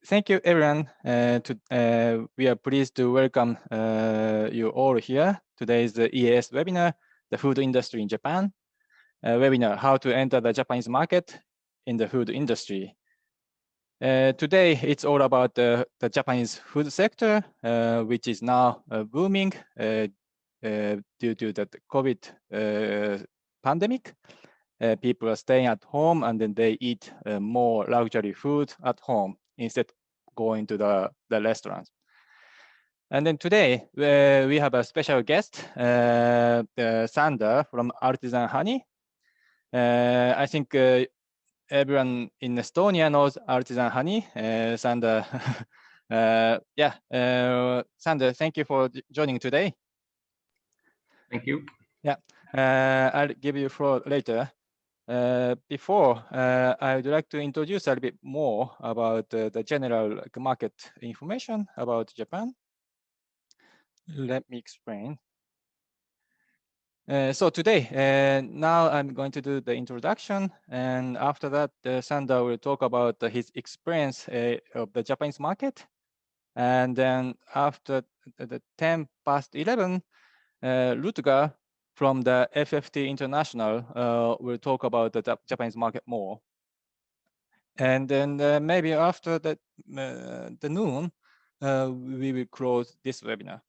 Thank you, everyone. We are pleased to welcome you all here. Today's the EAS webinar, the food industry in Japan. Webinar, how to enter the Japanese market in the food industry. Today, it's all about the Japanese food sector, which is now booming due to the COVID pandemic. People are staying at home and then they eat more luxury food at home instead going to the restaurants. And then today we have a special guest, Sander from Artisan Honey. I think everyone in Estonia knows Artisan Honey. Sander, Sander, thank you for joining today. Thank you. Yeah, I'll give you the floor later. Before, I would like to introduce a little bit more about the general market information about Japan. Let me explain. So today, now I'm going to do the introduction, and after that, Sander will talk about his experience of the Japanese market. And then after the 10 past 11, Rutger from the FFT International will talk about the Japanese market more. And then maybe after the noon, we will close this webinar.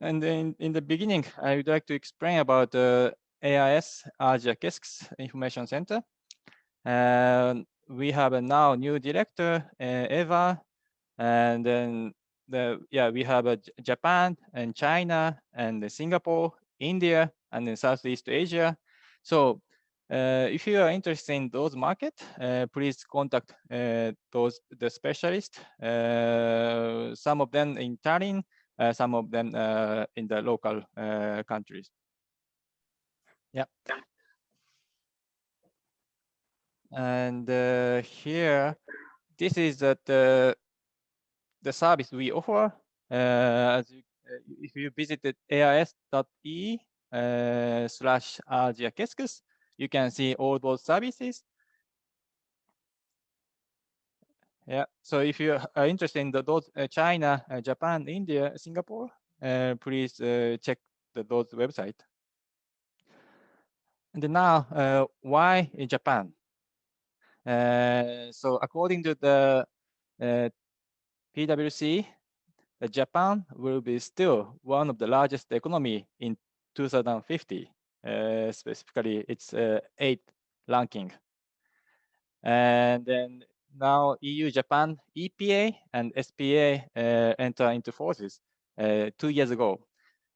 And then in the beginning, I would like to explain about the EASi Aasia Keskuse Information Center. We have a now new director, Eva, and then we have Japan and China and Singapore, India, and then Southeast Asia. So if you are interested in those markets, please contact the specialists. Some of them in Tallinn, some of them in the local countries. Yeah. And here, this is the service we offer. If you visited eas.e/Asia Keskuse, you can see all those services. Yeah, so if you are interested in those China, Japan, India, Singapore, please check those websites. And now, why in Japan? So according to the PwC, Japan will be still one of the largest economy in 2050. Specifically, it's 8th ranking. And then now EU, Japan, EPA and SPA enter into forces 2 years ago.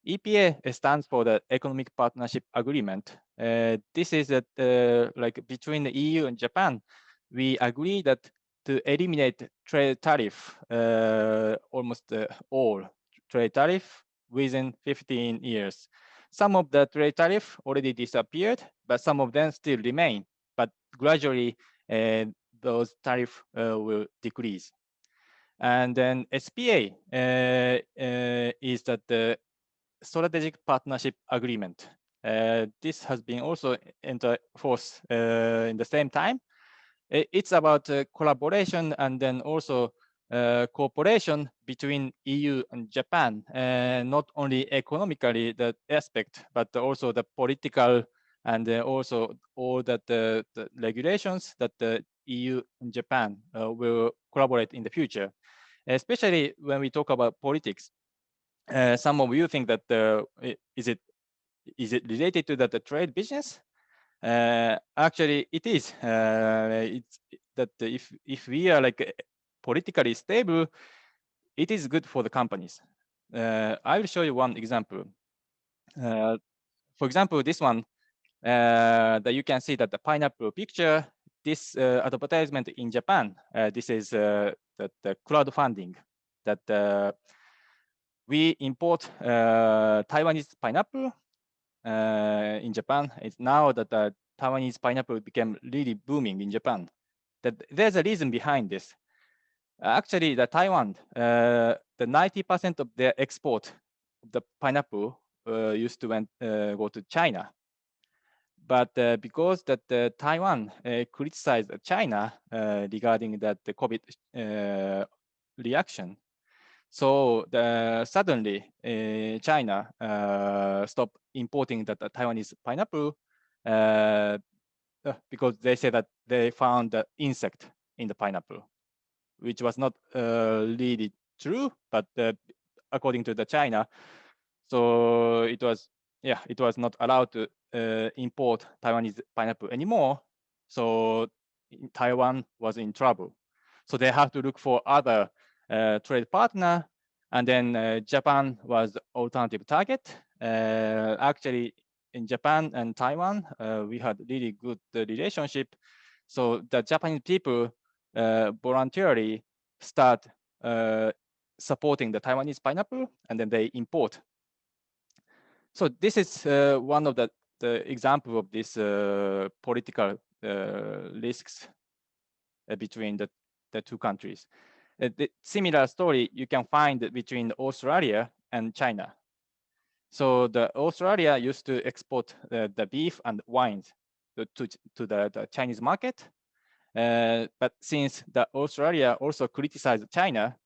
EPA stands for the Economic Partnership Agreement. This is like between the EU and Japan. We agree that to eliminate trade tariff, almost all trade tariff within 15 years. Some of the trade tariff already disappeared, but some of them still remain. But gradually, those tariffs will decrease. And then SPA is that the Strategic Partnership Agreement. This has been also into force in the same time. It's about collaboration and then also cooperation between EU and Japan, not only economically the aspect, but also the political and also all that the regulations that the EU and Japan will collaborate in the future. Especially when we talk about politics, some of you think that is it related to the trade business? Actually, it is. It's that if we are like politically stable, it is good for the companies. I will show you one example. For example, this one that you can see that the pineapple picture. This advertisement in Japan. This is the crowdfunding that we import Taiwanese pineapple in Japan. It's now that the Taiwanese pineapple became really booming in Japan. That there's a reason behind this. Actually, the Taiwan, the 90% of their export of the pineapple used to go to China. But because that Taiwan criticized China regarding that the COVID reaction, so suddenly China stopped importing that Taiwanese pineapple because they say that they found the insect in the pineapple, which was not really true, but according to the China, so it was not allowed to import Taiwanese pineapple anymore. So Taiwan was in trouble. So they have to look for other trade partner, and then Japan was the alternative target. Actually, in Japan and Taiwan, we had really good relationship. So the Japanese people voluntarily start supporting the Taiwanese pineapple, and then they import. So this is one of the example of this political risks between the two countries. The similar story you can find between Australia and China. So the Australia used to export the beef and wines to the Chinese market. But since the Australia also criticized China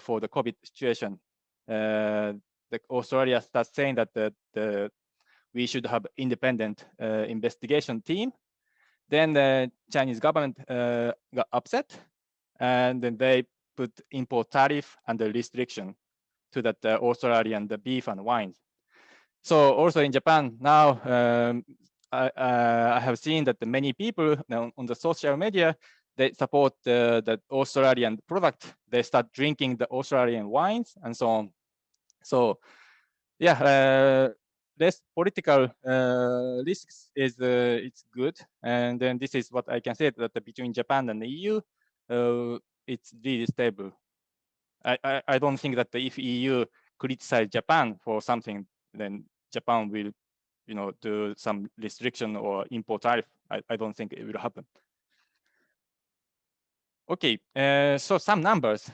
for the COVID situation, the Australia starts saying that we should have independent investigation team. Then the Chinese government got upset, and then they put import tariff and the restriction to that Australian the beef and wines. So also in Japan now, I have seen that many people on the social media, they support the Australian product. They start drinking the Australian wines and so on. So yeah, less political risks is it's good. And then this is what I can say, that between Japan and the EU, it's really stable. I don't think that if EU criticize Japan for something, then Japan will, do some restriction or import tariff. I don't think it will happen. Okay, so some numbers.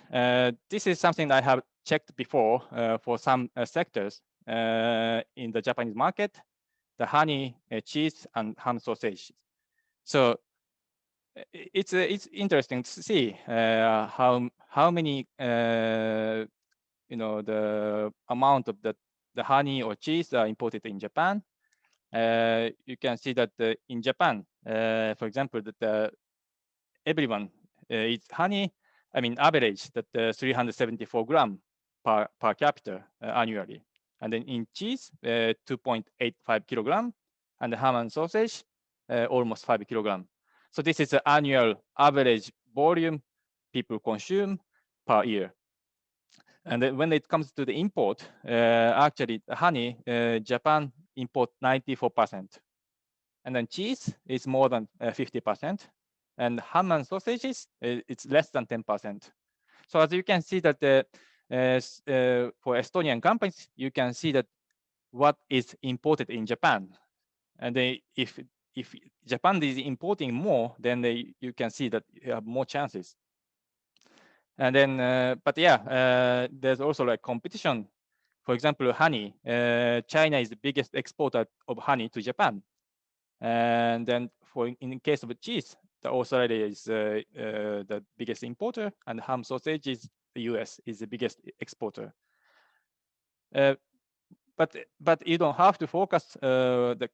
This is something I have checked before for some sectors in the Japanese market, the honey, cheese, and ham sausage. So it's interesting to see how many the amount of the honey or cheese are imported in Japan. You can see that in Japan, for example, that everyone eats honey. I mean, average that 374 grams per capita annually. And then in cheese, 2.85 kilogram, and the ham and sausage, almost 5 kilogram. So this is the annual average volume people consume per year. And then when it comes to the import, actually honey, Japan import 94%. And then cheese is more than 50%. And ham and sausages, it's less than 10%. So as you can see that for Estonian companies, you can see that what is imported in Japan. And if Japan is importing more, then you can see that you have more chances. And then, but yeah, there's also like competition. For example, honey. China is the biggest exporter of honey to Japan. And then in case of cheese, Australia is the biggest importer, and ham sausage is the US is the biggest exporter. But you don't have to focus the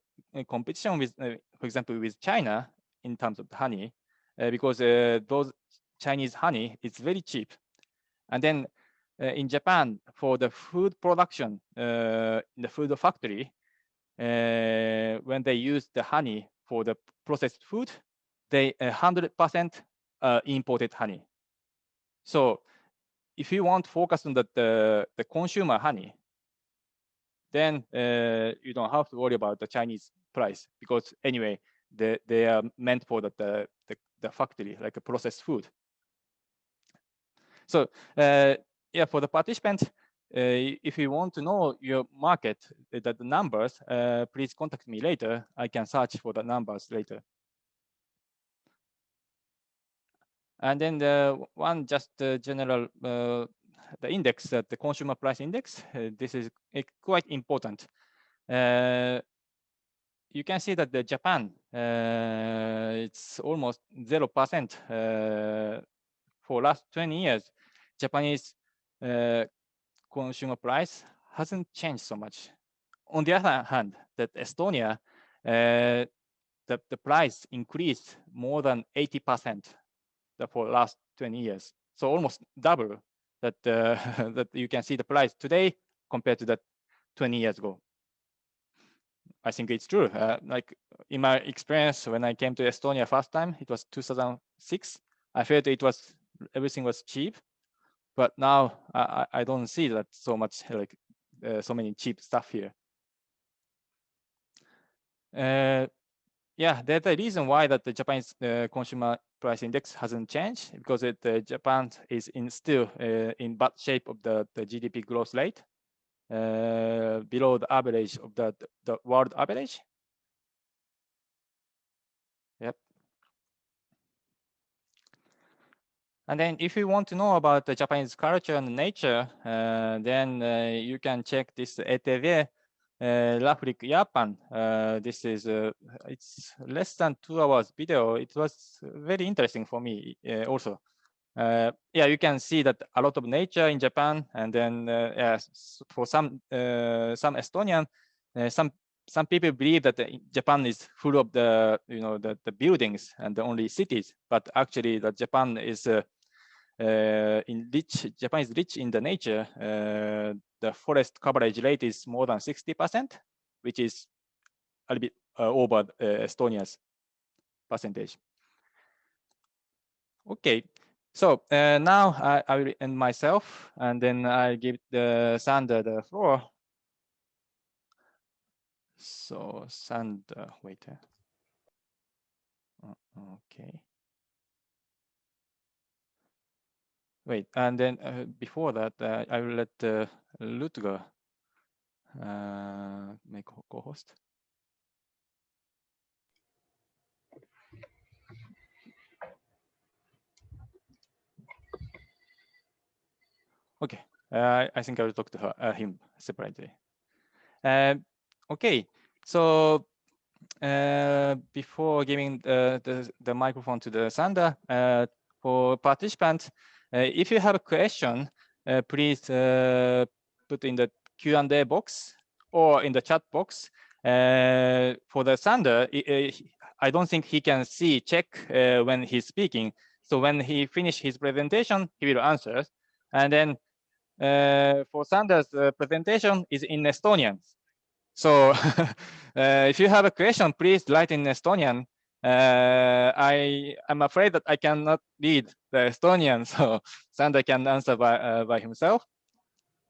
competition with, for example, with China in terms of honey, because those Chinese honey is very cheap. And then in Japan, for the food production in the food factory, when they use the honey for the processed food, they 100% imported honey. So if you want to focus on the consumer honey, then you don't have to worry about the Chinese price, because anyway, they are meant for the factory, like a processed food. So yeah, for the participants, if you want to know your market, the numbers, please contact me later. I can search for the numbers later. And then the one just general, the index, the consumer price index. This is quite important. you can see that the Japan, it's almost 0% for last 20 years. Japanese consumer price hasn't changed so much. On the other hand, that Estonia, the price increased more than 80% for last 20 years. So almost double that that you can see the price today compared to that 20 years ago. I think it's true. Like in my experience, when I came to Estonia first time, it was 2006. I felt everything was cheap, but now I don't see that so much, like so many cheap stuff here. Yeah, that's the reason why that the Japanese consumer price index hasn't changed, because Japan is still in bad shape of the GDP growth rate, below the average of the world average. Yep. And then if you want to know about the Japanese culture and nature, then you can check this ETV Lafric Japan. This is it's less than 2 hours video. It was very interesting for me also. Yeah, you can see that a lot of nature in Japan, and then for some Estonian, some people believe that Japan is full of the the buildings and the only cities, but actually that Japan is Japan is rich in the nature. The forest coverage rate is more than 60%, which is a little bit over Estonia's percentage. Okay, so now I will end myself, and then I give Sander the floor. So Sander, wait. Okay. Wait, and then before that, I will let Rutger make co-host. Okay, I think I will talk to him separately. Okay, so before giving the microphone to the Sander, for participants, if you have a question, please put in the Q&A box or in the chat box. For the Sander, I don't think he can check when he's speaking. So when he finishes his presentation, he will answer. And then for Sander's presentation is in Estonian. So if you have a question, please write in Estonian. I'm afraid that I cannot read the Estonian, so Sander can answer by himself.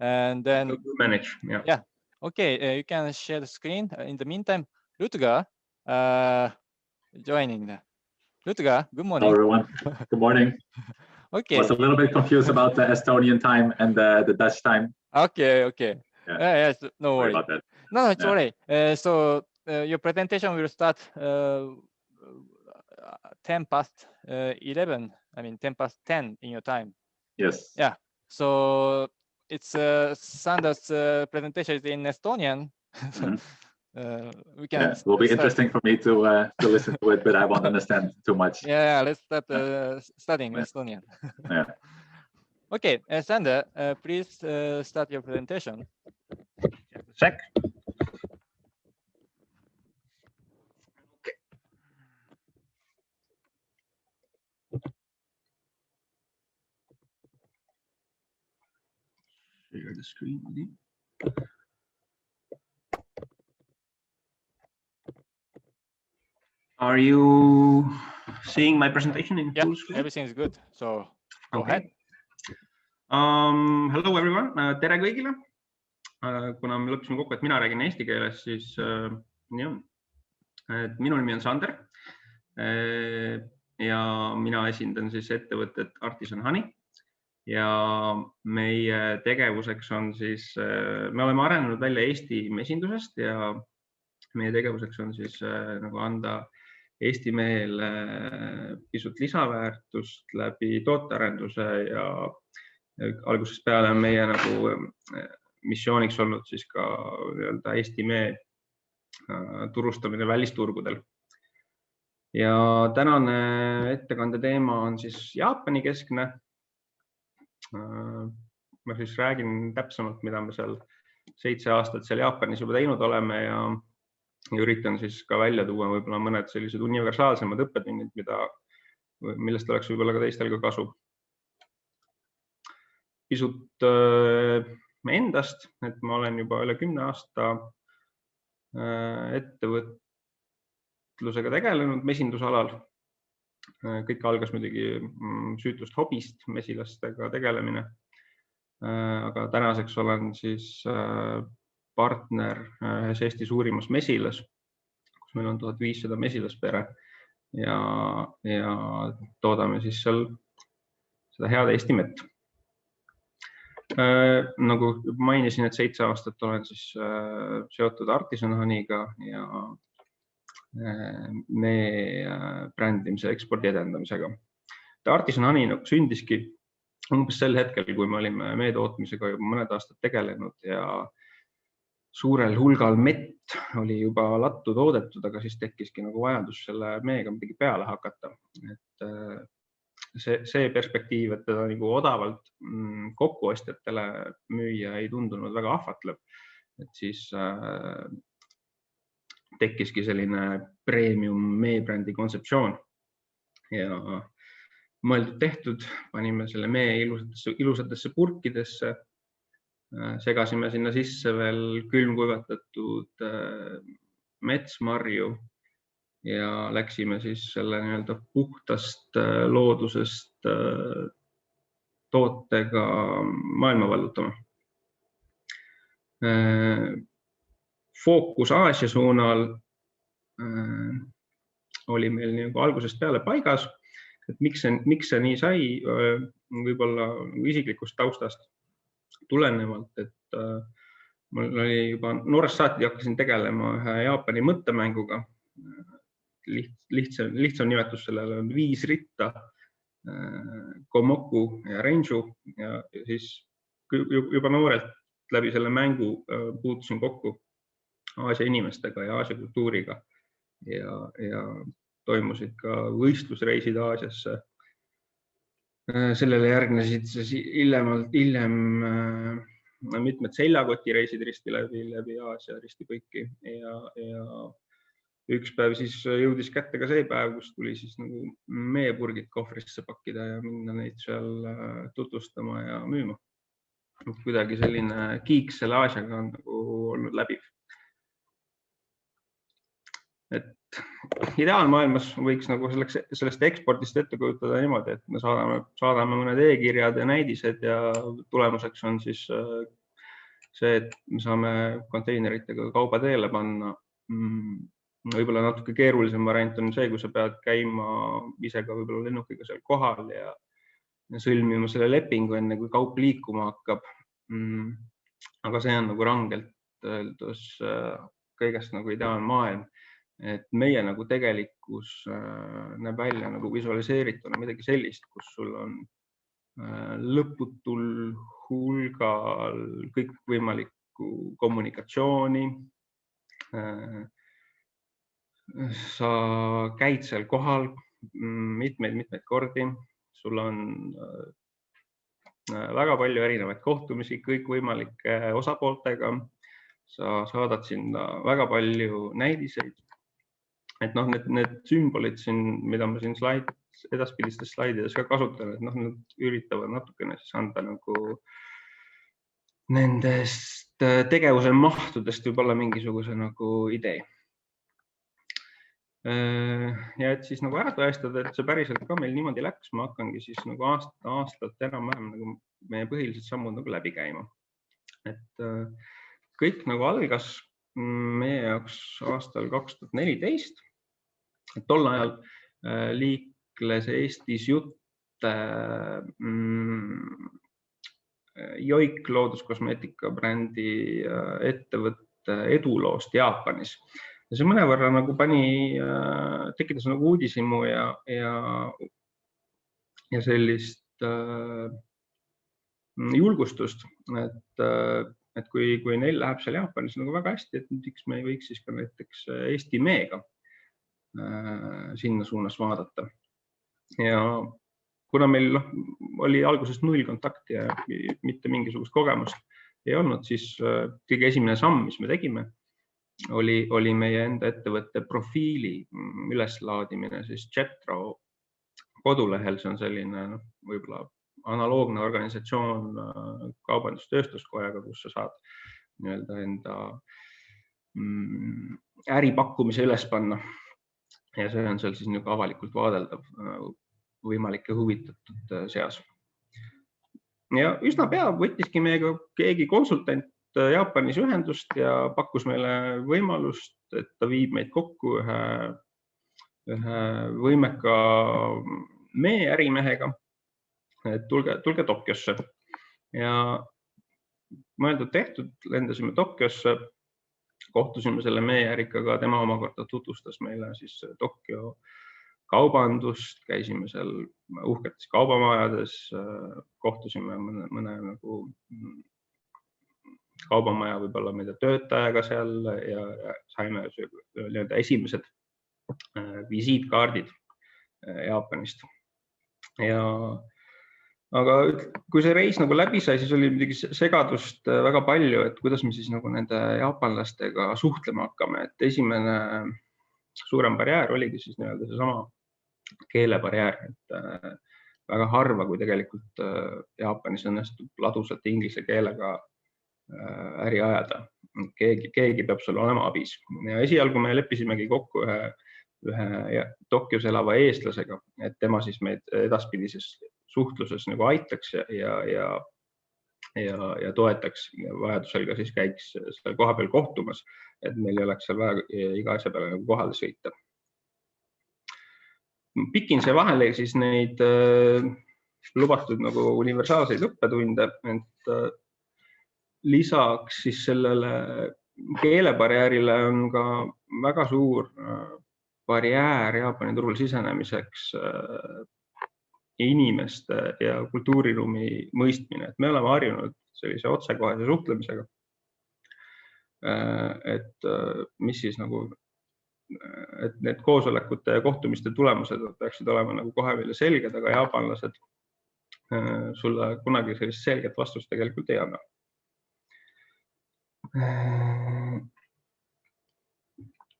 And then manage. Yeah. Okay, you can share the screen. In the meantime, Rutger joining. Rutger, good morning. Hello, everyone. Good morning. Okay. I was a little bit confused about the Estonian time and the Dutch time. Okay. Yeah. Yes, no worry About that. No, it's all right. So your presentation will start 10 past 11. I mean 10 past 10 in your time. Yes. Yeah. So it's Sander's presentation is in Estonian. We can. Yeah, it will be interesting for me to listen to it, but I won't understand too much. Yeah, let's start studying Estonian. Yeah. Okay, Sander, please start your presentation. Just a sec. Share the screen. Are you seeing my presentation in full screen? Everything is good. So go ahead. Hello everyone, tere kõigile. Kuna me lõppisime kokku, et mina räägin eesti keeles, siis nii on. Minu nimi on Sander ja mina esindan siis ettevõtet Artisan Honey ja meie tegevuseks on siis, me oleme arenenud välja Eesti mesindusest ja meie tegevuseks on siis nagu anda Eesti mehele pisut lisaväärtust läbi tootearenduse ja algusest peale on meie nagu missiooniks olnud siis ka Eesti mehe turustamine välisturgudel. Ja tänane ettekande teema on siis Jaapani keskne. Ma siis räägin täpsemalt, mida me seal 7 aastat seal Jaapanis juba teinud oleme ja üritan siis ka välja tuua võib-olla mõned sellised universaalsemad õppetunnid, millest oleks võib-olla ka teistel ka kasu. Pisut endast, et ma olen juba üle 10 aasta ettevõtlusega tegelenud mesindusalal. Kõik algas muidugi süütust hobist, mesilastega tegelemine. Aga tänaseks olen siis partner ühes Eesti suurimas mesilas, kus meil on 1500 mesilaspere ja toodame siis seal seda head Eesti mett. Nagu mainisin, et 7 aastat olen siis seotud Artisan Honey'ga ja mee brändimise ekspordi edendamisega. Artisan Honey sündiski umbes sel hetkel, kui me olime mee tootmisega juba mõned aastad tegelenud ja suurel hulgal mett oli juba lattu toodetud, aga siis tekkiski nagu vajadus selle meega midagi peale hakata. Et see perspektiiv, et teda nagu odavalt kokkuostjatele müüa ei tundunud väga ahvatlev, et siis tekkiski selline premium meebrändi kontseptsioon ja mõeldud tehtud, panime selle mee ilusatesse purkidesse, segasime sinna sisse veel külmkuivatatud metsmarju ja läksime siis selle nii-öelda puhtast loodusest tootega maailma vallutama. Fookus Aasia suunal oli meil nagu algusest peale paigas, et miks see nii sai, võib-olla isiklikust taustast tulenevalt, et mul oli juba noorest saati hakkasin tegelema ühe Jaapani mõttemänguga. Lihtsam nimetus sellele on 5 ritta, Komoku ja Renju ja siis juba noorelt läbi selle mängu puutusin kokku Aasia inimestega ja Aasia kultuuriga ja toimusid ka võistlusreisid Aasiasse. Sellele järgnesid hiljem mitmed seljakotireisid risti läbi Aasia risti põiki ja üks päev siis jõudis kätte ka see päev, kus tuli siis nagu meepurgid kohvrisse pakkida ja minna neid seal tutvustama ja müüma. Kuidagi selline kiik selle Aasiaga on nagu olnud läbiv. Et ideaalmaailmas võiks nagu sellest ekspordist ette kujutada niimoodi, et me saadame mõned e-kirjad ja näidised ja tulemuseks on siis see, et me saame konteineritega kauba teele panna. Võib-olla natuke keerulisem variant on see, kui sa pead käima ise ka võib-olla lennukiga seal kohal ja sõlmima selle lepingu enne, kui kaup liikuma hakkab. Aga see on nagu rangelt öeldus kõigest nagu ideaalmaailm. Et meie nagu tegelikkus näeb välja nagu visualiseerituna midagi sellist, kus sul on lõputul hulgal kõikvõimalikku kommunikatsiooni. Sa käid seal kohal mitmeid kordi, sul on väga palju erinevaid kohtumisi kõikvõimalike osapooltega, sa saadad sinna väga palju näidiseid. Et need sümbolid siin, mida ma siin edaspidistes slaidides ka kasutan, et nad üritavad natukene siis anda nagu nendest tegevuse mahtudest võib olla mingisuguse nagu idee. Ja et siis nagu ära tõestada, et see päriselt ka meil niimoodi läks, ma hakkangi siis nagu aastat enam-vähem nagu meie põhilised sammud nagu läbi käima. Et kõik nagu algas meie jaoks aastal 2014. Tol ajal liikles Eestis jutt Joik looduskosmeetika brändi ettevõtte eduloost Jaapanis. Ja see mõnevõrra nagu tekitas nagu uudishimu ja sellist julgustust, et et kui neil läheb seal Jaapanis nagu väga hästi, et miks me ei võiks siis ka näiteks Eesti meega sinna suunas vaadata. Ja kuna meil oli algusest 0 kontakti ja mitte mingisugust kogemust ei olnud, siis kõige esimene samm, mis me tegime, oli meie enda ettevõtte profiili üleslaadimine, siis Jetro kodulehel. See on selline võib-olla analoogne organisatsioon kaubandustööstuskojaga, kus sa saad enda äripakkumise üles panna. Ja see on seal siis avalikult vaadeldav võimalike huvitatud seas. Ja üsna pea võttiski meiega keegi konsultant Jaapanis ühendust ja pakkus meile võimalust, et ta viib meid kokku ühe võimeka meie ärimehega, et tulge Tokyosse. Ja mõeldud tehtud, lendasime Tokyosse, kohtusime selle meie ärikaga, tema omakorda tutvustas meile siis Tokyo kaubandust, käisime seal uhketes kaubamajades, kohtusime mõne nagu kaubamaja võib-olla mida töötajaga seal ja saime esimesed visiitkaardid Jaapanist. Aga kui see reis nagu läbi sai, siis oli midagi segadust väga palju, et kuidas me siis nagu nende jaapanlastega suhtlema hakkame. Et esimene suurem barjäär oligi siis see sama keelebarjäär, et väga harva, kui tegelikult Jaapanis õnnestub ladusalt inglise keelega äri ajada. Keegi peab sul olema abis. Ja esialgu me leppisimegi kokku ühe Tokyos elava eestlasega, et tema siis meid edaspidises suhtluses nagu aitaks ja toetaks. Vajadusel ka siis käiks seal kohapeal kohtumas, et meil ei oleks seal vaja iga asja peale nagu kohale sõita. Pikin see vahele siis neid lubatud nagu universaalseid õppetunde, et lisaks siis sellele keelebarjäärile on ka väga suur barjäär Jaapani turul sisenemiseks inimeste ja kultuuriruumi mõistmine. Et me oleme harjunud sellise otsekohese suhtlemisega, et mis siis nagu et need koosolekute ja kohtumiste tulemused peaksid olema nagu kohe veel selged, aga jaapanlased sulle kunagi sellist selget vastust tegelikult ei anna.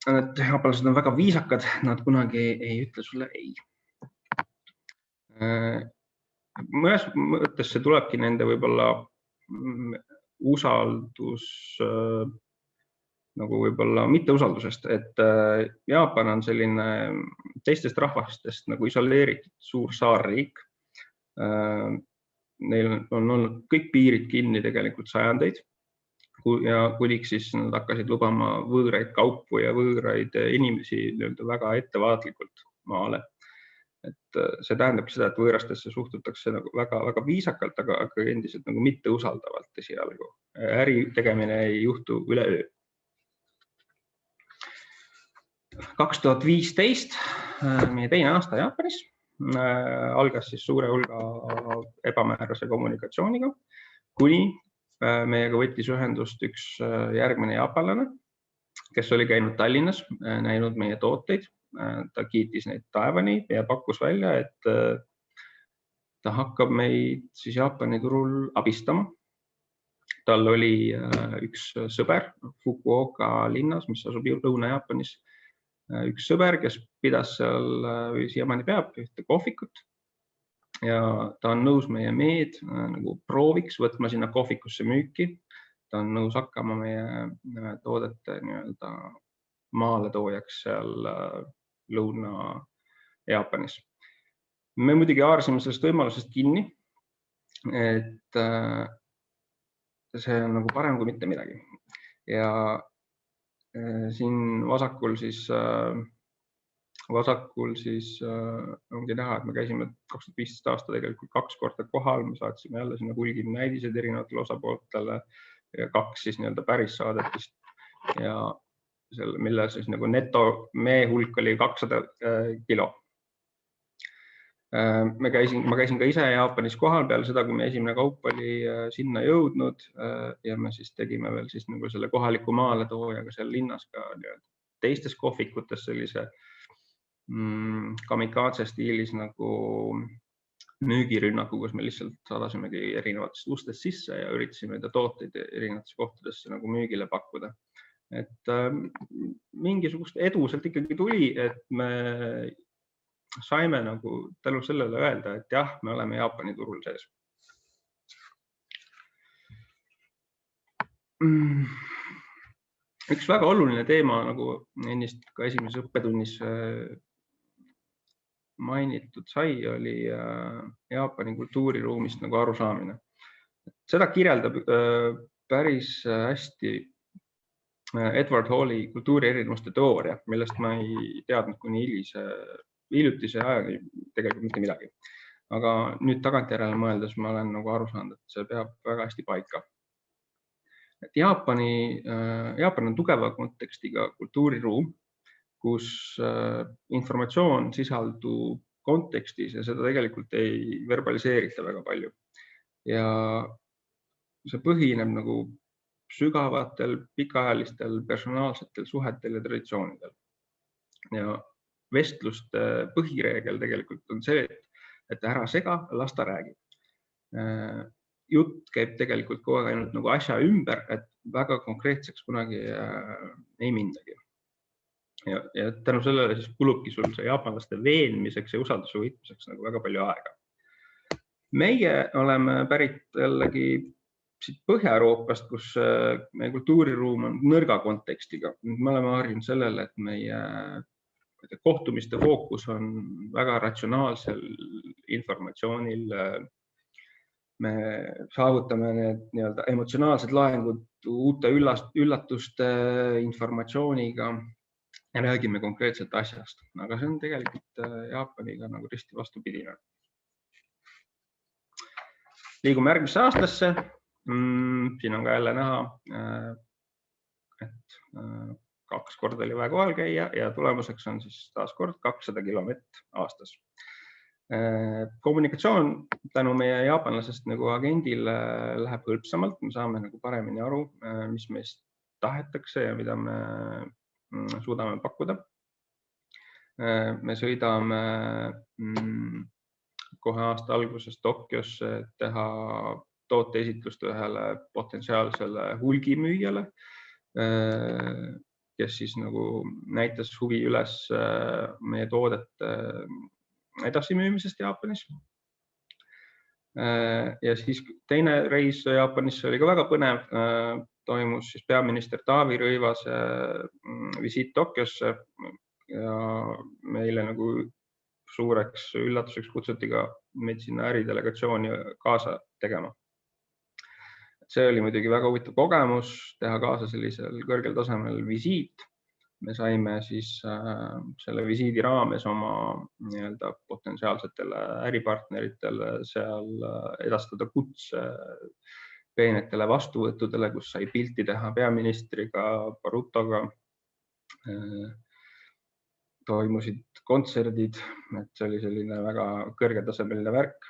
Need jaapanlased on väga viisakad, nad kunagi ei ütle sulle ei. Mõnes mõttes see tulebki nende võib-olla usaldus nagu võib-olla mitteusaldusest, et Jaapan on selline teistest rahvastest nagu isoleeritud suur saarriik. Neil on olnud kõik piirid kinni tegelikult sajandeid ja kuniks siis nad hakkasid lubama võõraid kaupu ja võõraid inimesi väga ettevaatlikult maale. Et see tähendab seda, et võõrastesse suhtutakse nagu väga viisakalt, aga endiselt nagu mitteusaldavalt esialgu. Äri tegemine ei juhtu üleöö. 2015, meie teine aasta Jaapanis, algas siis suure hulga ebamäärase kommunikatsiooniga, kuni meiega võttis ühendust üks järgmine jaapanlane, kes oli käinud Tallinnas, näinud meie tooteid. Ta kiitis neid taevani ja pakkus välja, et ta hakkab meid siis Jaapani turul abistama. Tal oli üks sõber Fukuoka linnas, mis asub Lõuna-Jaapanis. Üks sõber, kes pidas seal siiamaani peab ühte kohvikut ja ta on nõus meie meed nagu prooviks võtma sinna kohvikusse müüki. Ta on nõus hakkama meie toodete maale toojaks seal Lõuna-Jaapanis. Me muidugi haarsime sellest võimalusest kinni, et see on nagu parem kui mitte midagi. Ja siin vasakul siis ongi näha, et me käisime 2015 aasta tegelikult 2 korda kohal, me saatsime jälle sinna hulgini näidised erinevatele osapooltele ja 2 siis päris saadetist ja mille siis nagu neto mee hulk oli 200 kilo. Ma käisin ka ise Jaapanis kohal peale seda, kui me esimene kaup oli sinna jõudnud ja me siis tegime veel siis nagu selle kohaliku maaletoojaga seal linnas ka teistes kohvikutes sellise kamikaze stiilis nagu müügirünnaku, kus me lihtsalt saadasimegi erinevatest ustest sisse ja üritasime tooteid erinevatesse kohtadesse nagu müügile pakkuda. Et mingisugust edu sealt ikkagi tuli, et me saime nagu tänu sellele öelda, et jah, me oleme Jaapani turul sees. Üks väga oluline teema, nagu ennist ka esimeses õppetunnis mainitud sai, oli Jaapani kultuuriruumist nagu arusaamine. Seda kirjeldab päris hästi Edward Halli kultuurierinevuste teooria, millest ma ei teadnud kuni hiljutise ajani tegelikult mitte midagi. Aga nüüd tagantjärele mõeldes ma olen nagu aru saanud, et see peab väga hästi paika. Et Jaapan on tugeva kontekstiga kultuuriruum, kus informatsioon sisaldub kontekstis ja seda tegelikult ei verbaliseerita väga palju. Ja see põhineb nagu sügavatel, pikaajalistel, personaalsetel suhetel ja traditsioonidel. Ja vestluste põhireegel tegelikult on see, et ära sega, las ta räägib. Jutt käib tegelikult kogu aeg ainult nagu asja ümber, et väga konkreetseks kunagi ei mindagi. Ja tänu sellele siis kulubki sul see jaapanlaste veenmiseks ja usalduse võitmiseks nagu väga palju aega. Meie oleme pärit jällegi siit Põhja-Euroopast, kus meie kultuuriruum on nõrga kontekstiga. Me oleme harjunud sellele, et meie kohtumiste fookus on väga ratsionaalsel informatsioonil. Me saavutame need emotsionaalsed laengud uute üllatuste informatsiooniga ja räägime konkreetselt asjast. Aga see on tegelikult Jaapaniga nagu risti vastupidine. Liigume järgmisse aastasse. Siin on ka jälle näha, et 2 korda oli vaja kohal käia ja tulemuseks on siis taas kord 200 kilomeetrit aastas. Kommunikatsioon tänu meie jaapanlasest nagu agendile läheb hõlpsamalt. Me saame nagu paremini aru, mis meist tahetakse ja mida me suudame pakkuda. Me sõidame kohe aasta alguses Tokyosse teha tooteesitlust ühele potentsiaalsele hulgimüüjale, kes siis nagu näitas huvi üles meie toodete edasimüümisest Jaapanis. Ja siis teine reis Jaapanisse oli ka väga põnev. Toimus siis peaminister Taavi Rõivase visiit Tokyosse ja meile nagu suureks üllatuseks kutsuti ka meid sinna äridelegatsiooni kaasa tegema. See oli muidugi väga huvitav kogemus, teha kaasa sellisel kõrgel tasemel visiit. Me saime siis selle visiidi raames oma potentsiaalsetele äripartneritele seal edastada kutse peenetele vastuvõttudele, kus sai pilti teha peaministriga, Barutoga. Toimusid kontserdid, et see oli selline väga kõrgetasemeline värk.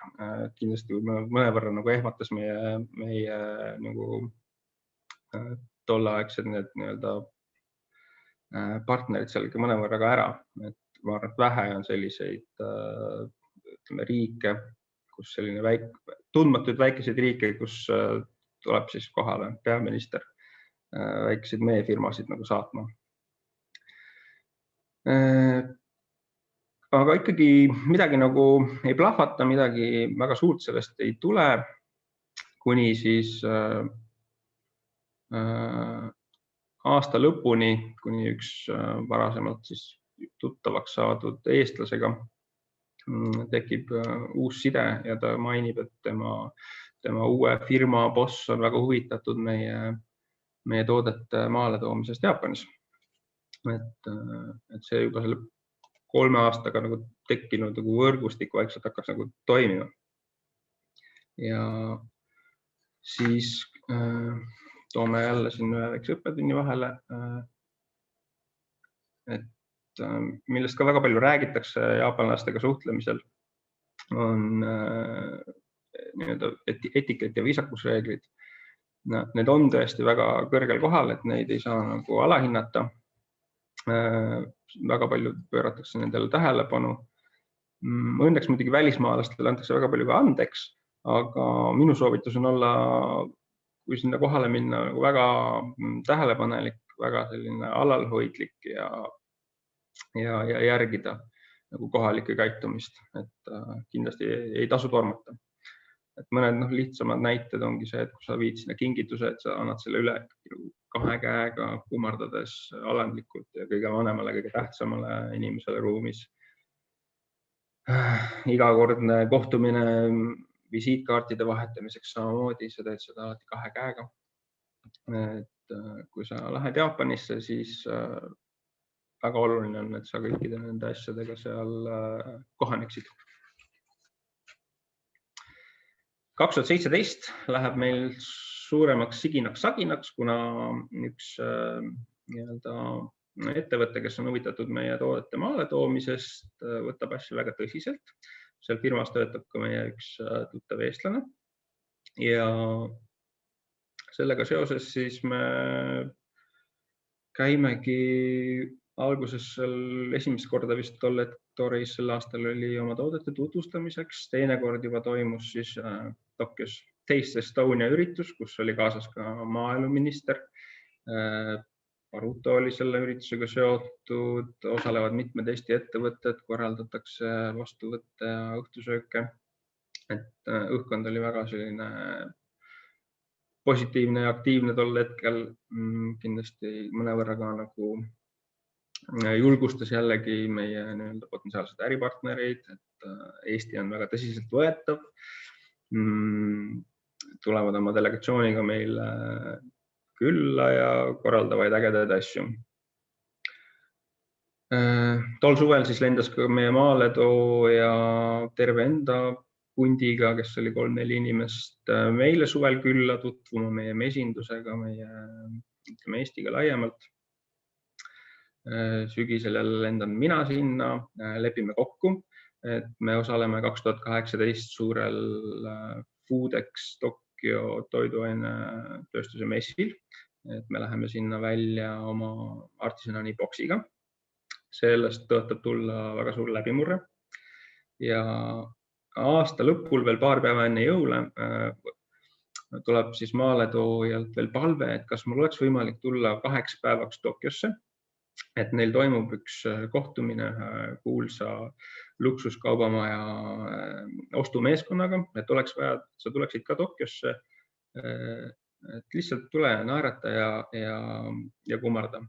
Kindlasti mõnevõrra nagu ehmatas meie nagu tolleaegsed need partnerid seal mõnevõrra ka ära. Et ma arvan, et vähe on selliseid riike, kus selline tundmatuid väikeseid riike, kus tuleb siis kohale peaminister väikeseid meie firmasid nagu saatma. Aga ikkagi midagi nagu ei plahvata, midagi väga suurt sellest ei tule, kuni siis aasta lõpuni, kuni üks varasemalt siis tuttavaks saadud eestlasega tekib uus side ja ta mainib, et tema uue firma boss on väga huvitatud meie toodete maale toomisest Jaapanis. Et see juba selle 3 aastaga nagu tekkinud nagu võrgustik vaikselt hakkas nagu toimima. Ja siis toome jälle siin ühe väikse õppetunni vahele, et millest ka väga palju räägitakse jaapanlastega suhtlemisel. on etikett ja viisakusreeglid. Need on tõesti väga kõrgel kohal, et neid ei saa nagu alahinnata. Väga palju pööratakse nendele tähelepanu. Õnneks muidugi välismaalastele antakse väga palju ka andeks, aga minu soovitus on olla, kui sinna kohale minna, väga tähelepanelik, väga selline alalhoidlik ja järgida nagu kohalike käitumist, et kindlasti ei tasu tormata. Et mõned lihtsamad näited ongi see, et kui sa viid sinna kingituse, et sa annad selle üle 2 käega kummardades alandlikult ja kõige vanemale, kõige tähtsamale inimesele ruumis. Igakordne kohtumine visiitkaartide vahetamiseks samamoodi, sa teed seda alati 2 käega. Et kui sa lähed Jaapanisse, siis väga oluline on, et sa kõikide nende asjadega seal kohaneksid. 2017 läheb meil suuremaks siginaks-saginaks, kuna üks ettevõte, kes on huvitatud meie toodete maale toomisest, võtab asju väga tõsiselt. Seal firmas töötab ka meie üks tuttav eestlane. Ja sellega seoses siis me käimegi alguses seal esimest korda vist Tolletoris sel aastal oli oma toodete tutvustamiseks. Teine kord juba toimus siis Tokyos Taste Estonia üritus, kus oli kaasas ka maaeluminister. Paruto oli selle üritusega seotud, osalevad mitmed Eesti ettevõtted, korraldatakse vastuvõtte ja õhtusööke. Et õhkkond oli väga selline positiivne ja aktiivne tol hetkel. Kindlasti mõnevõrra ka nagu julgustas jällegi meie potentsiaalsed äripartnereid, et Eesti on väga tõsiselt võetav. Tulevad oma delegatsiooniga meile külla ja korraldavaid ägedaid asju. Tol suvel siis lendas ka meie maaletoo ja terve enda pundiga, kes oli 3-4 inimest meile suvel külla tutvuma meie mesindusega, meie Eestiga laiemalt. Sügisel lendan mina sinna, lepime kokku, et me osaleme 2018 suurel Foodex Tokyo toiduainetööstuse messil. Et me läheme sinna välja oma Artisan Honey boksiga. Sellest tõotab tulla väga suur läbimurre. Ja aasta lõpul veel paar päeva enne jõule tuleb siis maaletoojalt veel palve, et kas mul oleks võimalik tulla 2 päevaks Tokyosse. Et neil toimub üks kohtumine kuulsa luksuskaubamaja ostumeeskonnaga, et oleks vaja, et sa tuleksid ka Tokyosse, et lihtsalt tule naerata ja kummarda.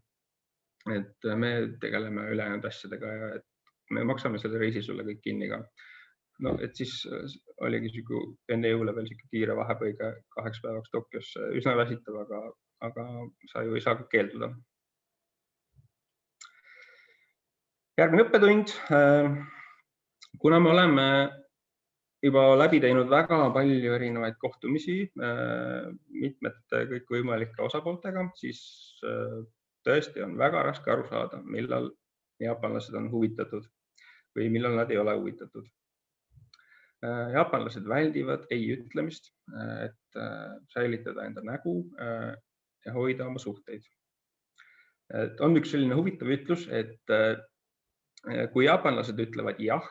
Et me tegeleme ülejäänud asjadega ja et me maksame selle reisi sulle kõik kinni ka. No, et siis oligi enne jõule veel kiire vahepõige 2 päevaks Tokyosse, üsna väsitav, aga sa ju ei saa keelduda. Järgmine õppetund. Kuna me oleme juba läbi teinud väga palju erinevaid kohtumisi mitmete kõikvõimalike osapooltega, siis tõesti on väga raske aru saada, millal jaapanlased on huvitatud või millal nad ei ole huvitatud. Jaapanlased väldivad ei ütlemist, et säilitada enda nägu ja hoida oma suhteid. Et on üks selline huvitav ütlus, et kui jaapanlased ütlevad jah,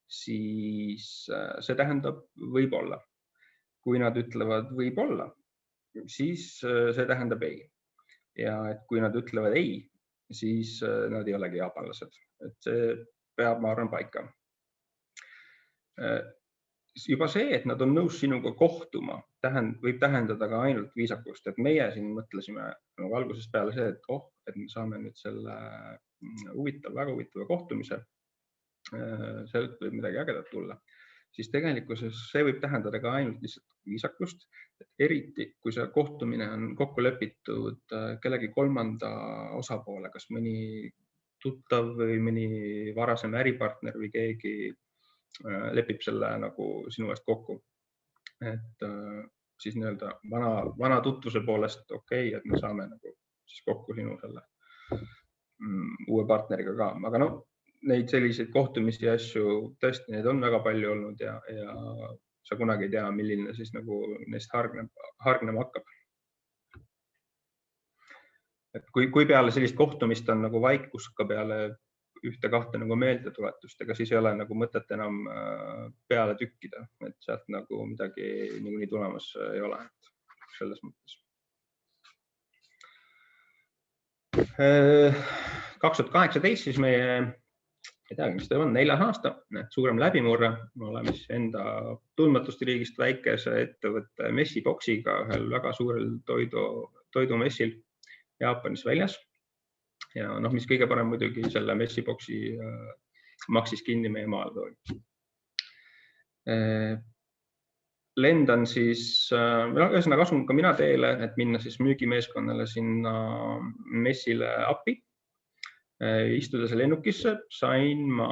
siis see tähendab võib-olla. Kui nad ütlevad võib-olla, siis see tähendab ei. Ja et kui nad ütlevad ei, siis nad ei olegi jaapanlased. Et see peab, ma arvan, paika. Juba see, et nad on nõus sinuga kohtuma, võib tähendada ka ainult viisakust. Et meie siin mõtlesime algusest peale see, et me saame nüüd selle väga huvitava kohtumise, sealt võib midagi ägedat tulla, siis tegelikkuses see võib tähendada ka ainult lihtsalt viisakust, et eriti kui see kohtumine on kokku lepitud kellegi kolmanda osapoole, kas mõni tuttav või mõni varasem äripartner või keegi lepib selle nagu sinu eest kokku. Et siis nii-öelda vana tutvuse poolest okei, et me saame nagu siis kokku sinu selle uue partneriga ka, aga neid selliseid kohtumisi ja asju, tõesti neid on väga palju olnud ja sa kunagi ei tea, milline siis nagu neist hargnema hakkab. Et kui peale sellist kohtumist on nagu vaikus ka peale ühte-kahte nagu meeldetuletust, ega siis ei ole nagu mõtet enam peale tükkida, et sealt nagu midagi niikuinii tulemas ei ole selles mõttes. 2018 siis meie, ei teagi, mis ta on, 4. aasta, suurem läbimurre. Me oleme siis enda tundmatuste riigist väikese ettevõtte messiboksiga ühel väga suurel toidumessil Jaapanis väljas. Ja mis kõige parem muidugi selle messiboksi maksis kinni meie maaletooli. Lendan siis, ühesõnaga asun ka mina teele, et minna siis müügimeeskonnale sinna messile appi. Istudes lennukisse sain ma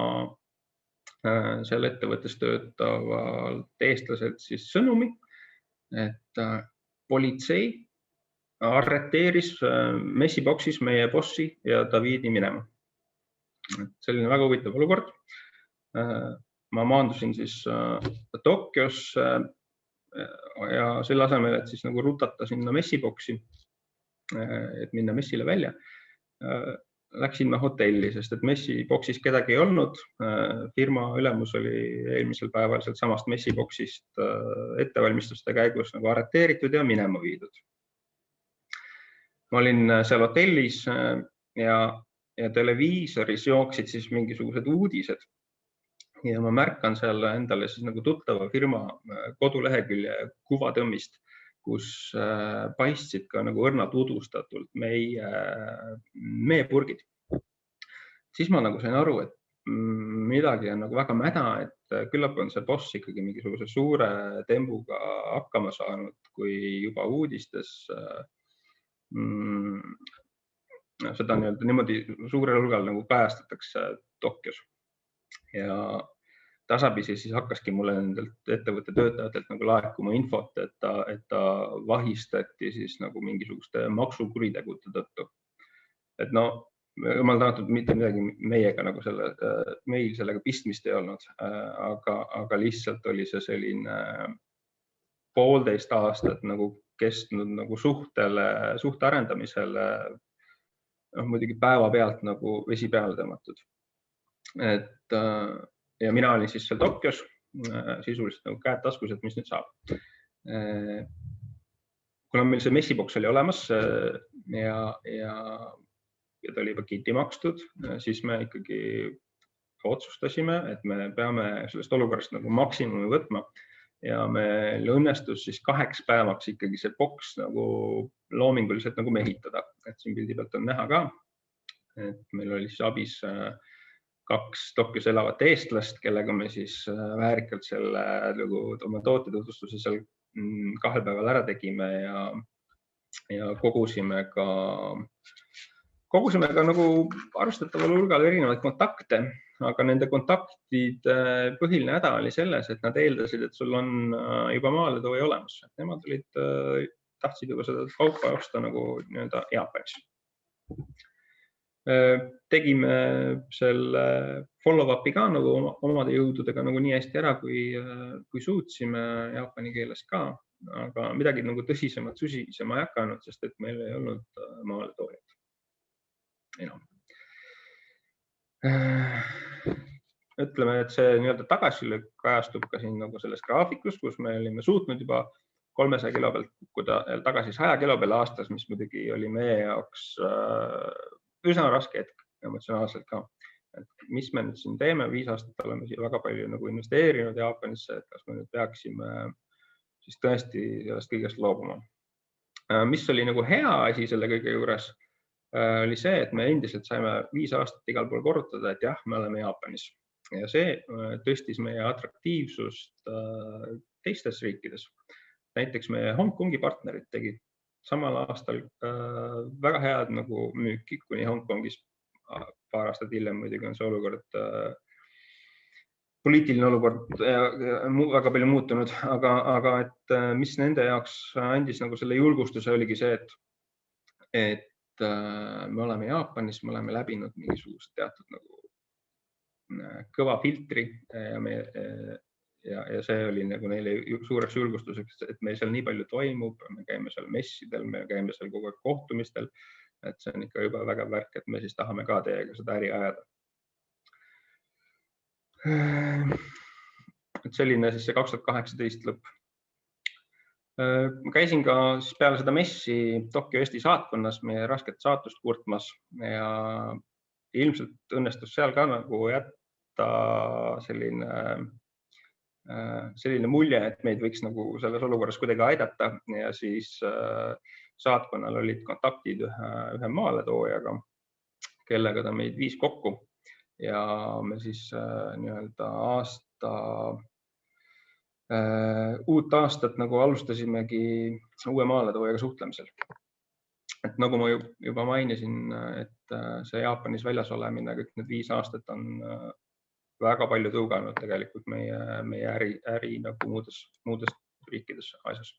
seal ettevõttes töötavalt eestlaselt siis sõnumi, et politsei arreteeris messiboksis meie bossi ja ta viidi minema. Selline väga huvitav olukord. Ma maandusin siis Tokyos ja selle asemel, et siis nagu rutata sinna messiboksi, et minna messile välja, läksin ma hotelli, sest et messiboksis kedagi ei olnud. Firma ülemus oli eelmisel päeval sealt samast messiboksist ettevalmistuste käigus nagu arreteeritud ja minema viidud. Ma olin seal hotellis ja televiisoris jooksid siis mingisugused uudised ja ma märkan seal endale siis nagu tuttava firma kodulehekülje kuvatõmmist, kus paistsid ka nagu õrnalt udustatult meie meepurgid. Siis ma nagu sain aru, et midagi on nagu väga mäda, et küllap on see boss ikkagi mingisuguse suure tembuga hakkama saanud, kui juba uudistes seda niimoodi suurel hulgal nagu kajastatakse Tokyos. Ja tasapisi siis hakkaski mulle nendelt ettevõtte töötajatelt nagu laekuma infot, et ta vahistati siis nagu mingisuguste maksukuritegude tõttu. Et jumal tänatud mitte midagi meiega nagu meil sellega pistmist ei olnud, aga lihtsalt oli see selline 1,5 aastat nagu kestnud nagu suhte arendamisele muidugi päeva pealt nagu vesi peale tõmmatud. Ja mina olin siis seal Tokyos, sisuliselt nagu käed taskus, et mis nüüd saab. Kuna meil see messiboks oli olemas ja ta oli juba kinni makstud, siis me ikkagi otsustasime, et me peame sellest olukorrast nagu maksimumi võtma ja meil õnnestus siis 2 päevaks ikkagi see boks nagu loominguliselt nagu mehitada. Et siin pildi pealt on näha ka, et meil oli siis abis 2 Tokyos elavat eestlast, kellega me siis väärikalt selle oma tootetutvustuse seal 2 päeval ära tegime ja kogusime ka nagu arvestataval hulgal erinevaid kontakte, aga nende kontaktide põhiline häda oli selles, et nad eeldasid, et sul on juba maaletooja olemas. Nemad tahtsid juba seda kaupa osta nagu Jaapanis. Tegime selle follow-upi ka nagu omade jõududega nagu nii hästi ära, kui suutsime jaapani keeles ka, aga midagi nagu tõsisemat susisema ei hakanud, sest et meil ei olnud maaletoojat enam. Ütleme, et see tagasilöök kajastub ka siin nagu selles graafikus, kus me olime suutnud juba 300 kilo pealt kukkuda tagasi 100 kilo peale aastas, mis muidugi oli meie jaoks üsna raske hetk emotsionaalselt ka. Et mis me nüüd siin teeme, 5 aastat oleme siin väga palju nagu investeerinud Jaapanisse, et kas me nüüd peaksime siis tõesti sellest kõigest loobuma. Mis oli nagu hea asi selle kõige juures, oli see, et me endiselt saime 5 aastat igal pool korrutada, et jah, me oleme Jaapanis. Ja see tõstis meie atraktiivsust teistes riikides. Näiteks meie Hongkongi partnerid tegid samal aastal väga head nagu müüki, kuni Hongkongis paar aastat hiljem muidugi on see olukord, poliitiline olukord väga palju muutunud, aga et mis nende jaoks andis nagu selle julgustuse oligi see, et me oleme Jaapanis, me oleme läbinud mingisugused teatud nagu kõva filtri ja see oli nagu neile suureks julgustuseks, et meil seal nii palju toimub, me käime seal messidel, me käime seal kogu aeg kohtumistel, et see on ikka juba väga värk, et me siis tahame ka teiega seda äri ajada. Et selline siis see 2018 lõpp. Ma käisin ka peale seda messi Tokyo Eesti saatkonnas meie rasket saatust kurtmas ja ilmselt õnnestus seal ka nagu jätta selline mulje, et meid võiks nagu selles olukorras kuidagi aidata ja siis saatkonnal olid kontaktid ühe maaletoojaga, kellega ta meid viis kokku ja me siis uut aastat nagu alustasimegi uue maaletoojaga suhtlemisel. Et nagu ma juba mainisin, et see Jaapanis väljas olemine kõik need 5 aastat on väga palju tõuganud tegelikult meie äri nagu muudes riikides asjas.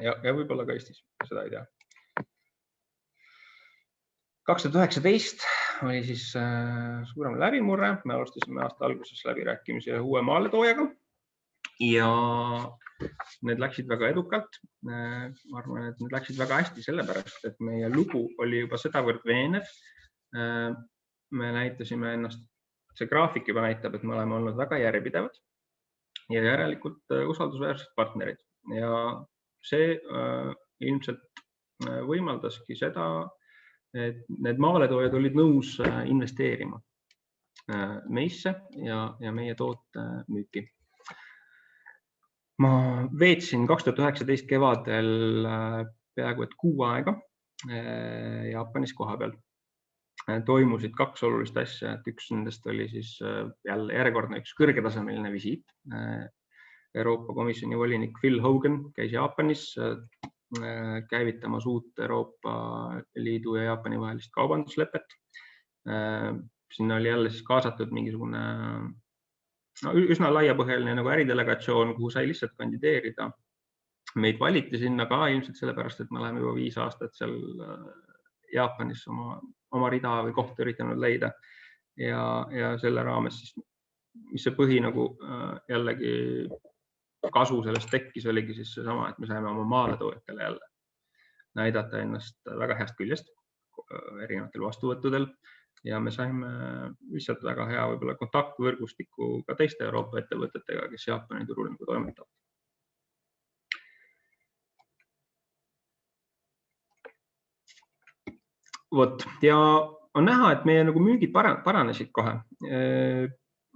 Ja võib-olla ka Eestis, seda ei tea. 2019 oli siis suurem läbimurre. Me alustasime aasta alguses läbirääkimisi uue maaletoojaga ja need läksid väga edukalt. Ma arvan, et need läksid väga hästi sellepärast, et meie lugu oli juba sedavõrd veenev. Me näitasime ennast, see graafik juba näitab, et me oleme olnud väga järjepidevad ja järelikult usaldusväärsed partnerid. Ja see ilmselt võimaldaski seda, et need maaletoojad olid nõus investeerima meisse ja meie toote müüki. Ma veetsin 2019 kevadel peaaegu et 6 aega Jaapanis kohapeal. Toimusid 2 olulist asja, et üks nendest oli siis jälle järjekordne üks kõrgetasemeline visiit. Euroopa Komisjoni volinik Phil Hogan käis Jaapanis käivitamas uut Euroopa Liidu ja Jaapani vahelist kaubanduslepet. Sinna oli jälle siis kaasatud mingisugune üsna laiapõhjaline nagu äridelegatsioon, kuhu sai lihtsalt kandideerida. Meid valiti sinna ka ilmselt sellepärast, et me oleme juba 5 aastat seal Jaapanis oma rida või kohta üritanud leida. Ja selle raames siis, mis see põhi nagu jällegi kasu sellest tekkis, oligi siis seesama, et me saime oma maaletoojatele jälle näidata ennast väga heast küljest erinevatel vastuvõttudel. Ja me saime lihtsalt väga hea võib-olla kontaktvõrgustiku ka teiste Euroopa ettevõtetega, kes Jaapani turul nagu toimetavad. Vot, ja on näha, et meie nagu müügid paranesid kohe.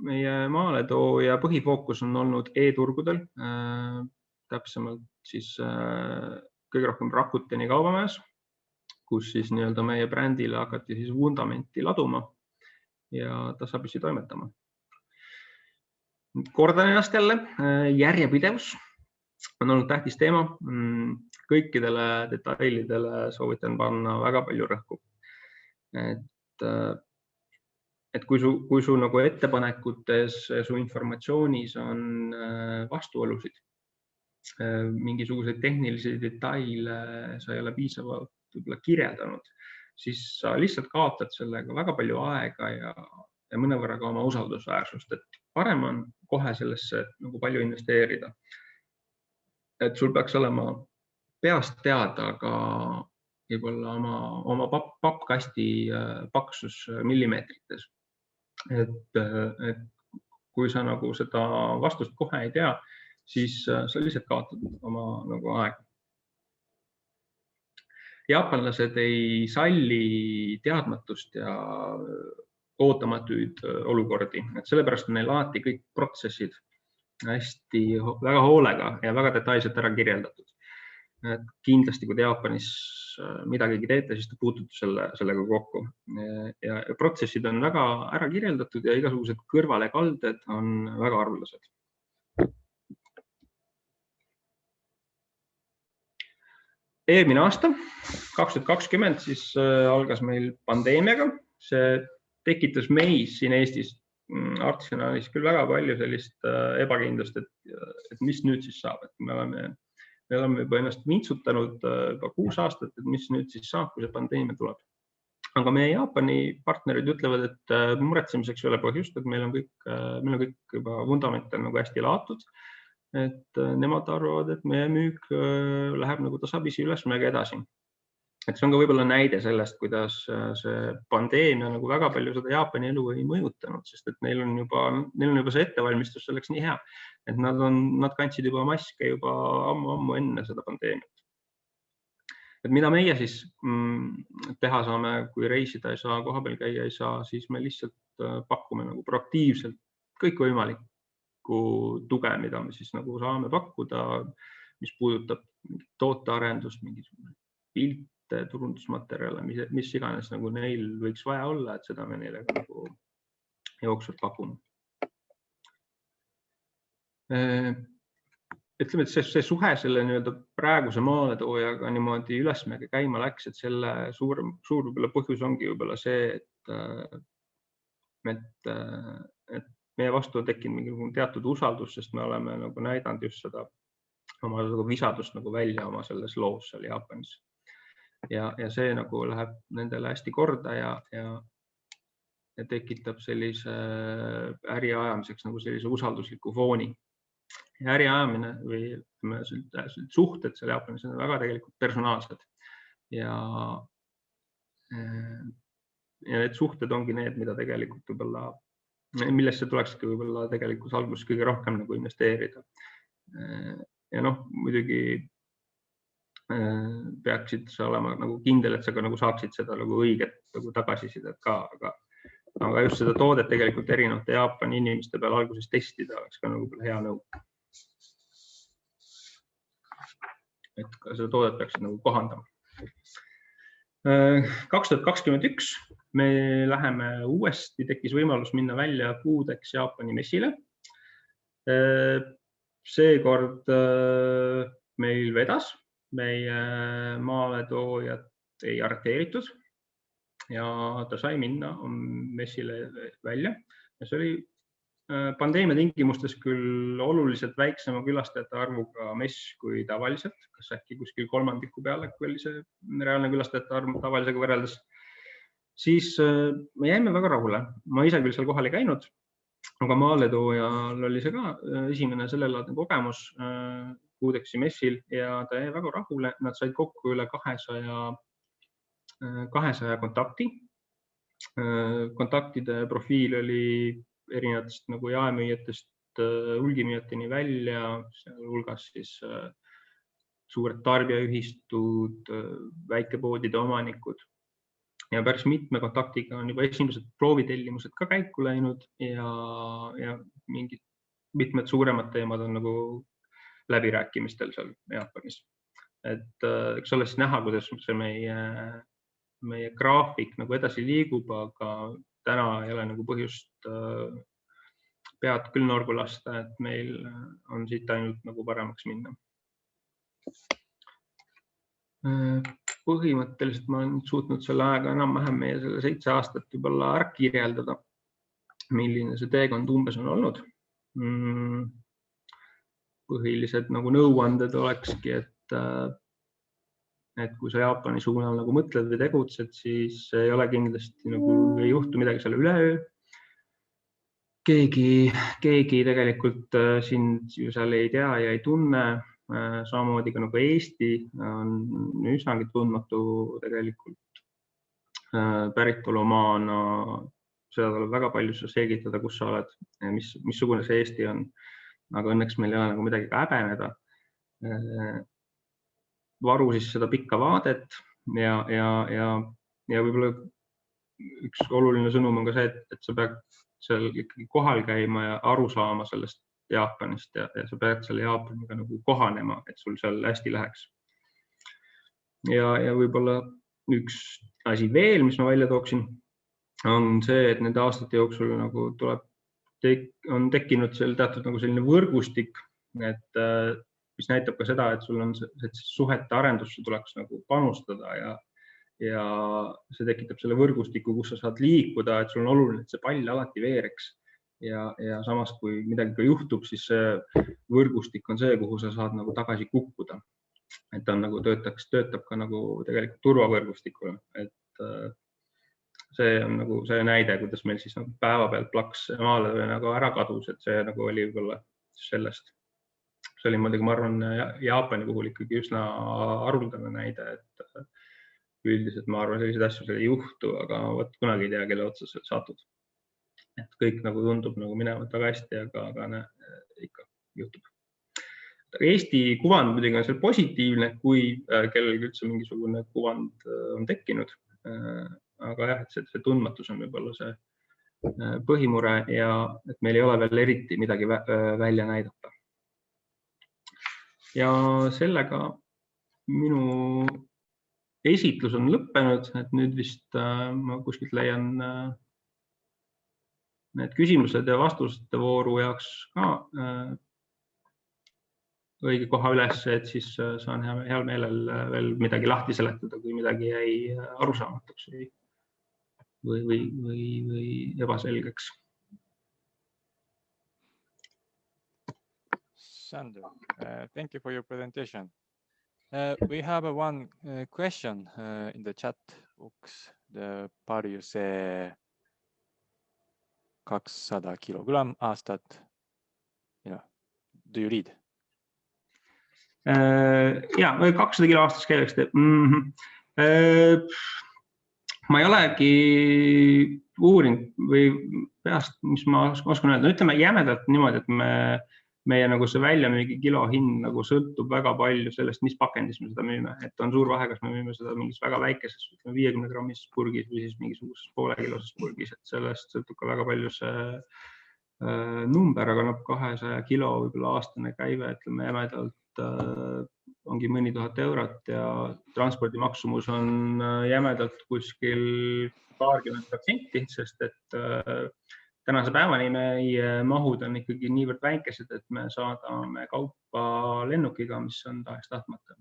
Meie maaletooja põhifookus on olnud e-turgudel, täpsemalt siis kõige rohkem Rakuteni kaubamajas, kus siis meie brändile hakati siis vundamenti laduma ja tasapisi toimetama. Kordan ennast jälle, järjepidevus on olnud tähtis teema. Kõikidele detailidele soovitan panna väga palju rõhku. Et kui su nagu ettepanekutes, su informatsioonis on vastuolusid, mingisuguseid tehnilisi detaile sa ei ole piisavalt kirjeldanud, siis sa lihtsalt kaotad sellega väga palju aega ja mõnevõrra ka oma usaldusväärsust, et parem on kohe sellesse nagu palju investeerida. Et sul peaks olema peast teada ka võib-olla oma pappkasti paksus millimeetrites. Et kui sa nagu seda vastust kohe ei tea, siis sa lihtsalt kaotad oma nagu aega. Jaapanlased ei salli teadmatust ja ootamatuid olukordi. Et sellepärast on neil alati kõik protsessid hästi väga hoolega ja väga detailselt ära kirjeldatud. Et kindlasti, kui te Jaapanis midagi teete, siis te puutute sellega kokku. Ja protsessid on väga ära kirjeldatud ja igasugused kõrvalekalded on väga arvulased. Eelmine aasta, 2020, siis algas meil pandeemiaga. See tekitas meis siin Eestis Artisan Honeys küll väga palju sellist ebakindlust, et mis nüüd siis saab. Et me oleme juba ennast vintsutanud juba 6 aastat, et mis nüüd siis saab, kui see pandeemia tuleb. Aga meie Jaapani partnerid ütlevad, et muretsemiseks ei ole põhjust, et meil on kõik juba vundament on nagu hästi laotud. Et nemad arvavad, et meie müük läheb nagu tasapisi ülesmäge edasi. Et see on ka võib-olla näide sellest, kuidas see pandeemia nagu väga palju seda Jaapani elu ei mõjutanud, sest et neil on juba see ettevalmistus selleks nii hea, et nad kandsid juba maske juba ammu enne seda pandeemiat. Et mida meie siis teha saame, kui reisida ei saa, kohapeal käia ei saa, siis me lihtsalt pakume nagu proaktiivselt kõikvõimalikku tuge, mida me siis nagu saame pakkuda, mis puudutab tootearendust, mingisugune pilte, turundusmaterjale, mis iganes nagu neil võiks vaja olla, et seda me neile nagu jooksvalt pakume. Ütleme, et see suhe selle praeguse maaletoojaga niimoodi ülesmäge käima läks, et selle suur põhjus ongi võib-olla see, et meie vastu on tekkinud mingi teatud usaldus, sest me oleme nagu näidanud just seda oma visadust nagu välja oma selles loos seal Jaapanis. Ja see nagu läheb nendele hästi korda ja tekitab sellise äri ajamiseks nagu sellise usaldusliku fooni. Ja äri ajamine või suhted seal Jaapanis on väga tegelikult personaalsed ja need suhted ongi need, mida tegelikult võib-olla, millesse tulekski võib-olla tegelikult alguses kõige rohkem nagu investeerida. Ja muidugi peaksid sa olema nagu kindel, et sa ka nagu saaksid seda nagu õiget nagu tagasisidet ka, aga just seda toodet tegelikult erinevate Jaapani inimeste peal alguses testida oleks ka nagu hea nõu. Et ka seda toodet peaksid nagu kohandama. 2021 me läheme uuesti, tekkis võimalus minna välja Kuidas Jaapani messile. Seekord meil vedas, meie maaletoojat ei arreteeritud ja ta sai minna messile välja. Ja see oli pandeemia tingimustes küll oluliselt väiksema külastajate arvuga mess kui tavaliselt, kas äkki kuskil kolmandiku peale, kui oli see reaalne külastajate arv tavalisega võrreldes, siis me jäime väga rahule. Ma ise küll seal kohal ei käinud, aga maaletoojal oli see ka esimene sellelaadne kogemus Kudasi messil ja ta jäi väga rahule. Nad said kokku üle 200 kontakti. Kontaktide profiil oli erinevatest nagu jaemüüjatest hulgimüüjateni välja, sealhulgas siis suured tarbijaühistud, väikepoodide omanikud ja päris mitme kontaktiga on juba esimesed proovitellimused ka käiku läinud ja mingid mitmed suuremad teemad on nagu läbirääkimistel seal Jaapanis. Et eks ole siis näha, kuidas see meie graafik nagu edasi liigub, aga täna ei ole nagu põhjust pead küll norgu lasta, et meil on siit ainult nagu paremaks minna. Põhimõtteliselt ma olen suutnud selle aega enam-vähem meie selle 7 aastat juba ära kirjeldada, milline see teekond umbes on olnud. Põhilised nagu nõuanded olekski, et kui sa Jaapani suunal nagu mõtled või tegutsed, siis ei ole kindlasti nagu ei juhtu midagi seal üleöö. Keegi tegelikult sind ju seal ei tea ja ei tunne. Samamoodi ka nagu Eesti on üsnagi tundmatu tegelikult päritolumaana. Seda tuleb väga palju selgitada, kus sa oled, missugune see Eesti on. Aga õnneks meil ei ole nagu midagi ka häbeneda. Varu siis seda pikka vaadet ja võib-olla üks oluline sõnum on ka see, et sa pead seal ikkagi kohal käima ja aru saama sellest Jaapanist ja sa pead selle Jaapaniga nagu kohanema, et sul seal hästi läheks. Ja võib-olla üks asi veel, mis ma välja tooksin, on see, et nende aastate jooksul nagu on tekkinud seal teatud nagu selline võrgustik, mis näitab ka seda, et sul on suhete arendusse tuleks nagu panustada ja see tekitab selle võrgustiku, kus sa saad liikuda, et sul on oluline, et see pall alati veereks. Ja samas, kui midagi ka juhtub, siis see võrgustik on see, kuhu sa saad nagu tagasi kukkuda. Et ta nagu töötab ka nagu tegelikult turvavõrgustikule, et see on nagu see näide, kuidas meil siis nagu päeva pealt plaks maale nagu ära kadus, et see nagu oli võib-olla sellest. See oli muidugi, ma arvan, Jaapani puhul ikkagi üsna haruldane näide, et üldiselt ma arvan, selliseid asju ei juhtu, aga vot kunagi ei tea, kelle otsa satud. Et kõik nagu tundub nagu minevat väga hästi, aga ikka juhtub. Eesti kuvand muidugi on seal positiivne, kui kellelgi üldse mingisugune kuvand on tekkinud. Aga jah, et see tundmatus on võib-olla see põhimure ja et meil ei ole veel eriti midagi välja näidata. Ja sellega minu esitlus on lõppenud, et nüüd vist ma kuskilt leian need küsimused ja vastuste vooru jaoks ka õige koha üles, et siis saan heal meelel veel midagi lahti seletada, kui midagi jäi arusaamatuks või ebaselgeks. Sander, thank you for your presentation. We have one question in the chat box. The part you say 200 kilogramm aastat. Do you read? Ja, 200 kilo aastas käivaks teeb. Ma ei olegi uurinud või peast, mis ma oskan öelda. Ütleme jämedalt niimoodi, et meie nagu see väljamüügi kilo hind nagu sõltub väga palju sellest, mis pakendis me seda müüme. Et on suur vahe, kas me müüme seda mingis väga väikeses 50 grammises purgis või siis mingisuguses poolekiloses purgis. Et sellest sõltub ka väga palju see number, aga 200 kilo võib-olla aastane käive, ütleme jämedalt ongi mõni tuhat eurot ja transpordi maksumus on jämedalt kuskil paarkümmend protsenti, sest et tänase päevani meie mahud on ikkagi niivõrd väikesed, et me saadame kaupa lennukiga, mis on tahes-tahtmata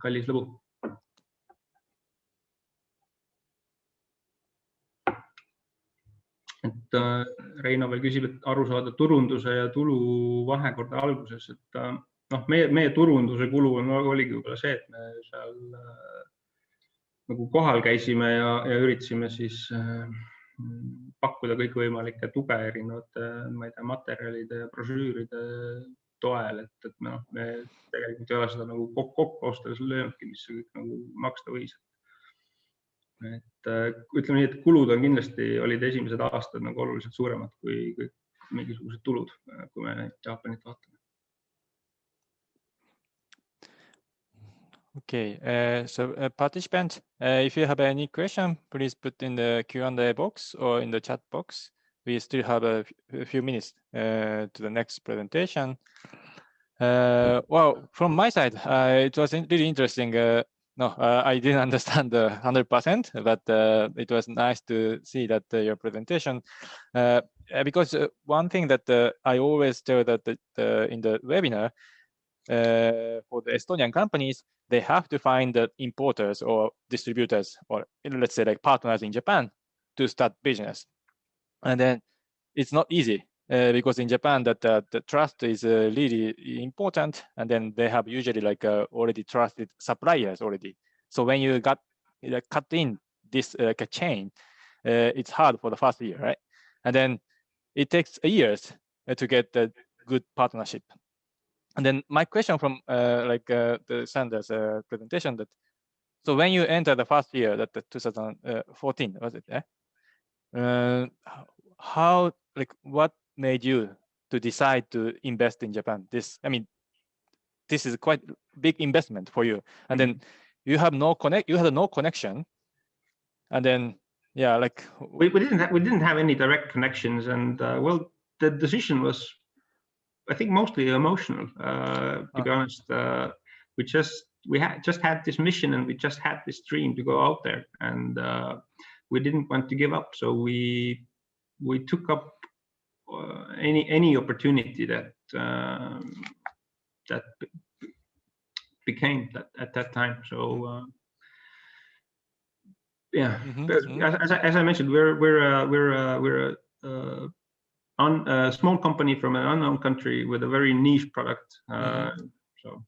kallis lõbu. Et Reino veel küsib, et aru saada turunduse ja tulu vahekorda alguses, et meie turunduse kulu oligi võib-olla see, et me seal nagu kohal käisime ja üritasime siis pakkuda kõikvõimalikke tuge erinevate materjalide ja brošüüride toel, et me tegelikult ei ole seda nagu kokku ostes löönudki, mis see kõik nagu maksta võis. Et ütleme nii, et kulud on kindlasti olid esimesed aastad nagu oluliselt suuremad kui kõik mingisugused tulud, kui me Jaapanit vaatame. Okay, so participants, if you have any question, please put in the Q&A box or in the chat box. We still have a few minutes to the next presentation. Well, from my side, it was really interesting. I didn't understand 100%, but it was nice to see that your presentation. Because one thing that I always tell that in the webinar, for the Estonian companies, they have to find the importers or distributors, or let's say like partners in Japan to start business. And then it's not easy because in Japan that the trust is really important, and then they have usually like already trusted suppliers already. So when you cut in this chain, it's hard for the first year, right? And then it takes years to get a good partnership. And then my question from the Sanders presentation, that so when you enter the first year, that 2014 was it? How what made you to decide to invest in Japan? This is quite big investment for you, and then you have no connection, and then we didn't have any direct connections, and well, the decision was, I think, mostly emotional. To be honest, we just had this mission, and we just had this dream to go out there, and we didn't want to give up. So we took up any opportunity that became that at that time. So yeah, as I mentioned, we're a small company from an unknown country with a very niche product. So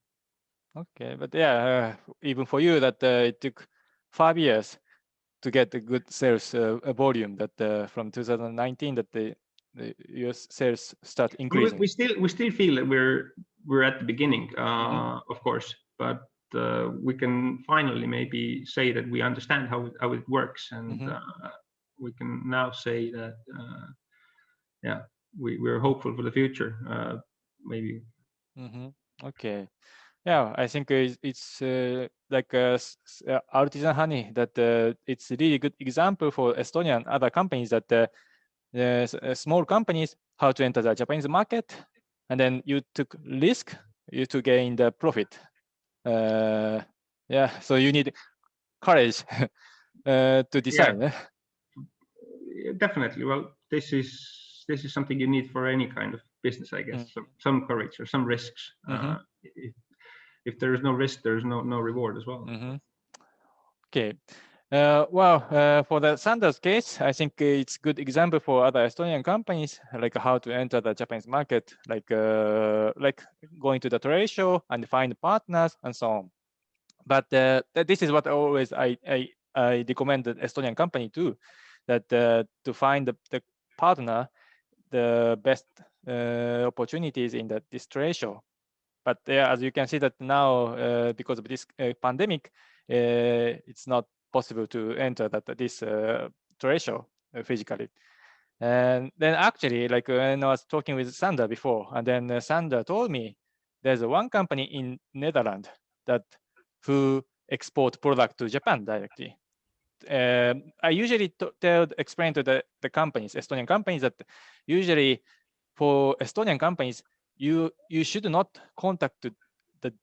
okay, but yeah, even for you that it took 5 years to get a good sales volume that from 2019 that your sales start increasing? We still feel that we're at the beginning, of course, but we can finally maybe say that we understand how it works, and we can now say that we're hopeful for the future, maybe. Okay. Yeah, I think it's like Artisan Honey that it's a really good example for Estonian other companies that small companies how to enter the Japanese market, and then you took risk to gain the profit. Yeah, so you need courage to decide. Yeah. Definitely. Well, this is something you need for any kind of business, I guess. So some courage or some risks. If there is no risk, there is no reward as well. Okay. Well, for the Sanders case, I think it's a good example for other Estonian companies, like how to enter the Japanese market, like going to the trade show and find partners and so on. But this is what always I recommend the Estonian company too, that to find the partner, the best opportunities in this trade show. But as you can see that now, because of this pandemic, it's not possible to enter this trade show physically. And then actually, like when I was talking with Sander before, and then Sander told me there's one company in Netherlands who export product to Japan directly. I usually explain to the companies, Estonian companies, that usually for Estonian companies, you should not contact the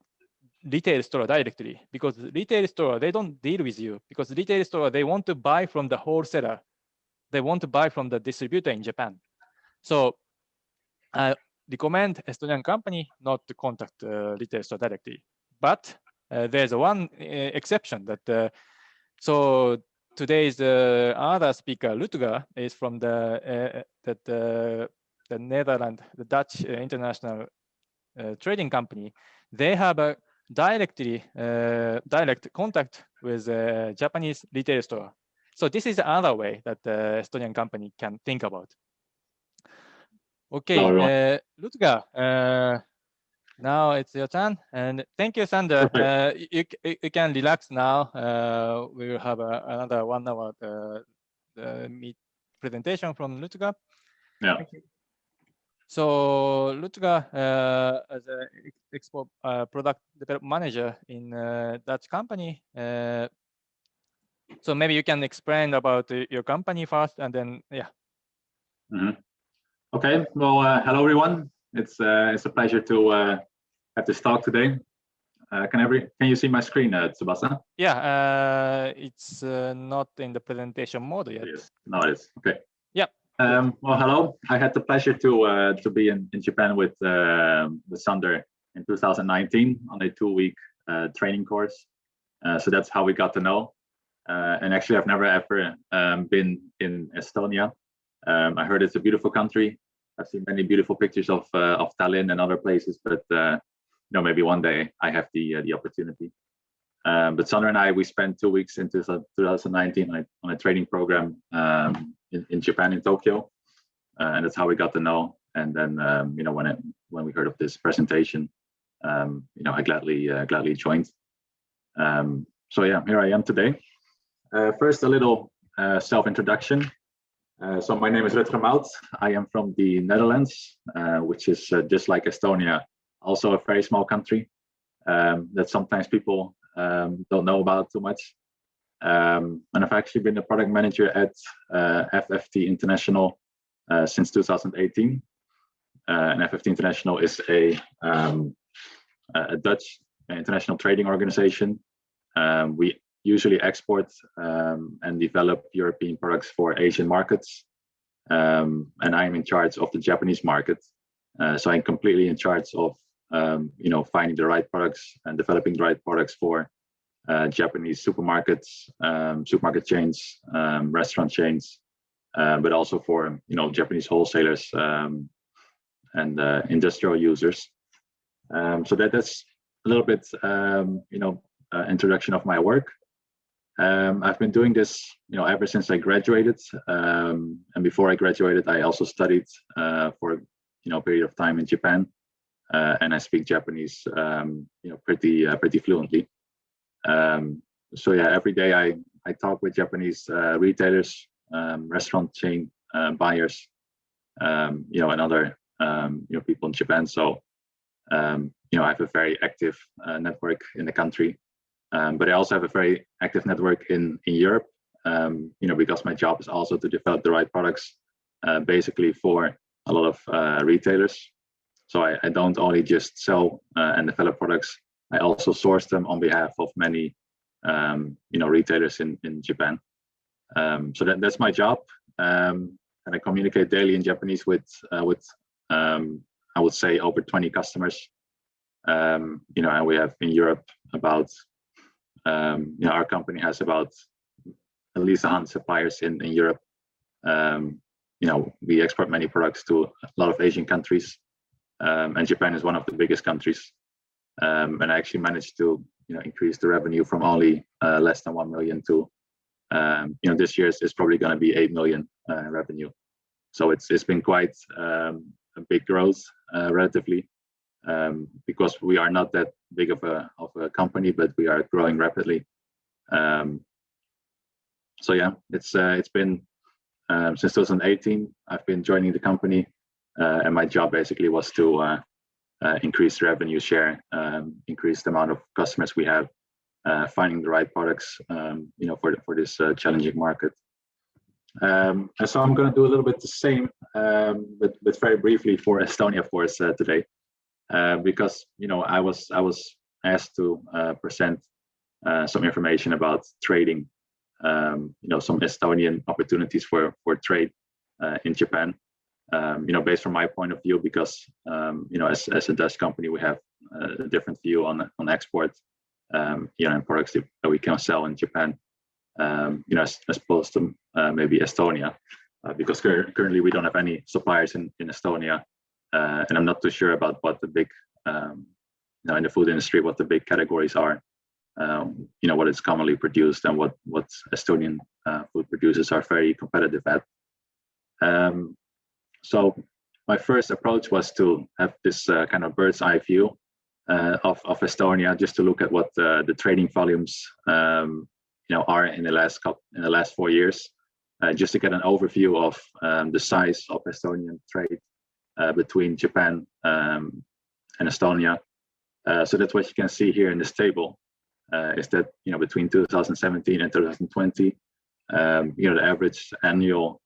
retail store directly, because retail store, they don't deal with you, because retail store, they want to buy from the wholesaler. They want to buy from the distributor in Japan. So I recommend Estonian company not to contact retail store directly. But there's one exception that so today's other speaker, Rutger, is from the Netherlands, the Dutch international trading company. They have a direct contact with a Japanese retail store. So this is the other way that the Estonian company can think about. Okay, Rutger, now it's your turn, and thank you, Sander. You can relax now. We will have another 1 hour presentation from Rutger. Yeah. Thank you. So Rutger, as an export product development manager in Dutch company, so maybe you can explain about your company first, and then Okay. Well, hello everyone. It's a pleasure to have this talk today. Can you see my screen, Tsubasa? Yeah, it's not in the presentation mode yet. Yes. No, it is. Okay. Yeah. Well, hello. I had the pleasure to be in Japan with Sander in 2019 on a 2-week training course. So that's how we got to know. And actually, I've never ever been in Estonia. I heard it's a beautiful country. I've seen many beautiful pictures of Tallinn and other places, but maybe one day I have the opportunity. But Sander and I, we spent 2 weeks in 2019 on a training program in Japan, in Tokyo, and that's how we got to know. And then when we heard of this presentation, I gladly joined. So yeah, here I am today. First, a little self-introduction. So my name is Rutger Mout. I am from the Netherlands, which is just like Estonia, also a very small country that sometimes people don't know about too much. And I've actually been a product manager at FFT International since 2018. And FFT International is a Dutch international trading organization. We usually export and develop European products for Asian markets. And I'm in charge of the Japanese market. So I'm completely in charge of finding the right products and developing the right products for Japanese supermarkets, supermarket chains, restaurant chains, but also for Japanese wholesalers and industrial users. So that's a little bit introduction of my work. I've been doing this, ever since I graduated. And before I graduated, I also studied for a period of time in Japan, and I speak Japanese, pretty fluently. So yeah, every day I talk with Japanese retailers, restaurant chain buyers, and other people in Japan. So I have a very active network in the country. But I also have a very active network in Europe, because my job is also to develop the right products, basically for a lot of retailers. So I don't only just sell and develop products, I also source them on behalf of many, retailers in Japan. So that's my job, and I communicate daily in Japanese with I would say over 20 customers. And we have in Europe about our company has about at least 100 suppliers in Europe. We export many products to a lot of Asian countries, and Japan is one of the biggest countries. And I actually managed to increase the revenue from only less than 1 million to this year is probably going to be 8 million revenue. So it's been quite a big growth relatively. Because we are not that big of a company, but we are growing rapidly. So yeah, it's been since 2018. I've been joining the company, and my job basically was to increase revenue share, increase the amount of customers we have, finding the right products, for this challenging market. And so I'm going to do a little bit the same, but very briefly for Estonia, of course, today. Because I was asked to present some information about trading, some Estonian opportunities for trade in Japan. Based from my point of view, because as a Dutch company, we have a different view on export, and products that we can sell in Japan, as opposed to maybe Estonia, because currently we don't have any suppliers in Estonia. And I'm not too sure about what the big, in the food industry, what the big categories are, what is commonly produced and what Estonian food producers are very competitive at. So my first approach was to have this kind of bird's eye view of Estonia, just to look at what the trading volumes, are in the last 4 years, just to get an overview of the size of Estonian trade between Japan and Estonia. So that's what you can see here in this table, is that between 2017 and 2020, the average annual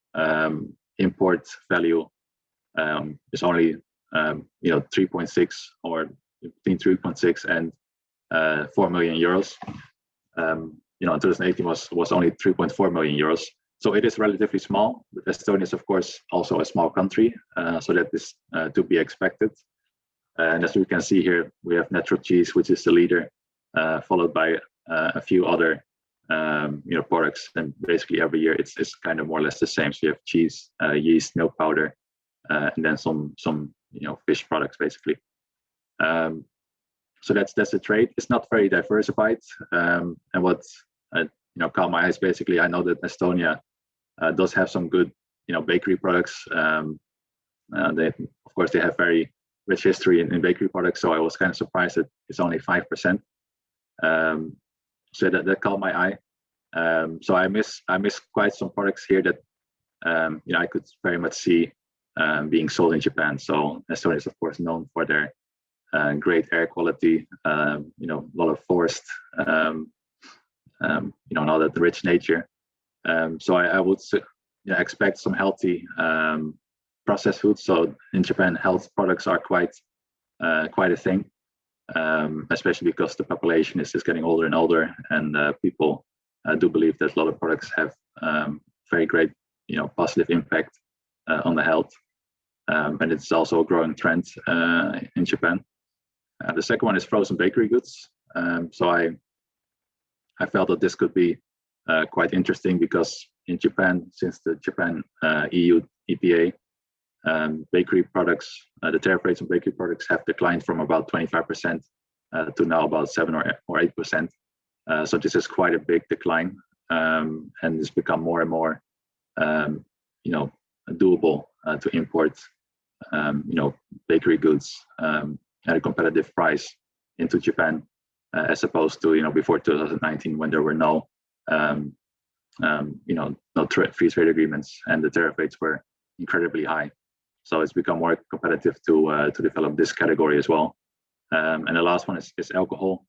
import value is only 3.6 or between 3.6 and 4 million euros. In 2018 was only 3.4 million euros. So it is relatively small, but Estonia is of course also a small country, so that is to be expected. And as we can see here, we have natural cheese, which is the leader, followed by a few other products. And basically every year it's kind of more or less the same. So you have cheese, yeast, milk powder, and then some fish products basically. So that's the trade. It's not very diversified. And what caught my eyes, basically, I know that Estonia does have some good bakery products. They have very rich history in bakery products, so I was kind of surprised that it's only 5%. So that caught my eye. So I miss quite some products here that I could very much see being sold in Japan. So Estonia is of course known for their great air quality, a lot of forest, and all that rich nature. So I would expect some healthy processed foods. So in Japan, health products are quite a thing, especially because the population is just getting older and older, and people do believe that a lot of products have very great, positive impact on the health, and it's also a growing trend in Japan. The second one is frozen bakery goods. So I felt that this could be quite interesting, because in Japan, since the Japan EU EPA, bakery products, the tariff rates on bakery products have declined from about 25% to now about 7 or 8%. So this is quite a big decline, and it's become more and more, doable to import, bakery goods at a competitive price into Japan, as opposed to before 2019, when there were no free trade agreements and the tariff rates were incredibly high. So it's become more competitive to develop this category as well. And the last one is alcohol.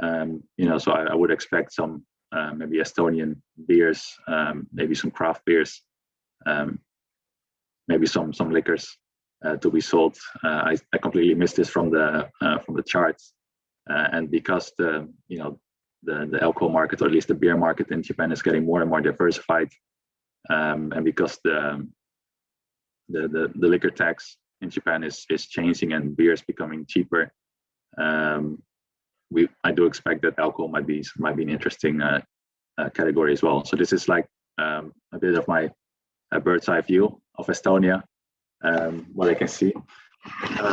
So I would expect some maybe Estonian beers, maybe some craft beers, maybe some liquors to be sold. I completely missed this from the charts, and because the alcohol market, or at least the beer market in Japan, is getting more and more diversified, and because the liquor tax in Japan is changing and beer is becoming cheaper, I do expect that alcohol might be an interesting category as well. So this is like a bit of my bird's eye view of Estonia, what I can see.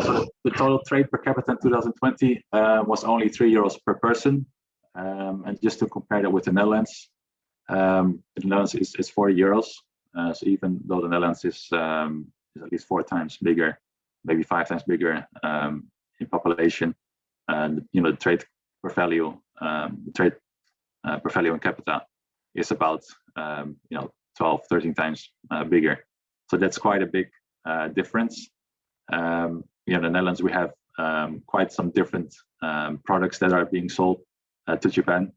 So the total trade per capita in 2020 was only €3 per person, and just to compare that with the Netherlands is €40. So even though the Netherlands is at least 4 times bigger, maybe 5 times bigger in population, and the trade per value, per value in capita is about 12, 13 times bigger. So that's quite a big difference. In the Netherlands, we have quite some different products that are being sold to Japan.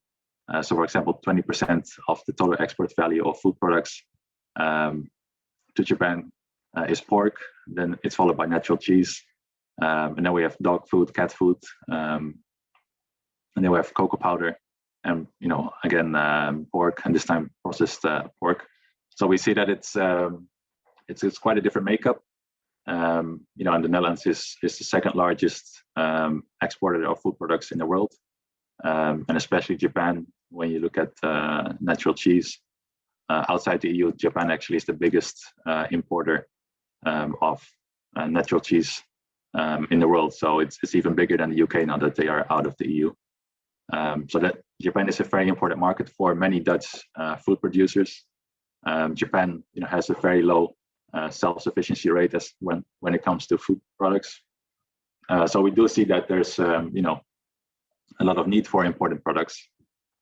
So, for example, 20% of the total export value of food products to Japan is pork. Then it's followed by natural cheese, and then we have dog food, cat food, and then we have cocoa powder, and again pork, and this time processed pork. So we see that it's quite a different makeup. And the Netherlands is the second largest exporter of food products in the world, and especially Japan. When you look at natural cheese outside the EU, Japan actually is the biggest importer of natural cheese in the world. So it's even bigger than the UK now that they are out of the EU. So that Japan is a very important market for many Dutch food producers. Japan, has a very low self-sufficiency rate when it comes to food products. So we do see that there's a lot of need for imported products.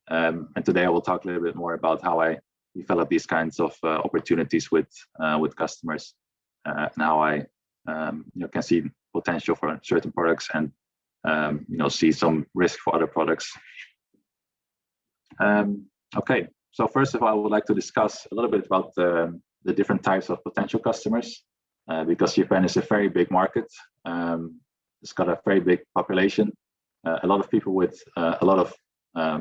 And today I will talk a little bit more about how I develop these kinds of opportunities with customers, and how I can see potential for certain products and see some risk for other products. Okay, so first of all, I would like to discuss a little bit about the different types of potential customers, because Japan is a very big market. It's got a very big population, a lot of people with a lot of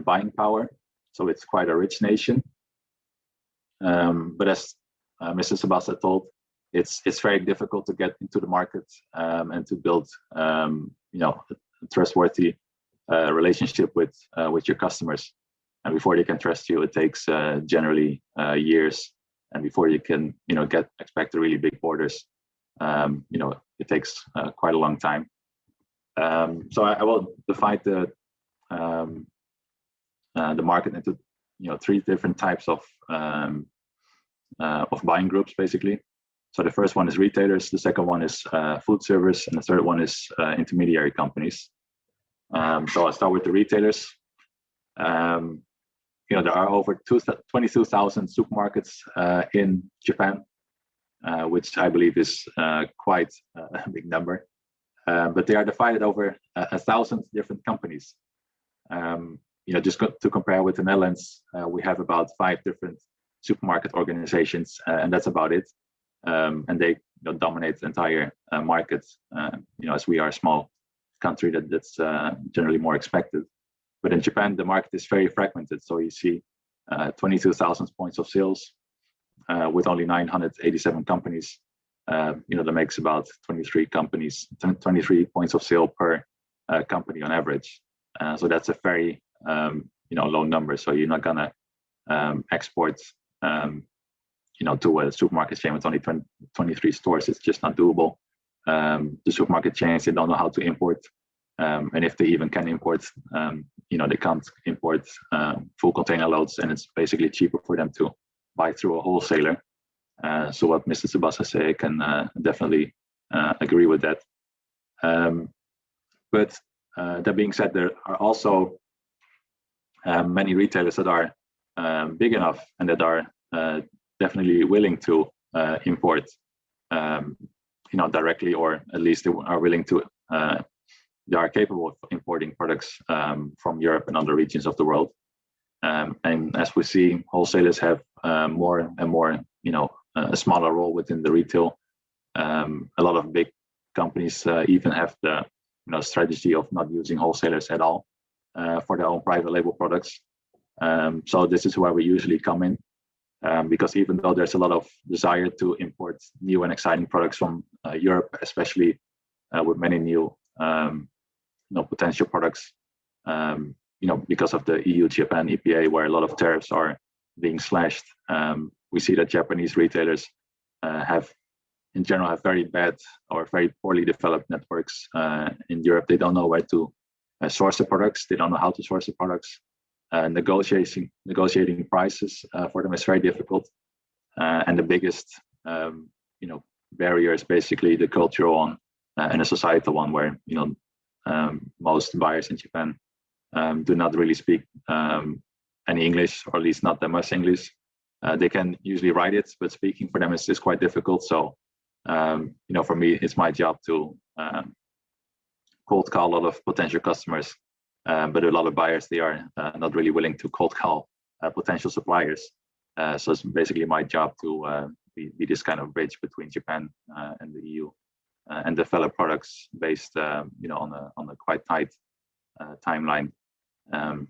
buying power, so it's quite a rich nation. But as Mr. Tsubasa told, it's very difficult to get into the market and to build a trustworthy relationship with your customers. And before they can trust you, it takes generally years. And before you can expect really big orders, it takes quite a long time. So I will divide the market into 3 different types of buying groups, basically. So the first one is retailers, the second one is food service, and the third one is intermediary companies. So I'll start with the retailers. There are over 22,000 supermarkets in Japan, which I believe is quite a big number. But they are divided over 1,000 different companies. Just to compare with the Netherlands, we have about 5 different supermarket organizations, and that's about it. And they dominate the entire market. As we are a small country, that's generally more expected. But in Japan, the market is very fragmented. So you see 22,000 points of sales with only 987 companies. That makes about 23 points of sale per company on average. So that's a very low number. So you're not gonna export to a supermarket chain with only 23 stores. It's just not doable. The supermarket chains, they don't know how to import and if they even can import, they can't import full container loads, and it's basically cheaper for them to buy through a wholesaler. So what Mr. Tsubasa said, I can definitely agree with that. But that being said, there are also many retailers that are big enough and that are definitely willing to import, directly, or at least they are willing to. They are capable of importing products from Europe and other regions of the world. And as we see, wholesalers have more and more, a smaller role within the retail. A lot of big companies even have the strategy of not using wholesalers at all for their own private label products. So this is where we usually come in, because even though there's a lot of desire to import new and exciting products from Europe, especially with many new potential products, because of the EU-Japan EPA, where a lot of tariffs are being slashed, we see that Japanese retailers in general have very bad or very poorly developed networks in Europe. They don't know where to source the products. They don't know how to source the products. Negotiating prices for them is very difficult. And the biggest barrier is basically the cultural one and the societal one, where most buyers in Japan do not really speak any English, or at least not that much English. They can usually write it, but speaking for them is quite difficult. So, for me, it's my job to cold call a lot of potential customers, but a lot of buyers, they are not really willing to cold call potential suppliers. So it's basically my job to be this kind of bridge between Japan and the EU, and develop products based, on a quite tight timeline, and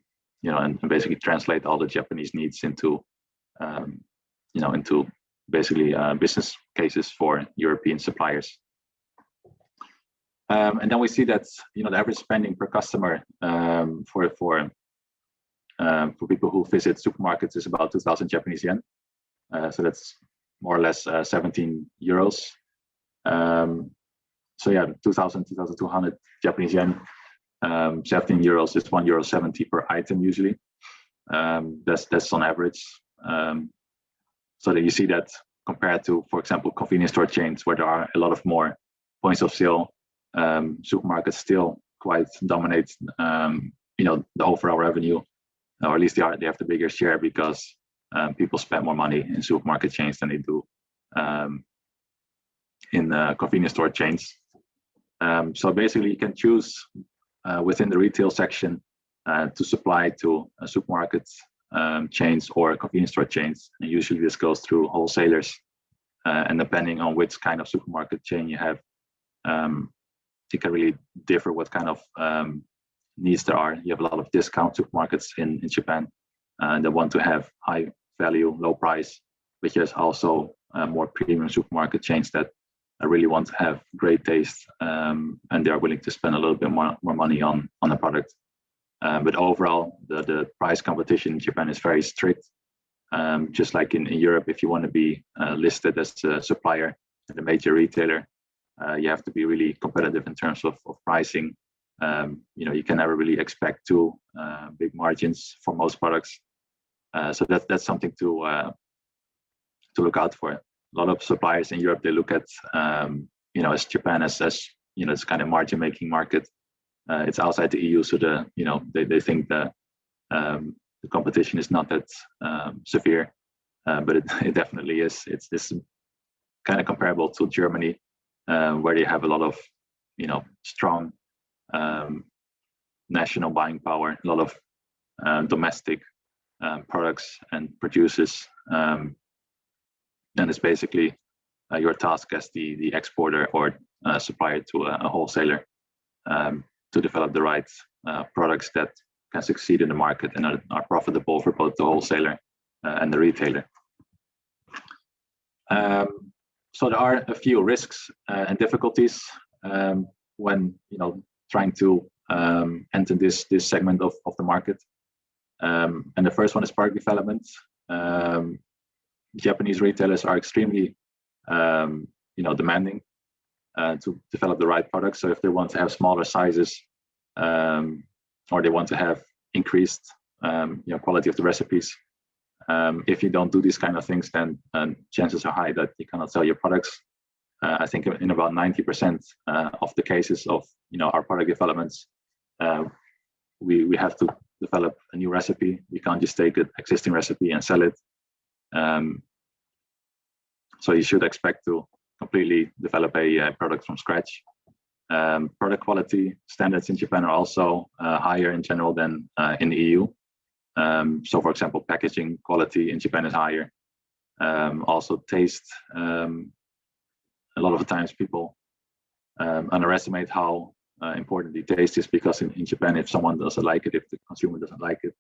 basically translate all the Japanese needs into basically business cases for European suppliers. And then we see that the average spending per customer for people who visit supermarkets is about 2,000 Japanese yen. So that's more or less 17 euros. So yeah, 2,000, 2,200 Japanese yen. 17 euros is €1.70 per item usually. That's on average. So that you see that compared to, for example, convenience store chains, where there are a lot of more points of sale, supermarkets still quite dominate, the overall revenue, or at least they have the bigger share, because people spend more money in supermarket chains than they do in convenience store chains. So basically, you can choose within the retail section to supply to supermarkets, chains, or convenience store chains. And usually this goes through wholesalers, and depending on which kind of supermarket chain you have, it can really differ what kind of needs there are. You have a lot of discount supermarkets in Japan that want to have high value, low price, which is also more premium supermarket chains that really want to have great taste, and they are willing to spend a little bit more money on the product. But overall, the price competition in Japan is very strict. Just like in Europe, if you want to be listed as a supplier at a major retailer, you have to be really competitive in terms of pricing. You can never really expect too big margins for most products. So that's something to look out for. A lot of suppliers in Europe, they look at as Japan as it's kind of margin making market. It's outside the EU, so they think that the competition is not that severe, but it definitely is. It's kind of comparable to Germany, where they have a lot of strong national buying power, a lot of domestic products and producers. And it's basically your task as the exporter or supplier to a wholesaler to develop the right products that can succeed in the market and are profitable for both the wholesaler and the retailer. So there are a few risks and difficulties when trying to enter this segment of the market. And the first one is product development. Japanese retailers are extremely demanding to develop the right products. So if they want to have smaller sizes, or they want to have increased quality of the recipes. If you don't do these kind of things, then chances are high that you cannot sell your products. I think in about 90% of the cases of our product developments, we have to develop a new recipe. We can't just take an existing recipe and sell it. So you should expect to completely develop a product from scratch. Product quality standards in Japan are also higher in general than in the EU. So for example, packaging quality in Japan is higher. Also taste. A lot of the times people underestimate how important the taste is, because in Japan, if someone doesn't like it, if the consumer doesn't like it,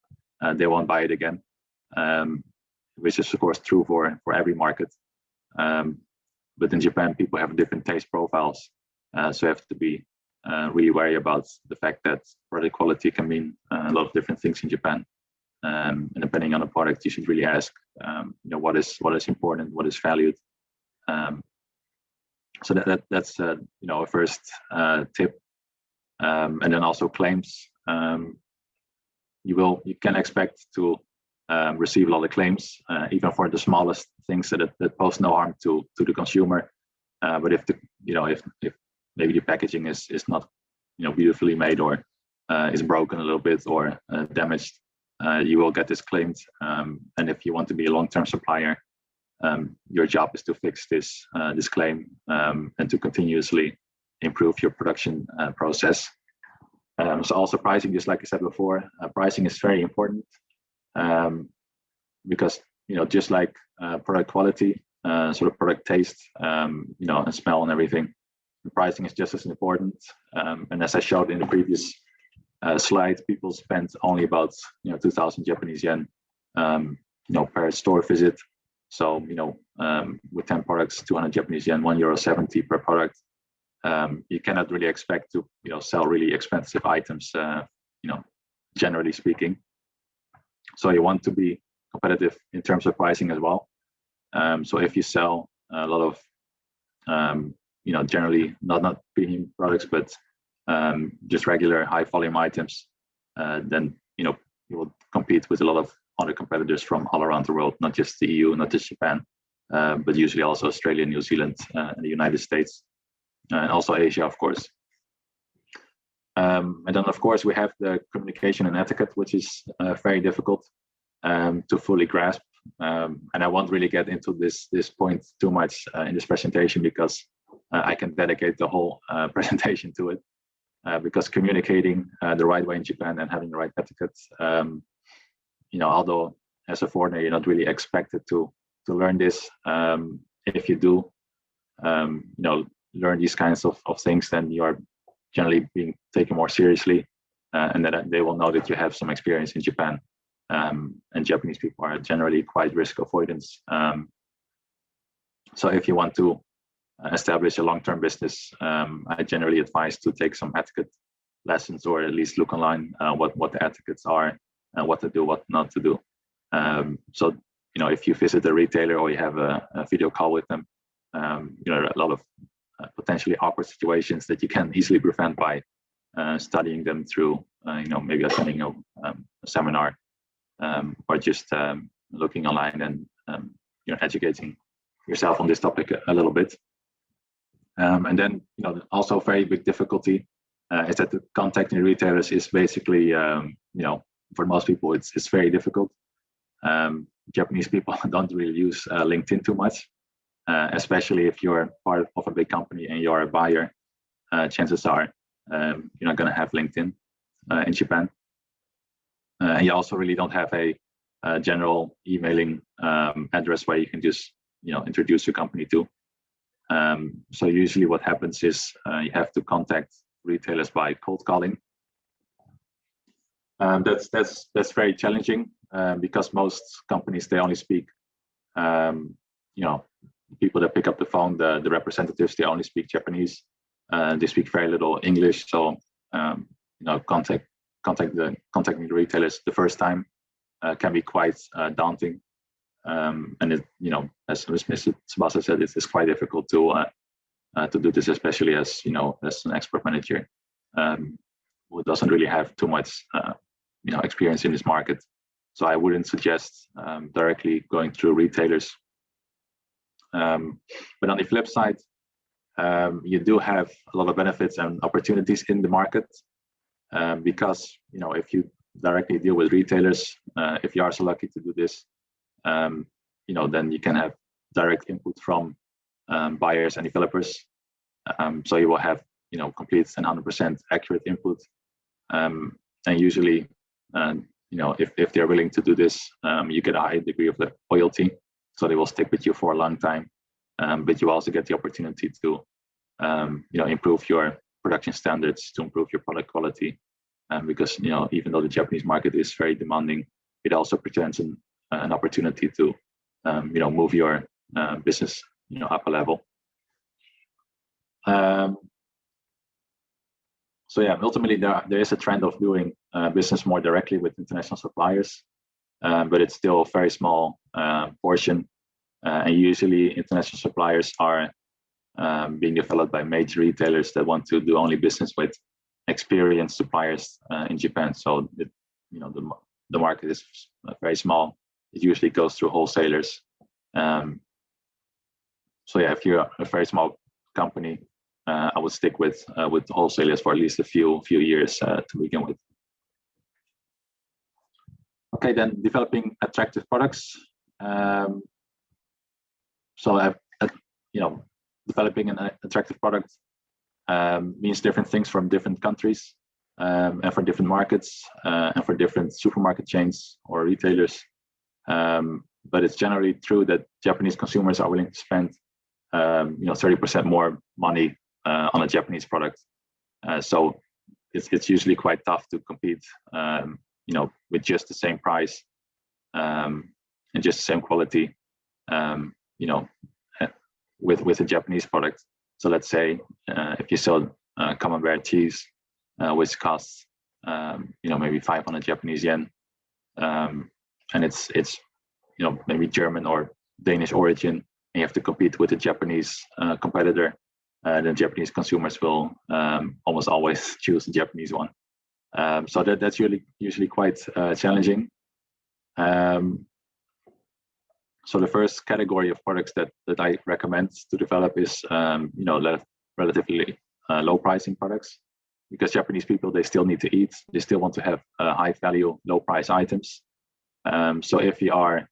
they won't buy it again, which is of course true for every market. But in Japan, people have different taste profiles, so you have to be really wary about the fact that product quality can mean a lot of different things in Japan. And depending on the product, you should really ask, what is important, what is valued. So that's a first tip. And then also claims. You can expect to receive a lot of claims, even for the smallest things that pose no harm to the consumer. But if maybe the packaging is not beautifully made, or is broken a little bit, or damaged, you will get this claimed. And if you want to be a long-term supplier, your job is to fix this claim, and to continuously improve your production process. So also pricing, just like I said before, pricing is very important, because just like product quality, sort of product taste, and smell and everything, the pricing is just as important. And as I showed in the previous slide, people spend only about 2,000 Japanese yen per store visit. So with 10 products, 200 Japanese yen, €1.70 per product. You cannot really expect to sell really expensive items, generally speaking. So you want to be competitive in terms of pricing as well. So if you sell a lot of generally not premium products, but just regular high volume items, then you will compete with a lot of other competitors from all around the world, not just the EU, not just Japan, but usually also Australia, New Zealand, and the United States, and also Asia, of course. And then, of course, we have the communication and etiquette, which is very difficult to fully grasp. And I won't really get into this point too much in this presentation, because I can dedicate the whole presentation to it. Because communicating the right way in Japan and having the right etiquette, although as a foreigner you're not really expected to learn this, if you do learn these kinds of things, then you are generally being taken more seriously, and that they will know that you have some experience in Japan. And Japanese people are generally quite risk avoidance. So if you want to establish a long-term business, I generally advise to take some etiquette lessons, or at least look online what the etiquettes are, and what to do, what not to do. So if you visit a retailer or you have a video call with them, a lot of potentially awkward situations that you can easily prevent by studying them through maybe attending a seminar, or just looking online and educating yourself on this topic a little bit. And then also a very big difficulty is that the contacting retailers is basically for most people it's very difficult. Japanese people don't really use LinkedIn too much, especially if you're part of a big company and you're a buyer. Chances are you're not going to have LinkedIn in Japan. And you also really don't have a general emailing address where you can just introduce your company to. So usually what happens is you have to contact retailers by cold calling. That's very challenging, because most companies, they only speak, people that pick up the phone, the representatives, they only speak Japanese. They speak very little English. So contacting the retailers the first time can be quite daunting. And it, as Mr. Tsubasa said, it's quite difficult to do this, especially as as an expert manager. who doesn't really have too much experience in this market. So I wouldn't suggest directly going through retailers. But on the flip side, you do have a lot of benefits and opportunities in the market, because if you directly deal with retailers, if you are so lucky to do this, then you can have direct input from buyers and developers. So you will have complete and 100% accurate input, and usually if they're willing to do this, you get a high degree of loyalty, so they will stick with you for a long time. But you also get the opportunity to improve your production standards, to improve your product quality, because even though the Japanese market is very demanding, it also presents an opportunity to move your business up a level. So yeah, ultimately there is a trend of doing business more directly with international suppliers, but it's still a very small portion, and usually international suppliers are being developed by major retailers that want to do only business with experienced suppliers in Japan. So the market is very small. It usually goes through wholesalers. So yeah, if you're a very small company, I would stick with wholesalers for at least a few years to begin with. Okay, then developing attractive products. So developing an attractive product means different things from different countries, and for different markets, and for different supermarket chains or retailers. But it's generally true that Japanese consumers are willing to spend 30% more money on a Japanese product. So it's usually quite tough to compete with just the same price and just the same quality with a Japanese product. So let's say if you sell camembert cheese, which costs maybe 500 Japanese yen, and it's maybe German or Danish origin, and you have to compete with a Japanese competitor, then Japanese consumers will almost always choose the Japanese one. So that's usually quite challenging. So the first category of products that I recommend to develop is relatively low pricing products, because Japanese people, they still need to eat. They still want to have high value, low price items. So if you are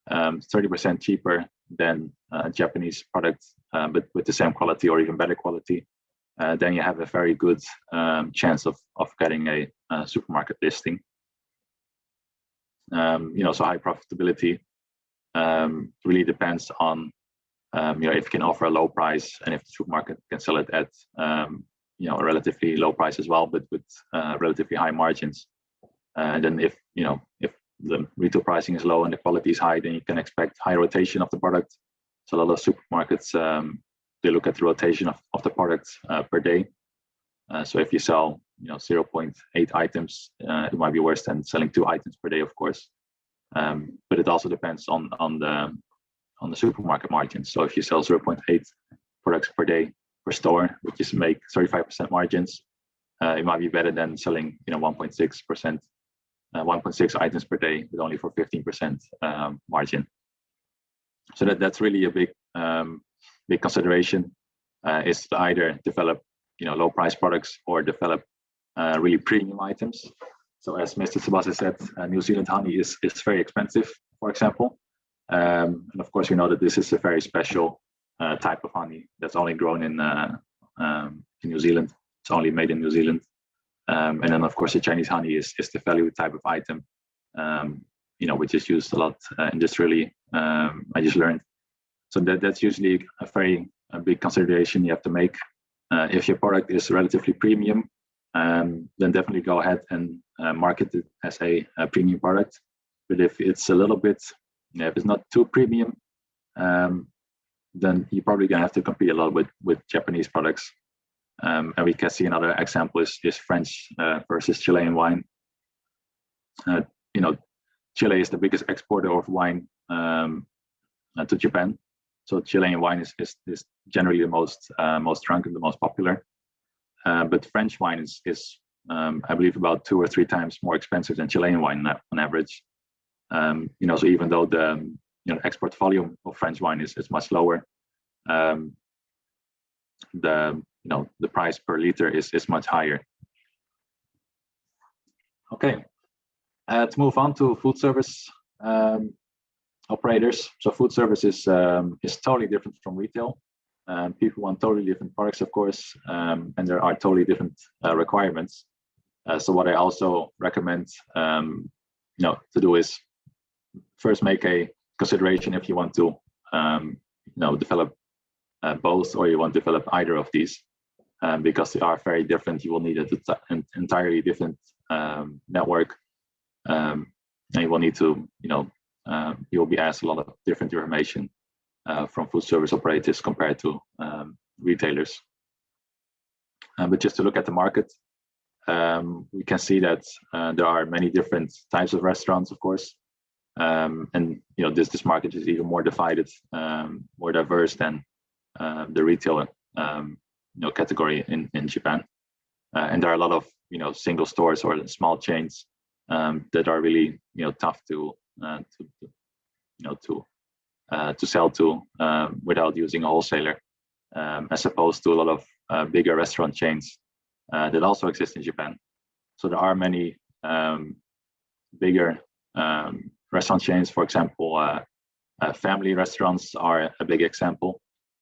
30% cheaper than a Japanese product, but with the same quality or even better quality, then you have a very good chance of getting a supermarket listing. So high profitability really depends on if you can offer a low price, and if the supermarket can sell it at a relatively low price as well, but with relatively high margins. And then if the retail pricing is low and the quality is high, then you can expect high rotation of the product. So a lot of supermarkets, they look at the rotation of the products per day. So if you sell 0.8 items, it might be worse than selling 2 items per day, of course. But it also depends on the supermarket margins. So if you sell 0.8 products per day per store, which is make 35% margins, it might be better than selling 1.6%. 1.6 items per day with only for 15% margin. So that's really a big consideration, is to either develop low price products or develop really premium items. So as Mr. Tsubasa said, New Zealand honey is very expensive, for example, and of course we know that this is a very special type of honey that's only grown in New Zealand. It's only made in New Zealand. And then, of course, the Chinese honey is the value type of item, which is used a lot industrially. I just learned. So that's usually a big consideration you have to make. If your product is relatively premium, then definitely go ahead and market it as a premium product. But if it's a little bit, if it's not too premium, then you're probably gonna have to compete a lot with Japanese products. And we can see another example is French versus Chilean wine. Chile is the biggest exporter of wine to Japan. So Chilean wine is generally the most drunk and the most popular. But French wine is I believe about 2 or 3 times more expensive than Chilean wine on average. So even though the export volume of French wine is much lower, the price per liter is much higher. Okay, to move on to food service operators. So food service is totally different from retail. People want totally different products, of course, and there are totally different requirements. So what I also recommend, to do is first make a consideration if you want to, develop both, or you want to develop either of these, because they are very different. You will need an entirely different network, and you will need to, you will be asked a lot of different information from food service operators compared to retailers. But just to look at the market, we can see that there are many different types of restaurants, of course, and this market is even more divided, more diverse than the retail category in Japan. And there are a lot of single stores or small chains that are really tough to sell to without using a wholesaler, as opposed to a lot of bigger restaurant chains that also exist in Japan. So there are many bigger restaurant chains. For example, family restaurants are a big example.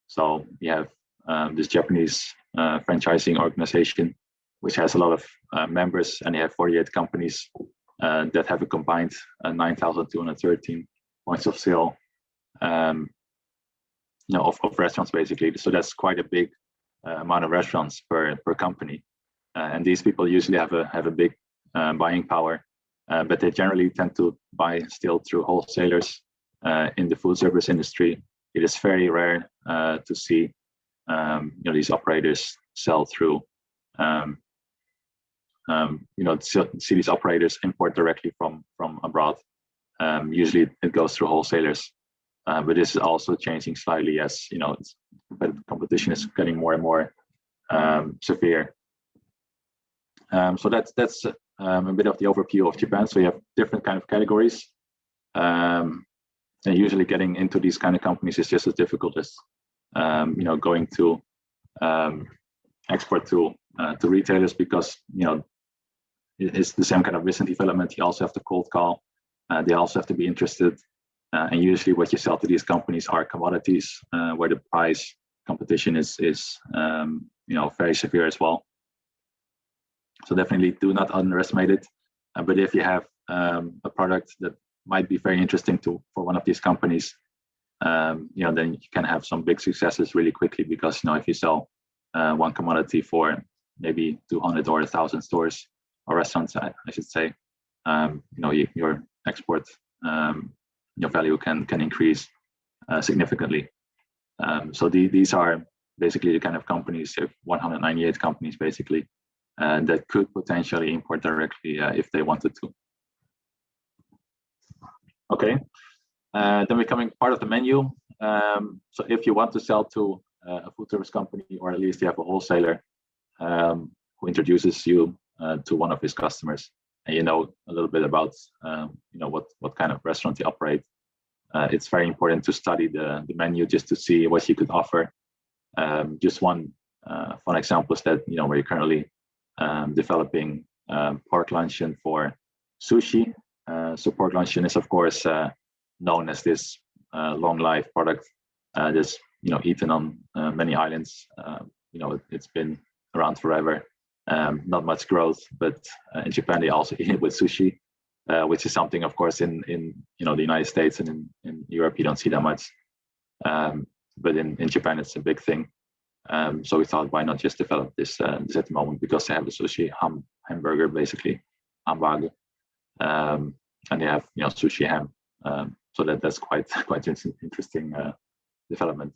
So you have this Japanese franchising organization, which has a lot of members, and they have 48 companies that have a combined 9,213 points of sale, of restaurants, basically. So that's quite a big amount of restaurants per company, and these people usually have a big buying power, but they generally tend to buy still through wholesalers. In the food service industry, it is very rare to see these operators sell through. See these operators import directly from abroad. Usually it goes through wholesalers, but this is also changing slightly as competition is getting more and more severe. So that's a bit of the overview of Japan. So you have different kind of categories, and usually getting into these kind of companies is just as difficult as going to export to retailers, because it's the same kind of business development. You also have to cold call. They also have to be interested, and usually what you sell to these companies are commodities, where the price competition is very severe as well. So definitely do not underestimate it. But if you have a product that might be very interesting for one of these companies, then you can have some big successes really quickly, because if you sell one commodity for maybe 200 or 1,000 stores or restaurants, I should say, your export value can increase significantly. So these are basically the kind of companies, 198 companies basically, that could potentially import directly if they wanted to. Okay, then we're coming part of the menu. So if you want to sell to a food service company, or at least you have a wholesaler who introduces you to one of his customers, and you know a little bit about what kind of restaurant they operate, it's very important to study the menu just to see what you could offer. Just one fun example is that we're currently developing pork luncheon for sushi. So pork luncheon is of course known as this long life product that's eaten on many islands. It's been around forever. Not much growth, but in Japan they also eat it with sushi, which is something, of course, in the United States and in Europe you don't see that much, but in Japan it's a big thing. So we thought, why not just develop this at the moment, because they have a sushi hamburger, basically hamburger, and they have sushi ham. So that's quite interesting development.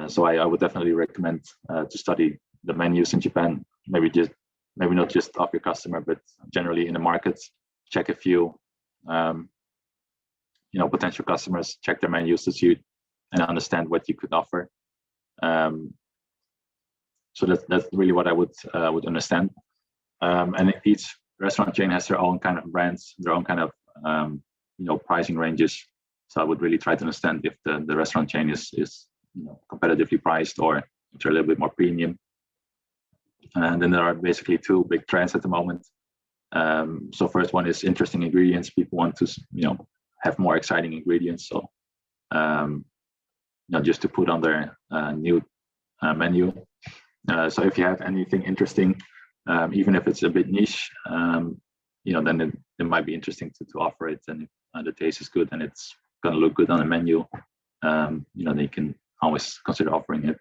So I would definitely recommend to study the menus in Japan. Maybe not just of your customer, but generally in the markets. Check a few potential customers, check their menus to see and understand what you could offer. So that's really what I would understand. And each restaurant chain has their own kind of brands, their own kind of pricing ranges. So I would really try to understand if the restaurant chain is competitively priced or if they're a little bit more premium. And then there are basically two big trends at the moment. So first one is interesting ingredients. People want to have more exciting ingredients. So just to put on their new menu. So if you have anything interesting, even if it's a bit niche, then it might be interesting to offer it. And if the taste is good and it's going to look good on the menu, then you can always consider offering it.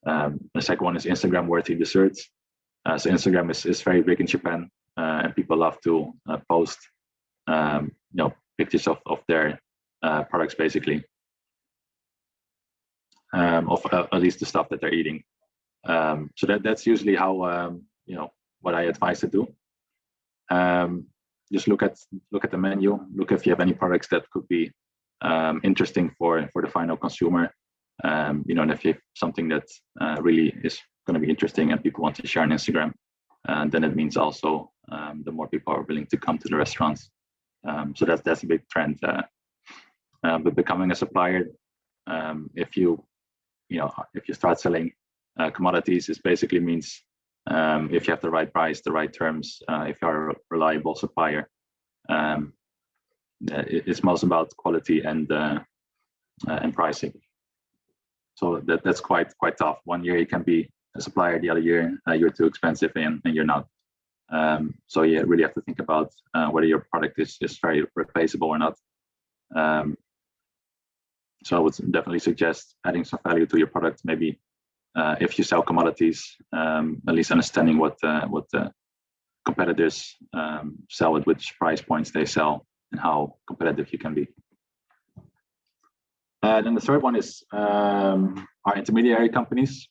The second one is Instagram worthy desserts. So Instagram is very big in Japan, and people love to post pictures of their products, basically, of at least the stuff that they're eating. So that's usually how what I advise to do. Just look at the menu, look if you have any products that could be interesting for the final consumer. And if you have something that really is going to be interesting and people want to share on Instagram, then it means also the more people are willing to come to the restaurants. So that's a big trend. But becoming a supplier, if you start selling commodities, it basically means if you have the right price, the right terms, if you're a reliable supplier, it's most about quality and pricing. So that's quite tough. 1 year you can be a supplier, the other year you're too expensive and you're not. So you really have to think about whether your product is very replaceable or not. So I would definitely suggest adding some value to your product. Maybe if you sell commodities, at least understanding what the competitors sell at which price points they sell and how competitive you can be. Then the third one is our intermediary companies.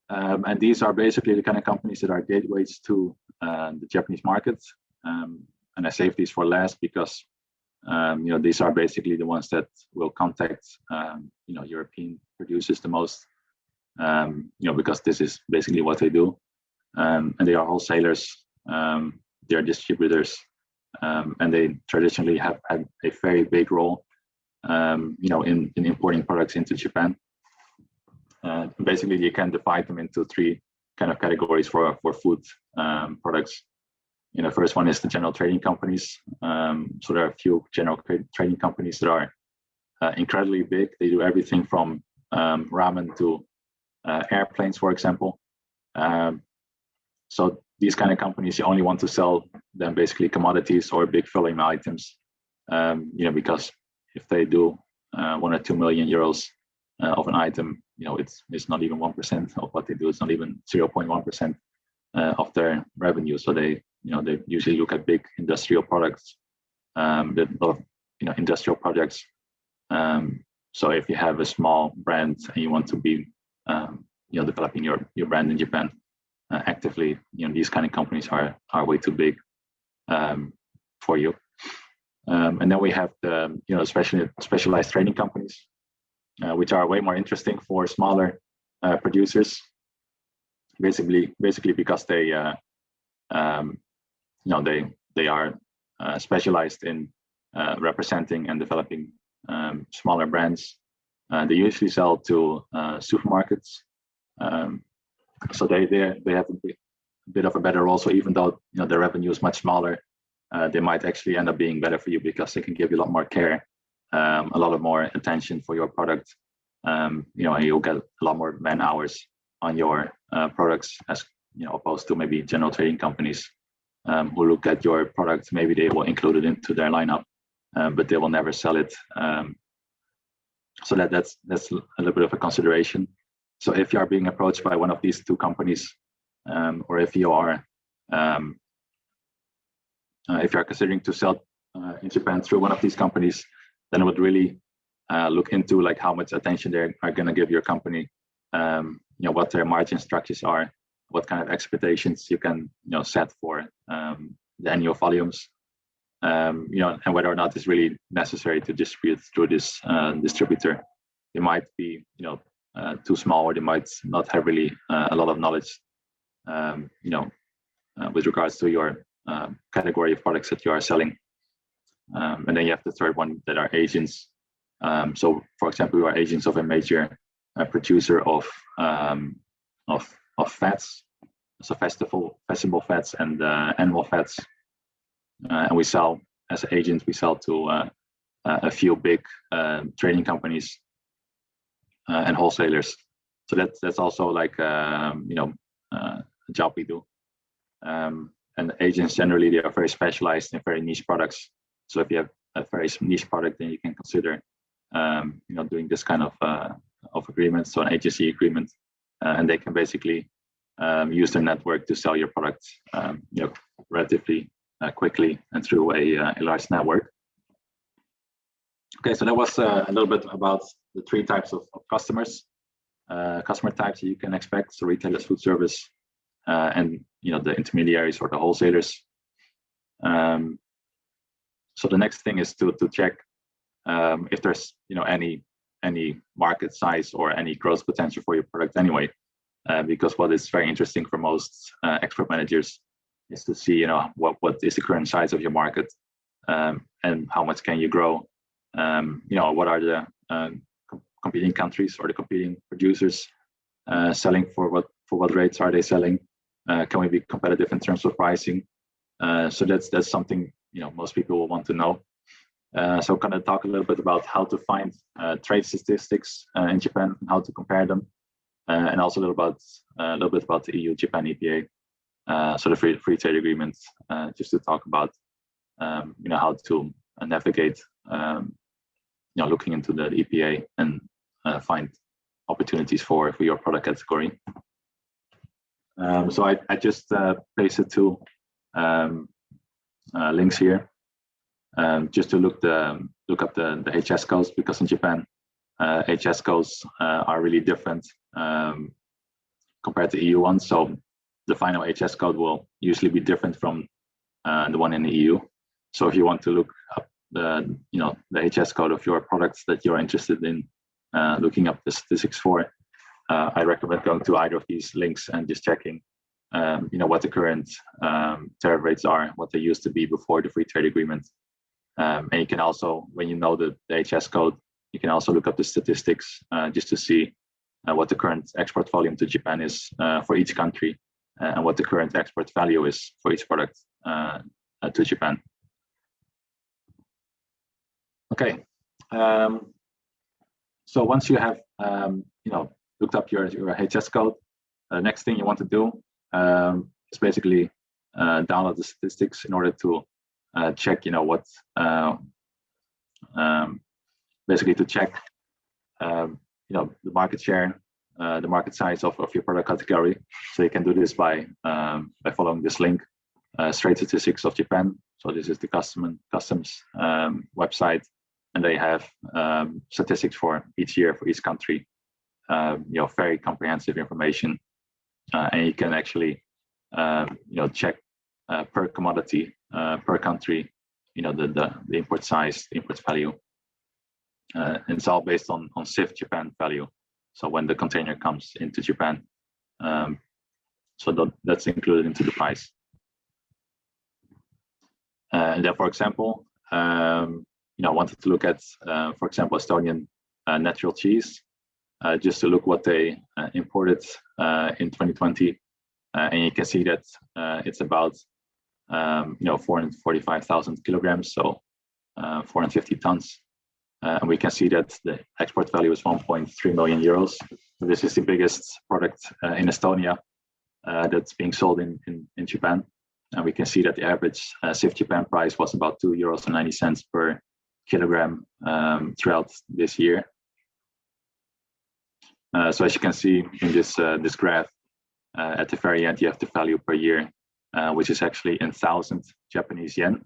And these are basically the kind of companies that are gateways to the Japanese market. And I save these for last because these are basically the ones that will contact European producers the most. Because this is basically what they do. And they are wholesalers, they are distributors, and they traditionally have had a very big role in importing products into Japan. Basically, you can divide them into three kind of categories for food products. First one is the general trading companies. So there are a few general trading companies that are incredibly big. They do everything from ramen to airplanes, for example. So these kind of companies, you only want to sell them basically commodities or big volume items, because if they do 1 or 2 million euros of an item, it's not even 1% of what they do. It's not even 0.1% of their revenue. So they usually look at big industrial products, industrial projects. So if you have a small brand and you want to be developing your brand in Japan actively, these kind of companies are way too big for you. And then we have the specialized trading companies, which are way more interesting for smaller producers. Basically because they are specialized in representing and developing smaller brands. They usually sell to supermarkets, so they have a bit of a better role. So even though their revenue is much smaller, they might actually end up being better for you because they can give you a lot more care, a lot of more attention for your product. And you'll get a lot more man hours on your products as opposed to maybe general trading companies who look at your product. Maybe they will include it into their lineup, but they will never sell it. So that's a little bit of a consideration. So if you are being approached by one of these two companies, or if you are considering to sell in Japan through one of these companies, then I would really look into like how much attention they are going to give your company, what their margin structures are, what kind of expectations you can set for the annual volumes, and whether or not it's really necessary to distribute through this distributor. They might be too small, or they might not have really a lot of knowledge with regards to your category of products that you are selling. And then you have the third one that are agents. So, for example, you are agents of a major producer of fats, so vegetable fats and animal fats, and we sell as agents. We sell to a few big trading companies and wholesalers. So that's also like a job we do. And agents generally, they are very specialized in very niche products. So if you have a very niche product, then you can consider doing this kind of agreement, so an agency agreement, and they can basically use their network to sell your product relatively quickly and through a large network. Okay, so that was a little bit about the three types of customers, customer types that you can expect. So retailers, food service, and the intermediaries or the wholesalers. So the next thing is to check if there's any market size or any growth potential for your product anyway, because what is very interesting for most expert managers is to see what is the current size of your market, and how much can you grow. What are the competing countries or the competing producers selling for what rates are they selling? Can we be competitive in terms of pricing? So that's something most people will want to know. So I'm going to talk a little bit about how to find trade statistics in Japan and how to compare them, and also a little bit about the EU-Japan EPA, so the free trade agreement, just to talk about how to navigate looking into the EPA and find opportunities for your product category. So I just pasted two links here, just to look up the HS codes, because in Japan HS codes are really different compared to EU ones. So the final HS code will usually be different from the one in the EU. So if you want to look up the HS code of your products that you're interested in looking up the statistics for, I recommend going to either of these links and just checking what the current tariff rates are, what they used to be before the free trade agreement. And you can also, when you know the HS code, you can also look up the statistics just to see what the current export volume to Japan is for each country, and what the current export value is for each product to Japan. Okay, so once you have looked up your HS code, the next thing you want to do is basically download the statistics in order to check what basically to check the market share, the market size of your product category. So you can do this by following this link, Trade Statistics of Japan. So this is the customs website, and they have statistics for each year for each country. Very comprehensive information, and you can actually check per commodity, per country, the import size, the import value. And it's all based on SIF Japan value. So when the container comes into Japan, so that's included into the price. And then, for example, I wanted to look at, for example, Estonian natural cheese, just to look what they imported in 2020, and you can see that it's about 445,000 kilograms, so 450 tons. And we can see that the export value is 1.3 million euros. So this is the biggest product in Estonia that's being sold in Japan. And we can see that the average SIF Japan price was about 2.90 euros per kilogram throughout this year. So as you can see in this graph, at the very end, you have the value per year, which is actually in 1,000 Japanese yen.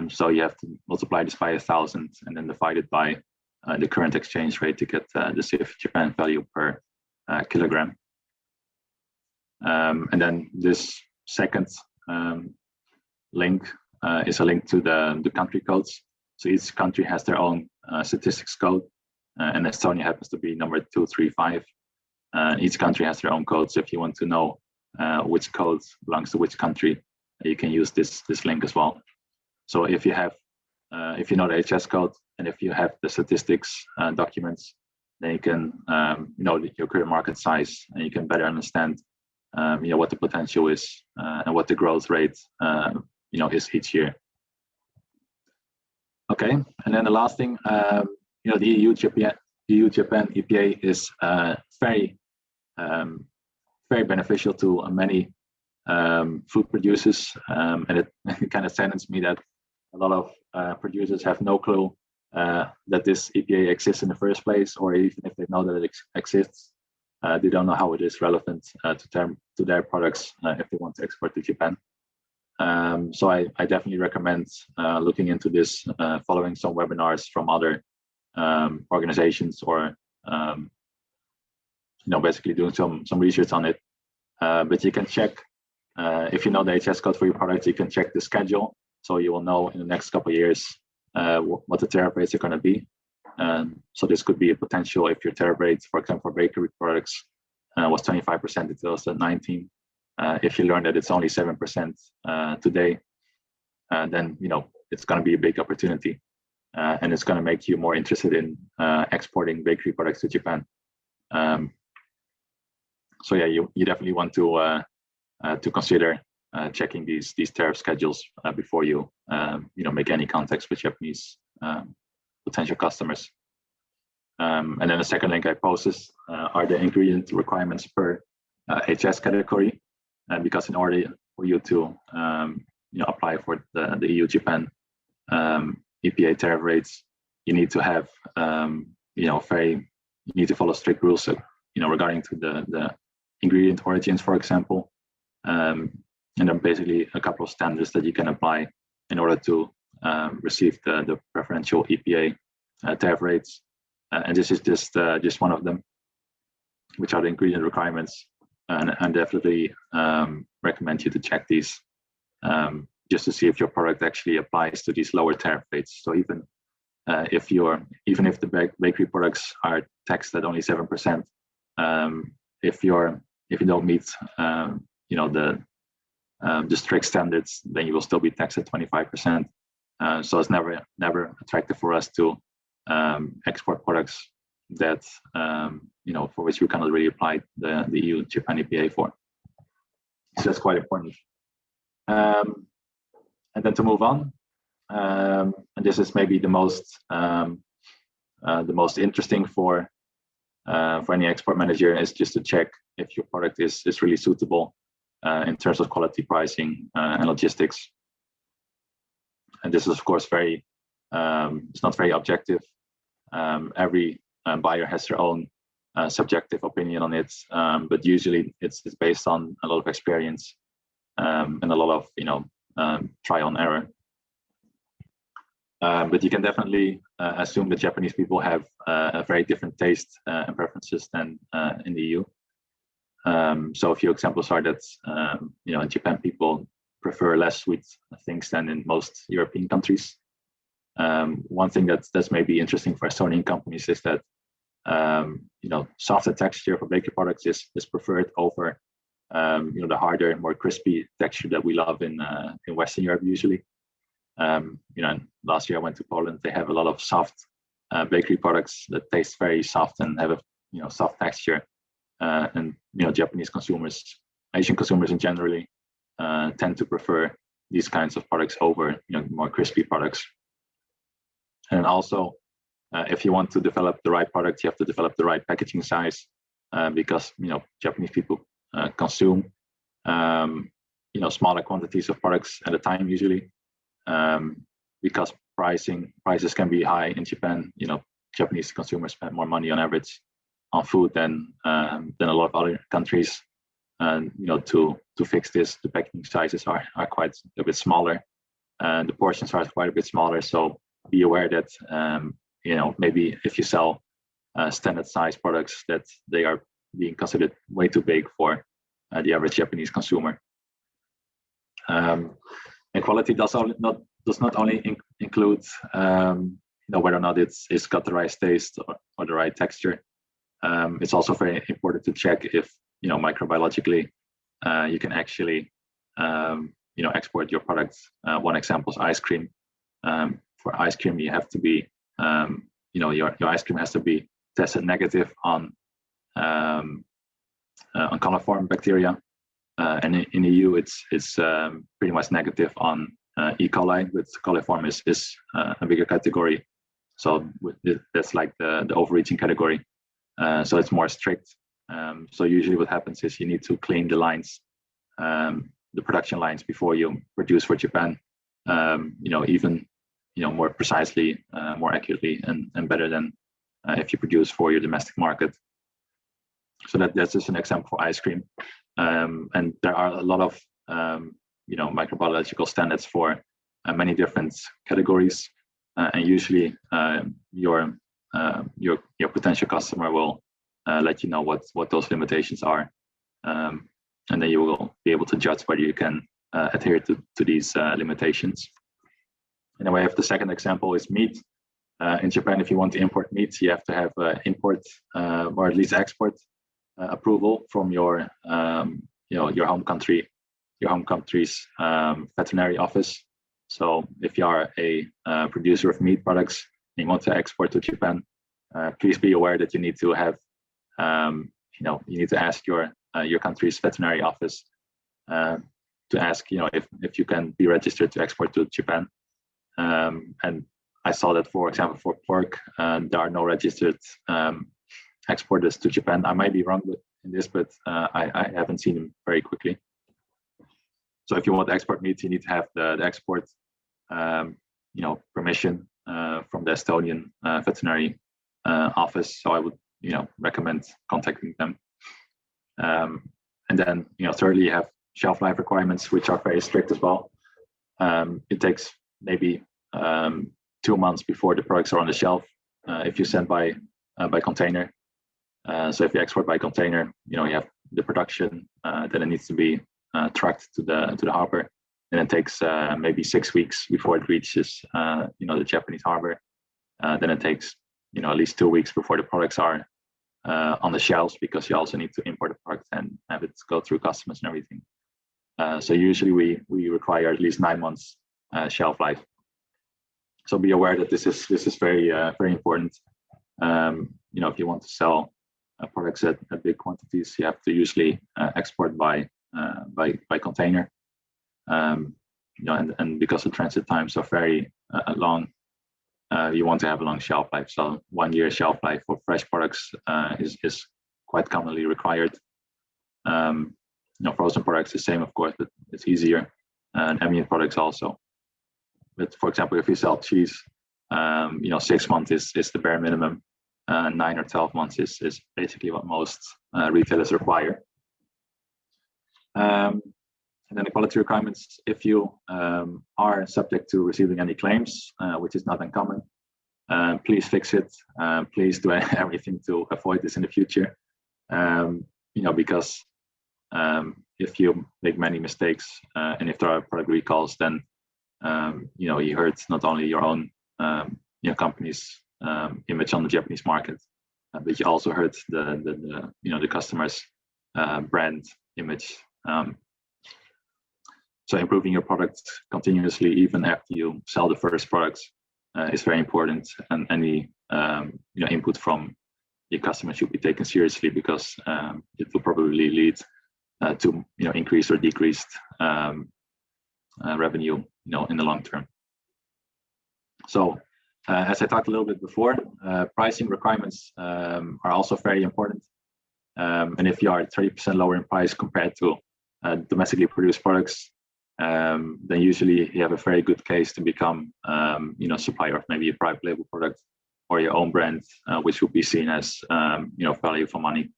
So you have to multiply this by 1,000 and then divide it by the current exchange rate to get the SIF Japan value per kilogram. And then this second link is a link to the country codes. So each country has their own statistics code, and Estonia happens to be number 235. Each country has their own code. So if you want to know which code belongs to which country, you can use this link as well. So if you have, if you know the HS code and if you have the statistics documents, then you can know your current market size, and you can better understand what the potential is and what the growth rate is each year. Okay, and then the last thing, the EU-Japan EPA is very beneficial to many food producers, and it kind of saddens me that a lot of producers have no clue that this EPA exists in the first place, or even if they know that it exists, they don't know how it is relevant to their products if they want to export to Japan. So I definitely recommend looking into this, following some webinars from other organizations, or basically doing some research on it. But you can check, if you know the HS code for your product, you can check the schedule, so you will know in the next couple of years what the tariff rates are going to be. So this could be a potential if your tariff rate, for example, for bakery products was 25% in 2019. If you learn that it's only 7% today, then it's going to be a big opportunity, and it's going to make you more interested in exporting bakery products to Japan. So yeah, you definitely want to consider checking these tariff schedules before you make any contacts with Japanese potential customers. And then the second link I posted are the ingredient requirements per HS category, because in order for you to apply for the EU-Japan EPA tariff rates, you need to have you need to follow strict rules regarding to the ingredient origins, for example, and then basically a couple of standards that you can apply in order to receive the preferential EPA tariff rates, and this is just one of them, which are the ingredient requirements, and definitely recommend you to check these just to see if your product actually applies to these lower tariff rates. So even if the bakery products are taxed at only 7%, if you don't meet the strict standards, then you will still be taxed at 25%. So it's never attractive for us to export products that for which we cannot really apply the EU-Japan EPA for. So that's quite important. And then to move on, and this is maybe the most interesting for any export manager, is just to check if your product is really suitable in terms of quality, pricing, and logistics. And this is of course it's not very objective. Every buyer has their own subjective opinion on it, but usually it's based on a lot of experience and a lot of trial and error. But you can definitely assume that Japanese people have a very different taste and preferences than in the EU. So a few examples are that in Japan people prefer less sweet things than in most European countries. One thing that's maybe interesting for Estonian companies is that softer texture for bakery products is preferred over the harder, more crispy texture that we love in Western Europe usually. Last year I went to Poland. They have a lot of soft bakery products that taste very soft and have a soft texture. And Japanese consumers, Asian consumers in generally, tend to prefer these kinds of products over more crispy products. And also, if you want to develop the right product, you have to develop the right packaging size, because Japanese people consume smaller quantities of products at a time usually, because prices can be high in Japan. Japanese consumers spend more money on average on food than a lot of other countries. And to fix this, the packaging sizes are quite a bit smaller, and the portions are quite a bit smaller. So be aware that maybe if you sell standard size products, that they are being considered way too big for the average Japanese consumer. And quality does not only include whether or not it's got the right taste or the right texture. It's also very important to check if microbiologically you can actually export your products. One example is ice cream. For ice cream, you have to be your ice cream has to be tested negative on coliform bacteria, and in the EU it's pretty much negative on E. coli, but coliform is a bigger category, so that's like the overreaching category, so it's more strict. So usually what happens is you need to clean the lines, the production lines, before you produce for Japan, even more precisely, more accurately, and better than if you produce for your domestic market. So that's just an example for ice cream. And there are a lot of microbiological standards for many different categories, and usually your potential customer will let you know what those limitations are, and then you will be able to judge whether you can adhere to these limitations. And then we have the second example is meat. In Japan, if you want to import meat, you have to have import or at least export approval from your home country's veterinary office. So if you are a producer of meat products and you want to export to Japan, please be aware that you need to have you need to ask your country's veterinary office to ask if you can be registered to export to Japan. And I saw that, for example, for pork, there are no registered exporters to Japan. I might be wrong in this, but I haven't seen them very quickly. So if you want to export meat, you need to have the export permission from the Estonian veterinary office. So I would recommend contacting them. And then thirdly, you have shelf life requirements, which are very strict as well. It takes maybe 2 months before the products are on the shelf if you send by container. So if you export by container, you have the production, then it needs to be trucked to the harbor, and it takes maybe 6 weeks before it reaches the Japanese harbor. Then it takes at least 2 weeks before the products are on the shelves, because you also need to import the product and have it go through customs and everything. So usually we require at least 9 months shelf life. So be aware that this is very very important. If you want to sell products at big quantities, you have to usually export by container. And because the transit times are very long, you want to have a long shelf life. So 1 year shelf life for fresh products is quite commonly required. Frozen products the same, of course, but it's easier. And ambient products also. But for example, if you sell cheese, 6 months is the bare minimum. 9 or 12 months is basically what most retailers require. And then the quality requirements, if you are subject to receiving any claims, which is not uncommon, please fix it. Please do everything to avoid this in the future. Because if you make many mistakes and if there are product recalls, then you hurt not only your own company's image on the Japanese market, but you also hurt the customer's brand image. So improving your product continuously, even after you sell the first products, is very important. And any input from your customer should be taken seriously, because it will probably lead to increased or decreased revenue in the long term. So as I talked a little bit before, pricing requirements are also very important. And if you are 30% lower in price compared to domestically produced products, then usually you have a very good case to become supplier of maybe a private label product or your own brand, which would be seen as value for money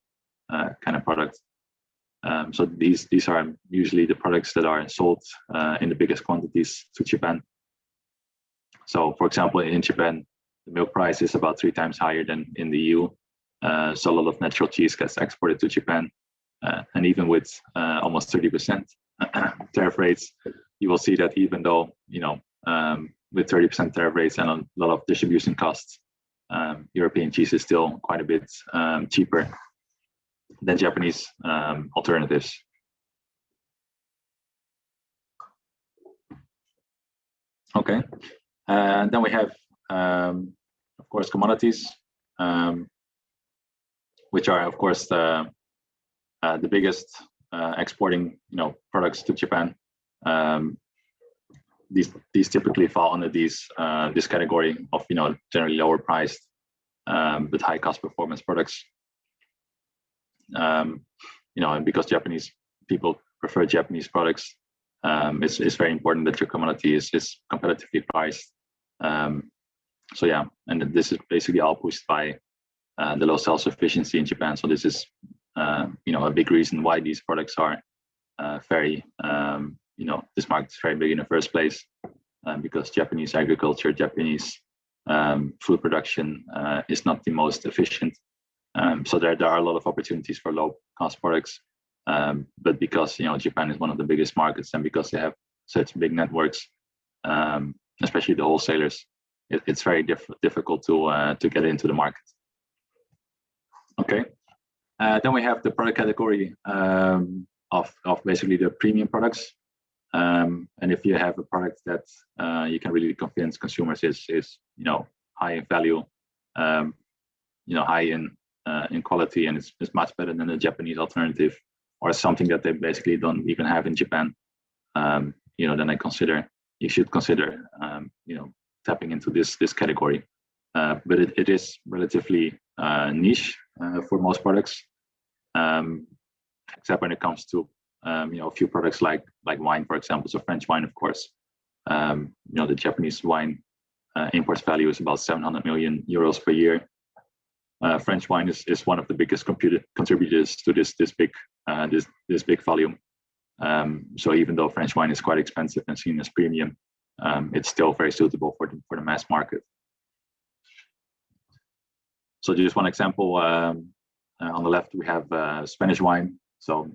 kind of product. So these are usually the products that are sold in the biggest quantities to Japan. So for example, in Japan, the milk price is about 3 times higher than in the EU. So a lot of natural cheese gets exported to Japan, and even with almost 30% tariff rates, you will see that even though with 30% tariff rates and a lot of distribution costs, European cheese is still quite a bit cheaper than Japanese alternatives. Okay, and then we have, of course, commodities, which are, of course, the biggest exporting, products to Japan. These typically fall under this category of, generally lower priced but high cost performance products. And because Japanese people prefer Japanese products, it's very important that your commodity is competitively priced. So yeah, and this is basically all pushed by the low self-sufficiency in Japan. So this is a big reason why these products are very this market is very big in the first place, because Japanese agriculture, Japanese food production is not the most efficient. So there are a lot of opportunities for low cost products, but because Japan is one of the biggest markets, and because they have such big networks, especially the wholesalers, it's very difficult to get into the market. Okay, then we have the product category of basically the premium products, and if you have a product that you can really convince consumers is high in value, high in quality, and it's much better than the Japanese alternative, or something that they basically don't even have in Japan, then you should consider tapping into this category. But it is relatively niche for most products, except when it comes to a few products like wine, for example. So French wine, of course, the Japanese wine imports value is about 700 million euros per year. French wine is one of the biggest contributors to this big volume. So even though French wine is quite expensive and seen as premium, it's still very suitable for the mass market. So just one example, on the left we have Spanish wine, so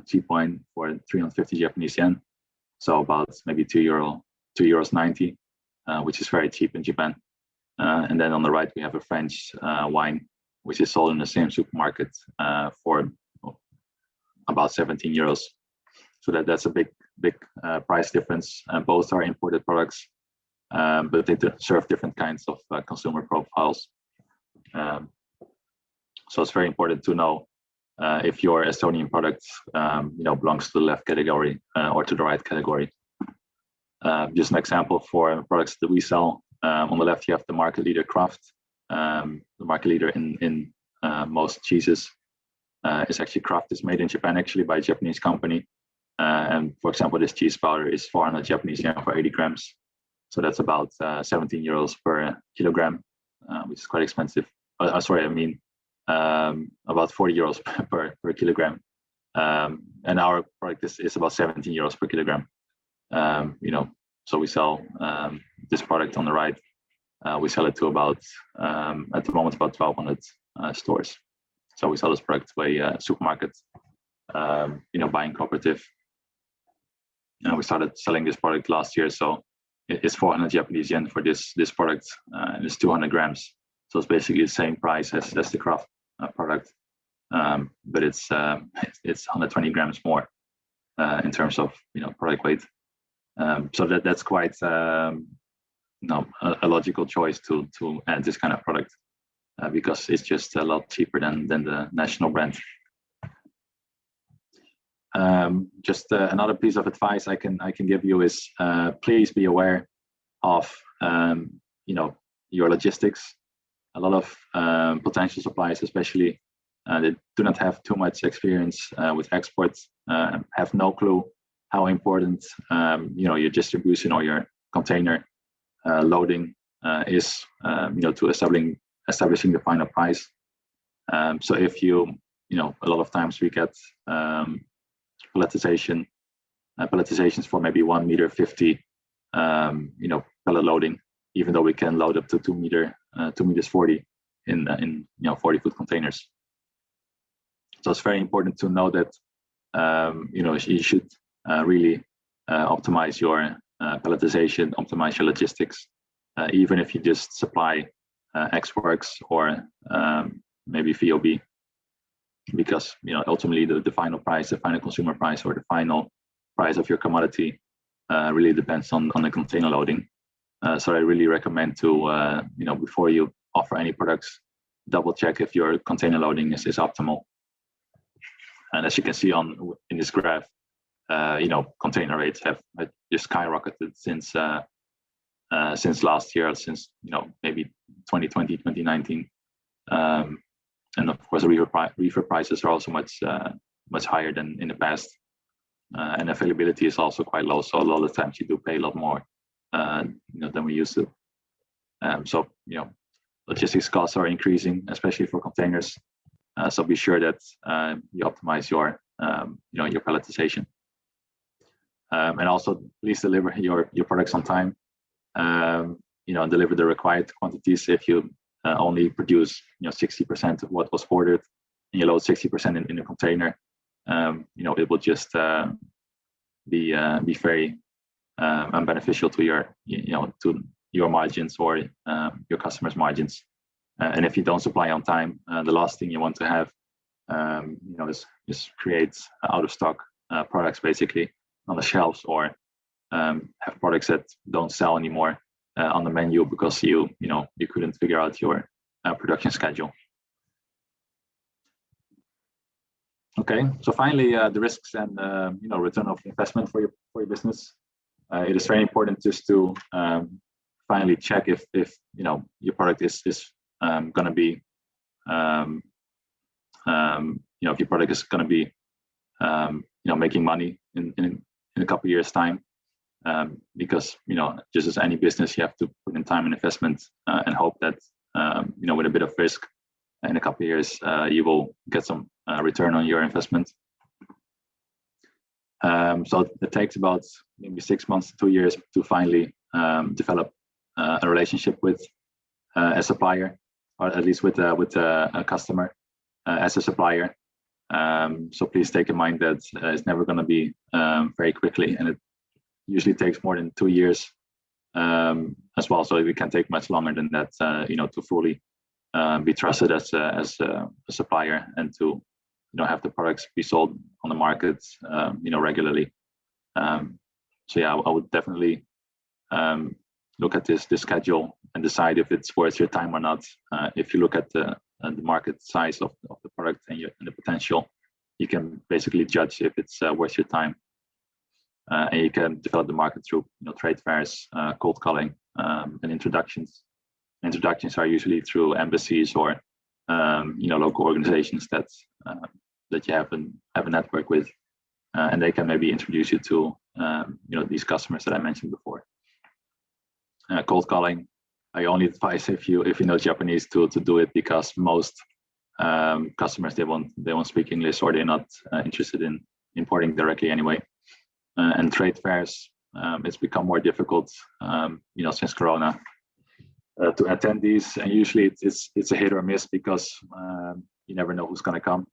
cheap wine for 350 Japanese yen, so about maybe €2.90, which is very cheap in Japan. And then on the right we have a French wine, which is sold in the same supermarket for about 17 euros. So that's a big price difference. Both are imported products, but they serve different kinds of consumer profiles. So it's very important to know if your Estonian product belongs to the left category or to the right category. Just an example for products that we sell. On the left you have the market leader Kraft. The market leader in most cheeses. It's actually Kraft is made in Japan, actually, by a Japanese company. And for example, this cheese powder is 400 Japanese yen for 80 grams. So that's about 17 euros per kilogram, which is quite expensive. About 40 euros per kilogram. And our product is about 17 euros per kilogram. So we sell this product on the right. We sell it to about, at the moment, about 1,200 stores. So we sell this product to a supermarket, buying cooperative. We started selling this product last year, so it's 400 Japanese yen for this product, and it's 200 grams. So it's basically the same price as the Kraft product, but it's 120 grams more in terms of product weight. So that's quite a logical choice to add this kind of product because it's just a lot cheaper than the national brand. Just another piece of advice I can give you is please be aware of your logistics. A lot of potential suppliers, especially, they do not have too much experience with exports, have no clue how important your distribution or your container loading is to establishing the final price. So if a lot of times we get palletizations for maybe 1.50 meter, pallet loading, even though we can load up to 2 meters 40 in 40-foot containers. So it's very important to know that you should really optimize your palletization, optimize your logistics, even if you just supply X Works or maybe VOB, because ultimately the final price, the final consumer price, or the final price of your commodity really depends on the container loading. So I really recommend to, before you offer any products, double check if your container loading is optimal. And as you can see in this graph, container rates have just skyrocketed since last year, since maybe 2020, 2019, and of course reefer prices are also much higher than in the past, and availability is also quite low. So a lot of times you do pay a lot more than we used to. So logistics costs are increasing, especially for containers. So be sure that you optimize your your palletization, and also please deliver your products on time. Deliver the required quantities. If you only produce 60% of what was ordered, and you load 60% in a container, it will just be very unbeneficial to your margins or your customers' margins. And if you don't supply on time, the last thing you want to have, is create out of stock products basically on the shelves, or have products that don't sell anymore on the menu because you couldn't figure out your production schedule. Okay, so finally, the risks and return of investment for your business. It is very important just to finally check if your product is going to be if your product is going to be making money in a couple of years' time, because just as any business, you have to put in time and investment, and hope that with a bit of risk, in a couple of years you will get some return on your investment. So it takes about maybe 6 months to 2 years to finally develop a relationship with a supplier, or at least with a customer as a supplier. So please take in mind that it's never going to be very quickly, and it usually takes more than 2 years as well. So it can take much longer than that, to fully be trusted as a supplier, and to have the products be sold on the market regularly. So yeah, I would definitely look at this schedule and decide if it's worth your time or not. If you look at the market size of the product and the potential, you can basically judge if it's worth your time. And you can develop the market through trade fairs, cold calling, and introductions. Introductions are usually through embassies or local organizations that you have a network with, and they can maybe introduce you to these customers that I mentioned before. Cold calling, I only advise if you know Japanese to do it, because most customers they won't speak English, or they're not interested in importing directly anyway. And trade fairs, it's become more difficult since Corona to attend these, and usually it's a hit or miss, because you never know who's going to come.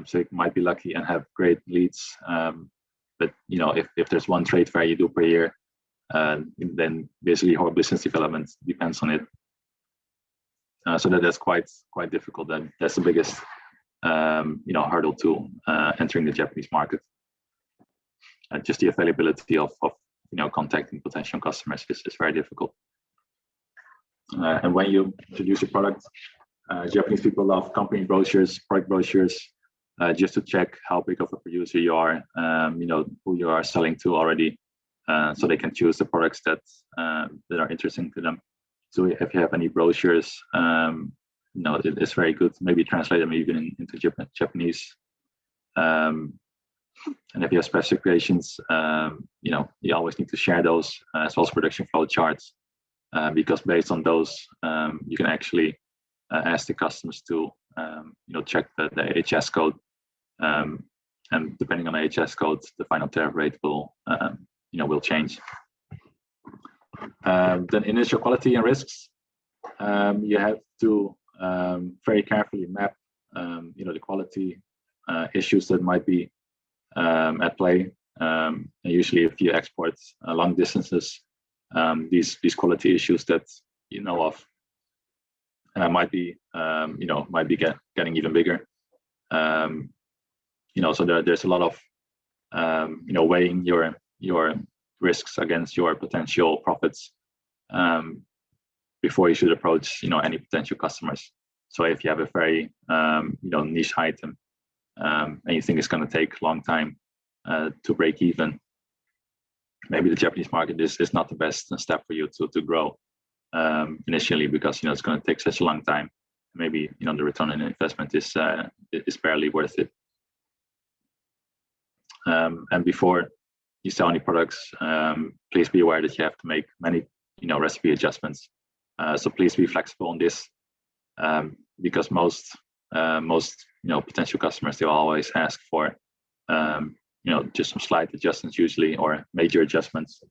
So you might be lucky and have great leads, but if there's one trade fair you do per year, then basically whole business development depends on it. So that's quite difficult. That's the biggest hurdle to entering the Japanese market. Just the availability of contacting potential customers is very difficult. And when you introduce your product, Japanese people love company brochures, product brochures, just to check how big of a producer you are, who you are selling to already, so they can choose the products that are interesting to them. So if you have any brochures, it's very good. Maybe translate them even into Japanese. And if you have specifications, you always need to share those, as well as production flow charts, because based on those, you can actually ask the customers to check the HS code, and depending on the HS code, the final tariff rate will change. Then initial quality and risks, you have to very carefully map the quality issues that might be at play. And usually if you export long distances, these quality issues that you know of might be getting even bigger. So there's a lot of weighing your risks against your potential profits, before you should approach any potential customers. So if you have a very niche item and you think it's going to take a long time to break even, maybe the Japanese market is not the best step for you to grow initially, because it's going to take such a long time. Maybe the return on investment is barely worth it. And before you sell any products, please be aware that you have to make many recipe adjustments. So please be flexible on this, because most potential customers, they will always ask for just some slight adjustments usually, or major adjustments,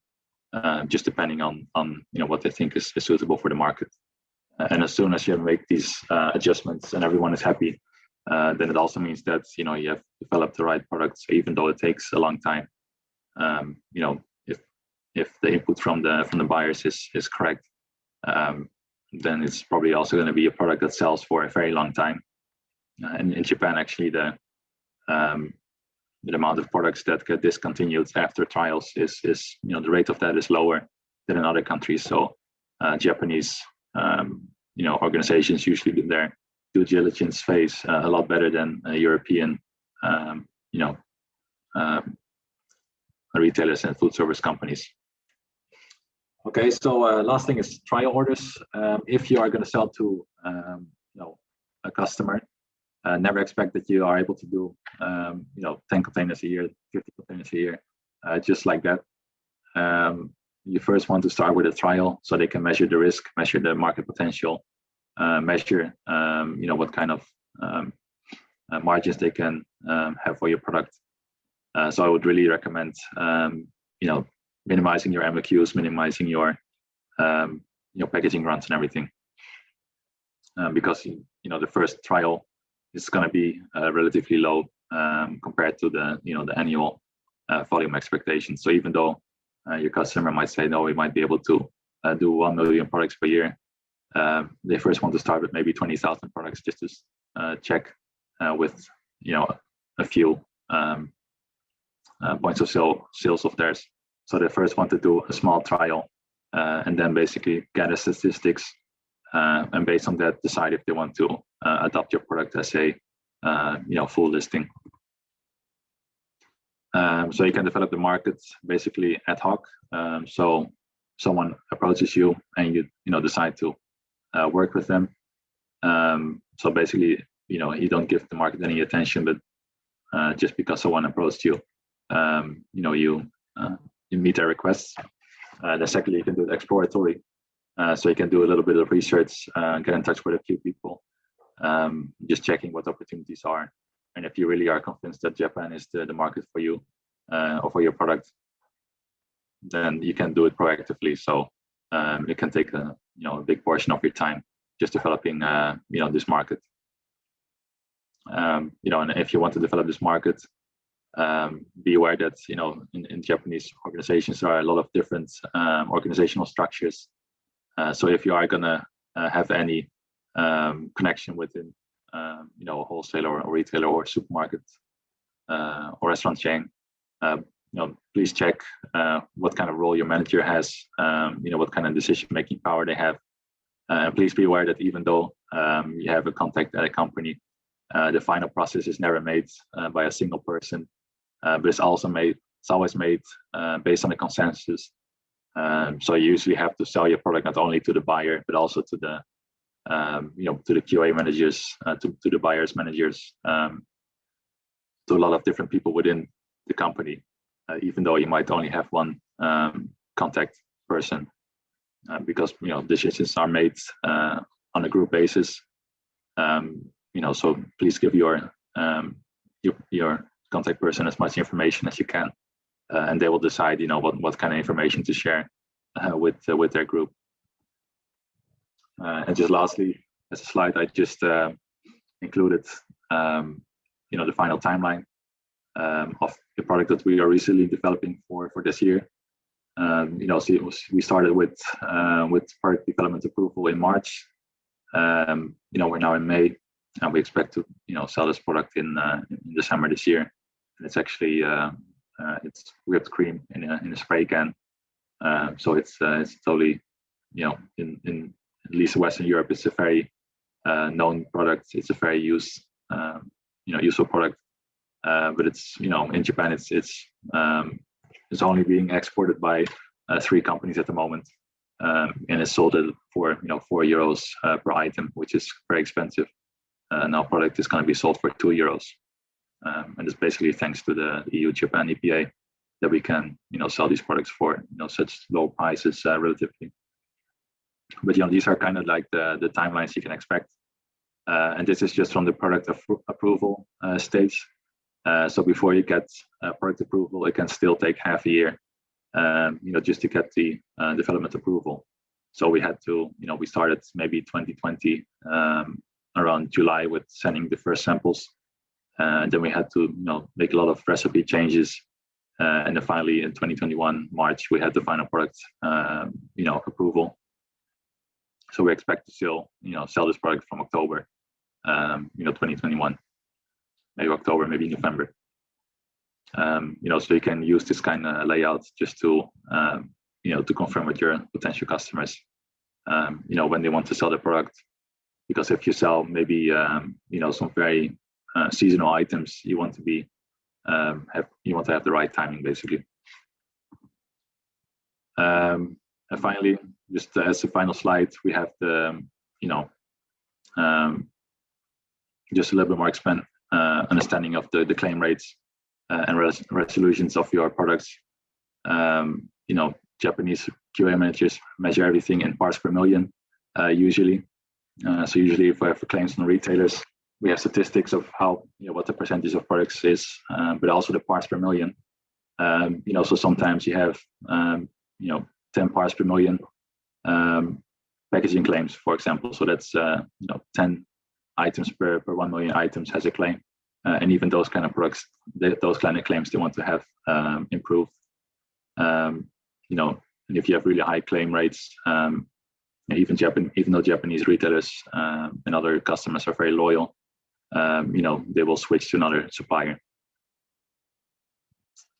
just depending on what they think is suitable for the market. And as soon as you make these adjustments and everyone is happy, then it also means that you have developed the right products, even though it takes a long time. If the input from the buyers is correct, then it's probably also going to be a product that sells for a very long time. And in Japan, actually, the amount of products that get discontinued after trials is the rate of that is lower than in other countries. So Japanese organizations usually do their due diligence phase a lot better than European retailers and food service companies. Okay, so last thing is trial orders. If you are going to sell to a customer, never expect that you are able to do 10 containers a year, 50 containers a year, just like that. You first want to start with a trial so they can measure the risk, measure the market potential, measure what kind of margins they can have for your product. So I would really recommend minimizing your MOQs, minimizing your packaging runs and everything, because the first trial is going to be relatively low compared to the annual volume expectations. So even though your customer might say, no, we might be able to do 1 million products per year, they first want to start with maybe 20,000 products just to check with a few points of sales of theirs. So they first want to do a small trial and then basically gather statistics, and based on that decide if they want to adopt your product as a full listing. So you can develop the market basically ad hoc. So someone approaches you and you decide to work with them. So basically you don't give the market any attention, but just because someone approached you, you meet their requests. Then secondly, you can do it exploratory. So you can do a little bit of research, get in touch with a few people, just checking what opportunities are. And if you really are convinced that Japan is the market for you or for your product, then you can do it proactively. So it can take a big portion of your time just developing this market. And if you want to develop this market, be aware that in Japanese organizations there are a lot of different organizational structures. So if you are gonna have any connection within a wholesaler or retailer or supermarket or restaurant chain, please check what kind of role your manager has, what kind of decision-making power they have. Please be aware that even though you have a contact at a company, the final process is never made by a single person, but it's always made based on a consensus. So you usually have to sell your product not only to the buyer but also to the to the QA managers, to the buyers managers, to a lot of different people within the company, even though you might only have one contact person, because decisions are made on a group basis. So please give your contact person as much information as you can, and they will decide what kind of information to share with their group. And just lastly, as a slide, I just included the final timeline of the product that we are recently developing for this year. So we started with product development approval in March. We're now in May, and we expect to sell this product in December this year. And it's actually it's whipped cream in a spray can, so it's totally in at least Western Europe, it's a very known product. It's a very useful product. But it's in Japan, it's only being exported by 3 companies at the moment, and it's sold for €4 per item, which is very expensive. Now product is going to be sold for €2, and it's basically thanks to the EU-Japan EPA that we can sell these products for such low prices relatively. But these are kind of like the timelines you can expect, and this is just from the product approval stage. So before you get product approval, it can still take half a year, just to get the development approval. So we had to, we started maybe 2020 around July with sending the first samples, and then we had to make a lot of recipe changes, and then finally in 2021 March we had the final product approval. So we expect to still sell this product from October 2021, maybe October, maybe November. So you can use this kind of layout just to to confirm with your potential customers when they want to sell the product. Because if you sell maybe some very seasonal items, you want to have the right timing basically. And finally, just as a final slide, we have the just a little bit more understanding of the claim rates and resolutions of your products. Japanese QA managers measure everything in parts per million usually. So usually if we have claims from retailers, we have statistics of how what the percentage of products is, but also the parts per million. So sometimes you have 10 parts per million packaging claims, for example. So that's 10 items per 1 million items has a claim, and even those kind of products, those kind of claims, they want to have improved. And if you have really high claim rates, even though Japanese retailers and other customers are very loyal, they will switch to another supplier.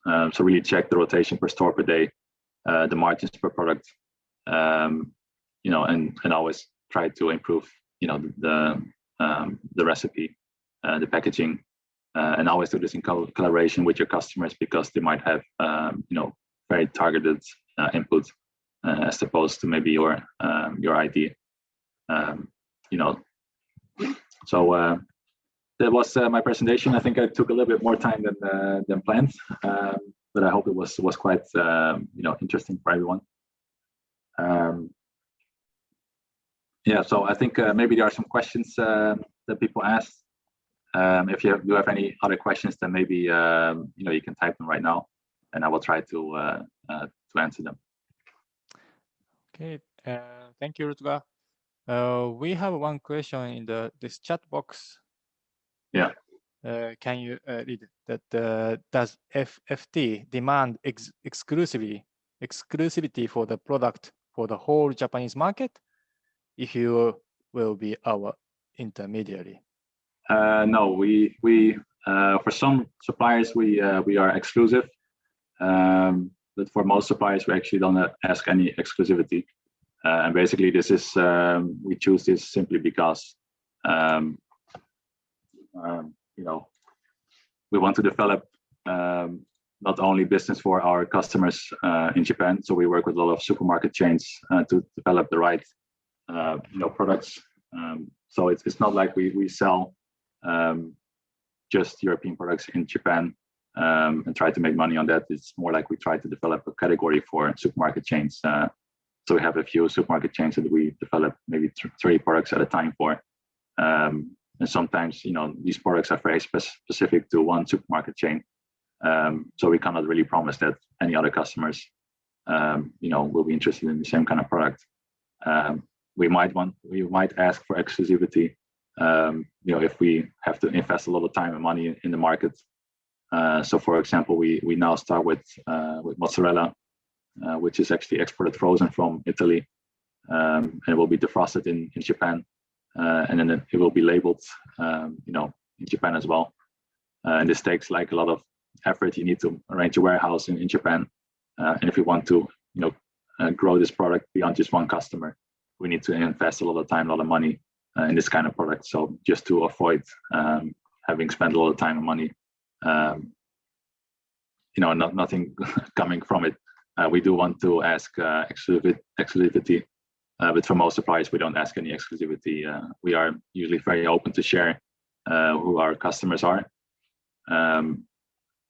So really check the rotation per store per day, the margins per product, and always try to improve, the recipe, the packaging, and always do this in collaboration with your customers, because they might have, very targeted input as opposed to maybe your idea. So that was my presentation. I think I took a little bit more time than planned, but I hope it was quite interesting for everyone. Yeah, so I think maybe there are some questions that people asked. If you do have any other questions, then maybe you can type them right now, and I will try to answer them. Okay, thank you, Rutger. We have one question in this chat box. Yeah. Can you read that? Does FFT demand exclusivity for the product for the whole Japanese market, if you will be our intermediary? No, we for some suppliers we are exclusive, but for most suppliers we actually don't ask any exclusivity. And basically this is we choose this simply because we want to develop not only business for our customers in Japan. So we work with a lot of supermarket chains to develop the right products. So it's not like we sell just European products in Japan and try to make money on that. It's more like we try to develop a category for supermarket chains. So we have a few supermarket chains that we develop maybe 3 products at a time for. And sometimes, these products are very specific to one supermarket chain. So we cannot really promise that any other customers, will be interested in the same kind of product. We might ask for exclusivity, if we have to invest a lot of time and money in the market. So for example, we now start with mozzarella, which is actually exported frozen from Italy, and it will be defrosted in Japan. And then it will be labeled, in Japan as well. And this takes like a lot of effort. You need to arrange a warehouse in Japan. And if you want to, grow this product beyond just one customer, we need to invest a lot of time, a lot of money in this kind of product. So just to avoid having spent a lot of time and money, nothing coming from it, we do want to ask exclusivity, but for most suppliers we don't ask any exclusivity. We are usually very open to share who our customers are.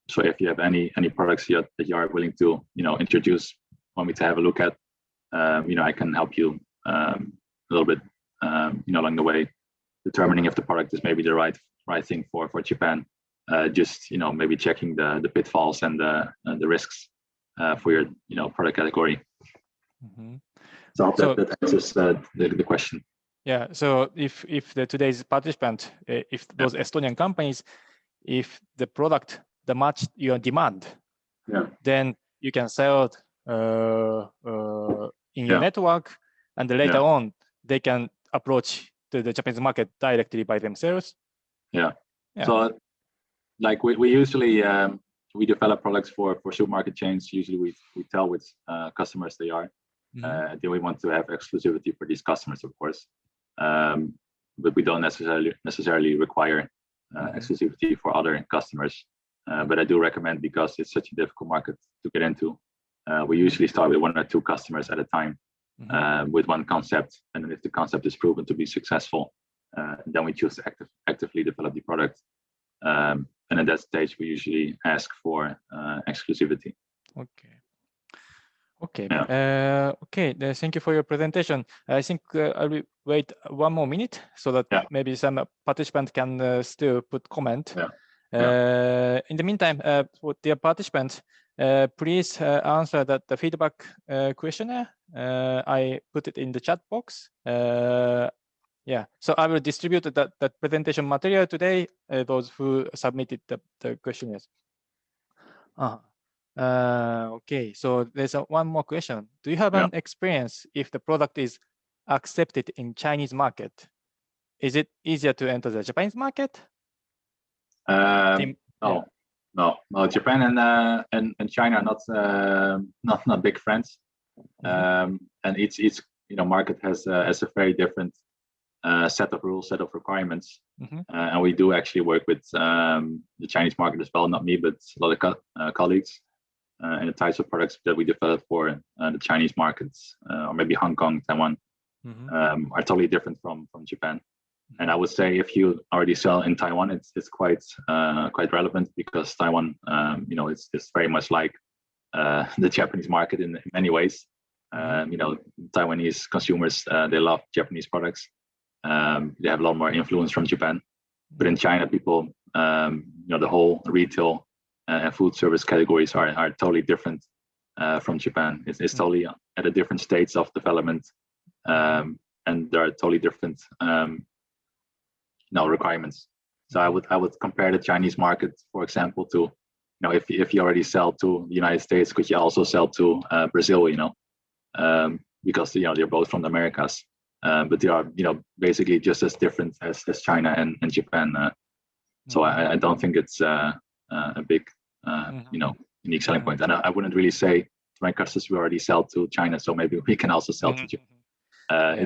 So if you have any products that you are willing to introduce, want me to have a look at, I can help you a little bit along the way, determining if the product is maybe the right thing for Japan. Just maybe checking the pitfalls and the risks for your product category. Mm-hmm. So I hope that answers the question. Yeah. So if today's participant, if those Estonian companies, if the product that match your demand, then you can sell it in your network, and later on they can approach the Japanese market directly by themselves. Yeah. So like we usually we develop products for supermarket chains. Usually we tell which customers they are. Then we want to have exclusivity for these customers, of course, but we don't necessarily require exclusivity for other customers. But I do recommend, because it's such a difficult market to get into, we usually start with 1 or 2 customers at a time, with one concept, and then if the concept is proven to be successful, then we choose to actively develop the product. And at that stage, we usually ask for exclusivity. Okay. Thank you for your presentation. I think I will wait 1 more minute so that maybe some participant can still put comment. In the meantime, dear participants, please answer the feedback questionnaire. I put it in the chat box. So I will distribute that presentation material today, those who submitted the questionnaires. Okay, so there's one more question. Do you have an experience if the product is accepted in Chinese market? Is it easier to enter the Japanese market? No. Japan and China are not big friends, and each market has a very different set of rules, set of requirements, and we do actually work with the Chinese market as well. Not me, but a lot of colleagues, and the types of products that we develop for the Chinese markets, or maybe Hong Kong, Taiwan, are totally different from Japan. And I would say if you already sell in Taiwan, it's quite relevant, because Taiwan, it's very much like the Japanese market in many ways. Taiwanese consumers, they love Japanese products. They have a lot more influence from Japan. But in China, people, the whole retail and food service categories are totally different from Japan. It's totally at a different stages of development, and there are totally different requirements. So I would compare the Chinese market, for example, to if you already sell to the United States, could you also sell to Brazil? Because they're both from the Americas, but they are basically just as different as China and Japan. So I don't think it's a big unique selling point. And I wouldn't really say to my customers we already sell to China, so maybe we can also sell to Japan.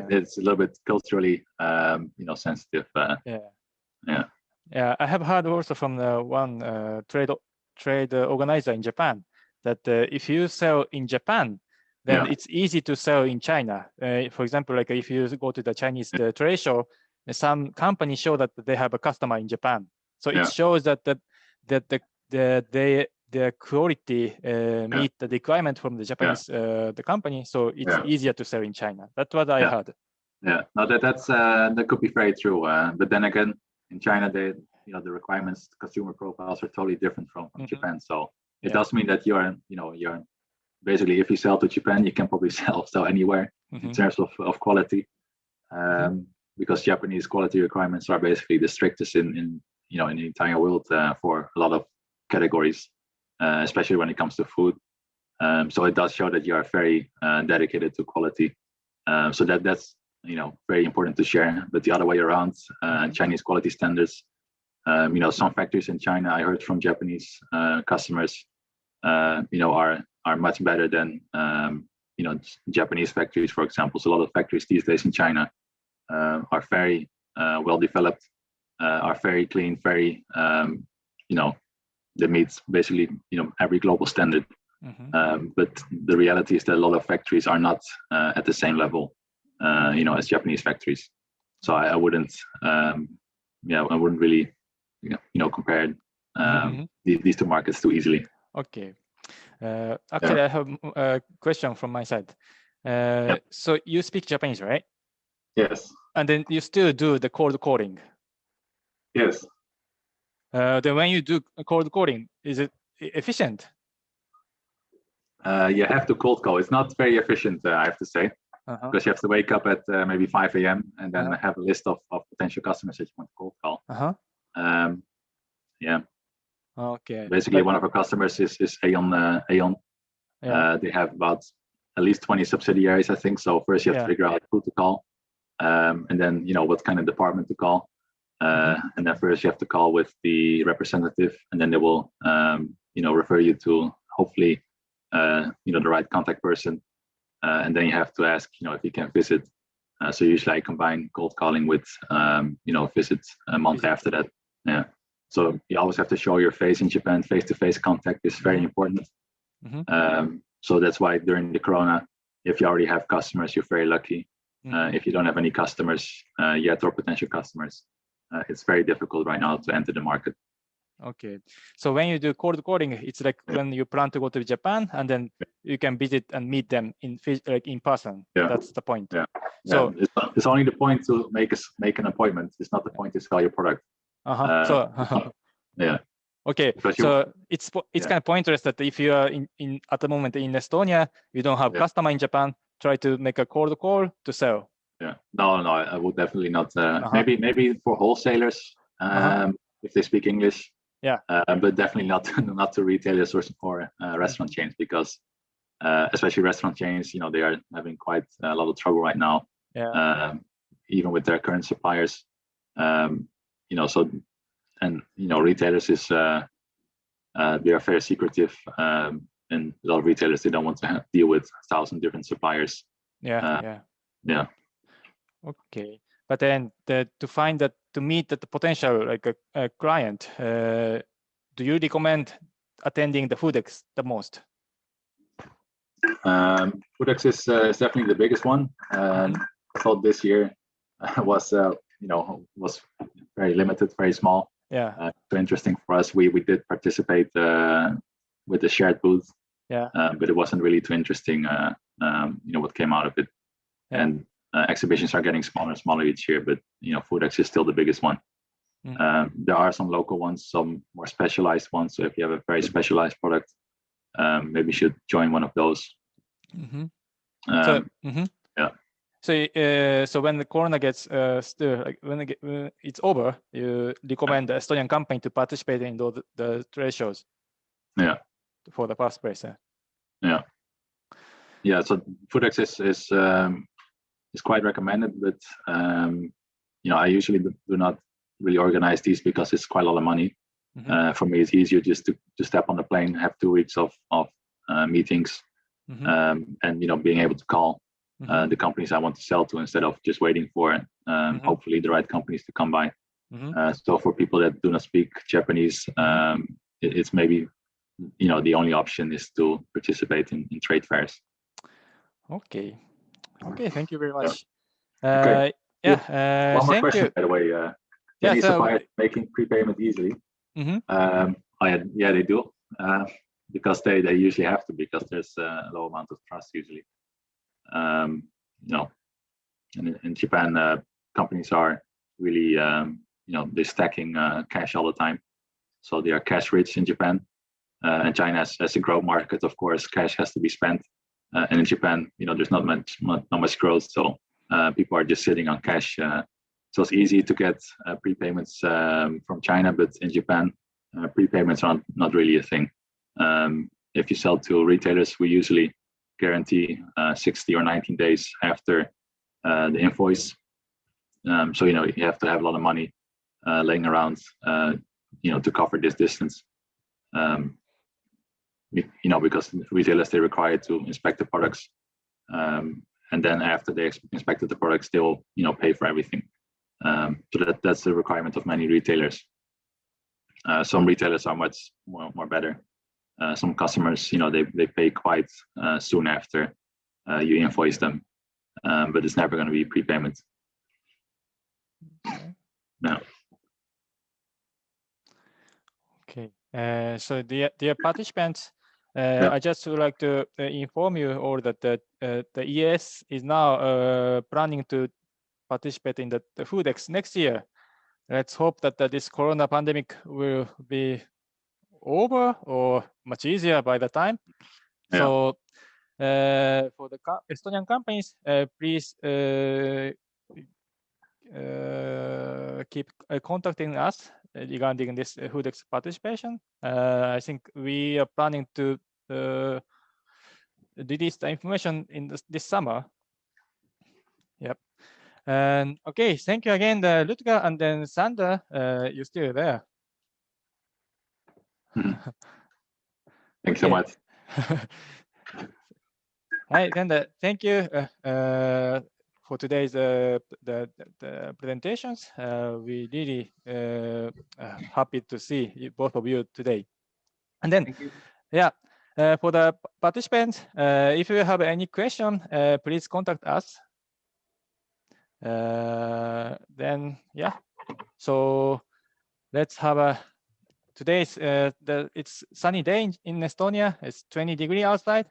It's a little bit culturally sensitive. I have heard also from one trade organizer in Japan that if you sell in Japan, then it's easy to sell in China. For example, like if you go to the Chinese trade show, some companies show that they have a customer in Japan. So it shows that their quality meet the requirement from the Japanese the company. So it's easier to sell in China. That's what I heard. No, that could be very true. But then again, in China, the requirements, consumer profiles are totally different from Japan. So it does mean that you're basically, if you sell to Japan, you can probably sell anywhere in terms of quality, because Japanese quality requirements are basically the strictest in the entire world for a lot of categories, especially when it comes to food. So it does show that you are very dedicated to quality. So that's very important to share. But the other way around, Chinese quality standards, some factories in China, I heard from Japanese customers, are much better than Japanese factories, for example. So a lot of factories these days in China are very well developed, are very clean, very they meet basically every global standard. But the reality is that a lot of factories are not at the same level as Japanese factories. So I wouldn't really compare these two markets too easily. Okay. Actually, I have a question from my side. So you speak Japanese, right? Yes. And then you still do the cold calling. Yes. Then when you do cold calling, is it efficient? You have to cold call. It's not very efficient, I have to say, because you have to wake up at maybe 5 a.m. and then have a list of potential customers that you want to cold call. Yeah. Okay. Basically, one of our customers is Aeon. They have about at least 20 subsidiaries, I think. So first you have to figure out who to call, and then what kind of department to call, and then first you have to call with the representative, and then they will refer you to hopefully the right contact person, and then you have to ask if you can visit. So usually I combine cold calling with visits a month after that. Yeah. So you always have to show your face in Japan. Face-to-face contact is very important. So that's why during the Corona, if you already have customers, you're very lucky. If you don't have any customers yet or potential customers, it's very difficult right now to enter the market. Okay. So when you do cold calling, it's like when you plan to go to Japan and then you can visit and meet them in person. Yeah. That's the point. Yeah. So it's only the point to make an appointment. It's not the point to sell your product. Yeah. Okay. So it's kind of pointless that if you are in at the moment in Estonia, you don't have customer in Japan, try to make a cold call to sell. Yeah. No, I would definitely not. Maybe for wholesalers, if they speak English. Yeah. But definitely not to retailers or restaurant chains, because especially restaurant chains, they are having quite a lot of trouble right now. Yeah. Even with their current suppliers. So retailers is they are very secretive, and a lot of retailers, they don't want to deal with 1,000 different suppliers. Yeah. Okay, but then to meet the potential like a client, do you recommend attending the Foodex the most? Foodex is definitely the biggest one. I thought this year was very limited, very small. Yeah. So interesting for us. We did participate with the shared booth. Yeah. But it wasn't really too interesting. What came out of it. Yeah. And exhibitions are getting smaller and smaller each year, but Foodex is still the biggest one. There are some local ones, some more specialized ones. So if you have a very specialized product, maybe you should join one of those. Yeah. So when the Corona gets when it's over, you recommend the Estonian company to participate in the trade shows. Yeah. For the first place. Yeah. Yeah. So Foodex is quite recommended, but I usually do not really organize these because it's quite a lot of money. For me, it's easier just to step on the plane, have 2 weeks of meetings, and being able to call the companies I want to sell to instead of just waiting for hopefully the right companies to come by. So for people that do not speak Japanese, it's maybe the only option is to participate in trade fairs. Okay, thank you very much. Okay. One more question, by the way. Any suppliers making prepayment easily? They do, because they usually have to, because there's a low amount of trust usually. In Japan, companies are really they're stacking cash all the time, so they are cash rich in Japan. And China as a growth market, of course, cash has to be spent. And in Japan, there's not much growth, so people are just sitting on cash. So it's easy to get prepayments from China, but in Japan, prepayments are not really a thing. If you sell to retailers, we usually guarantee 60 or 19 days after the invoice. So you have to have a lot of money laying around, to cover this distance. Because retailers, they're required to inspect the products And then after they inspected the product, still pay for everything. So that's the requirement of many retailers. Some retailers are much more better. Some customers, they pay quite soon after you invoice them, but it's never going to be prepayment. No. Okay. So dear participants, I just would like to inform you all that the ES is now planning to participate in the Foodex next year. Let's hope that this Corona pandemic will be over or much easier by the time. Yeah. So for the Estonian companies, please keep contacting us regarding this Foodex participation. I think we are planning to release the information in this summer. Yep. And okay, thank you again, Rutger, and then Sander, you're still there. Thanks so much. Hi, then thank you for today's the presentations. We really happy to see both of you today. And then, yeah, for the participants, if you have any question, please contact us. Then, yeah, so let's have a today's it's sunny day in Estonia. It's 20 degrees outside,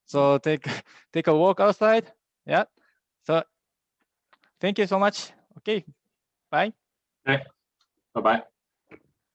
so take a walk outside. Yeah, so thank you so much. Okay, bye. Okay, bye bye.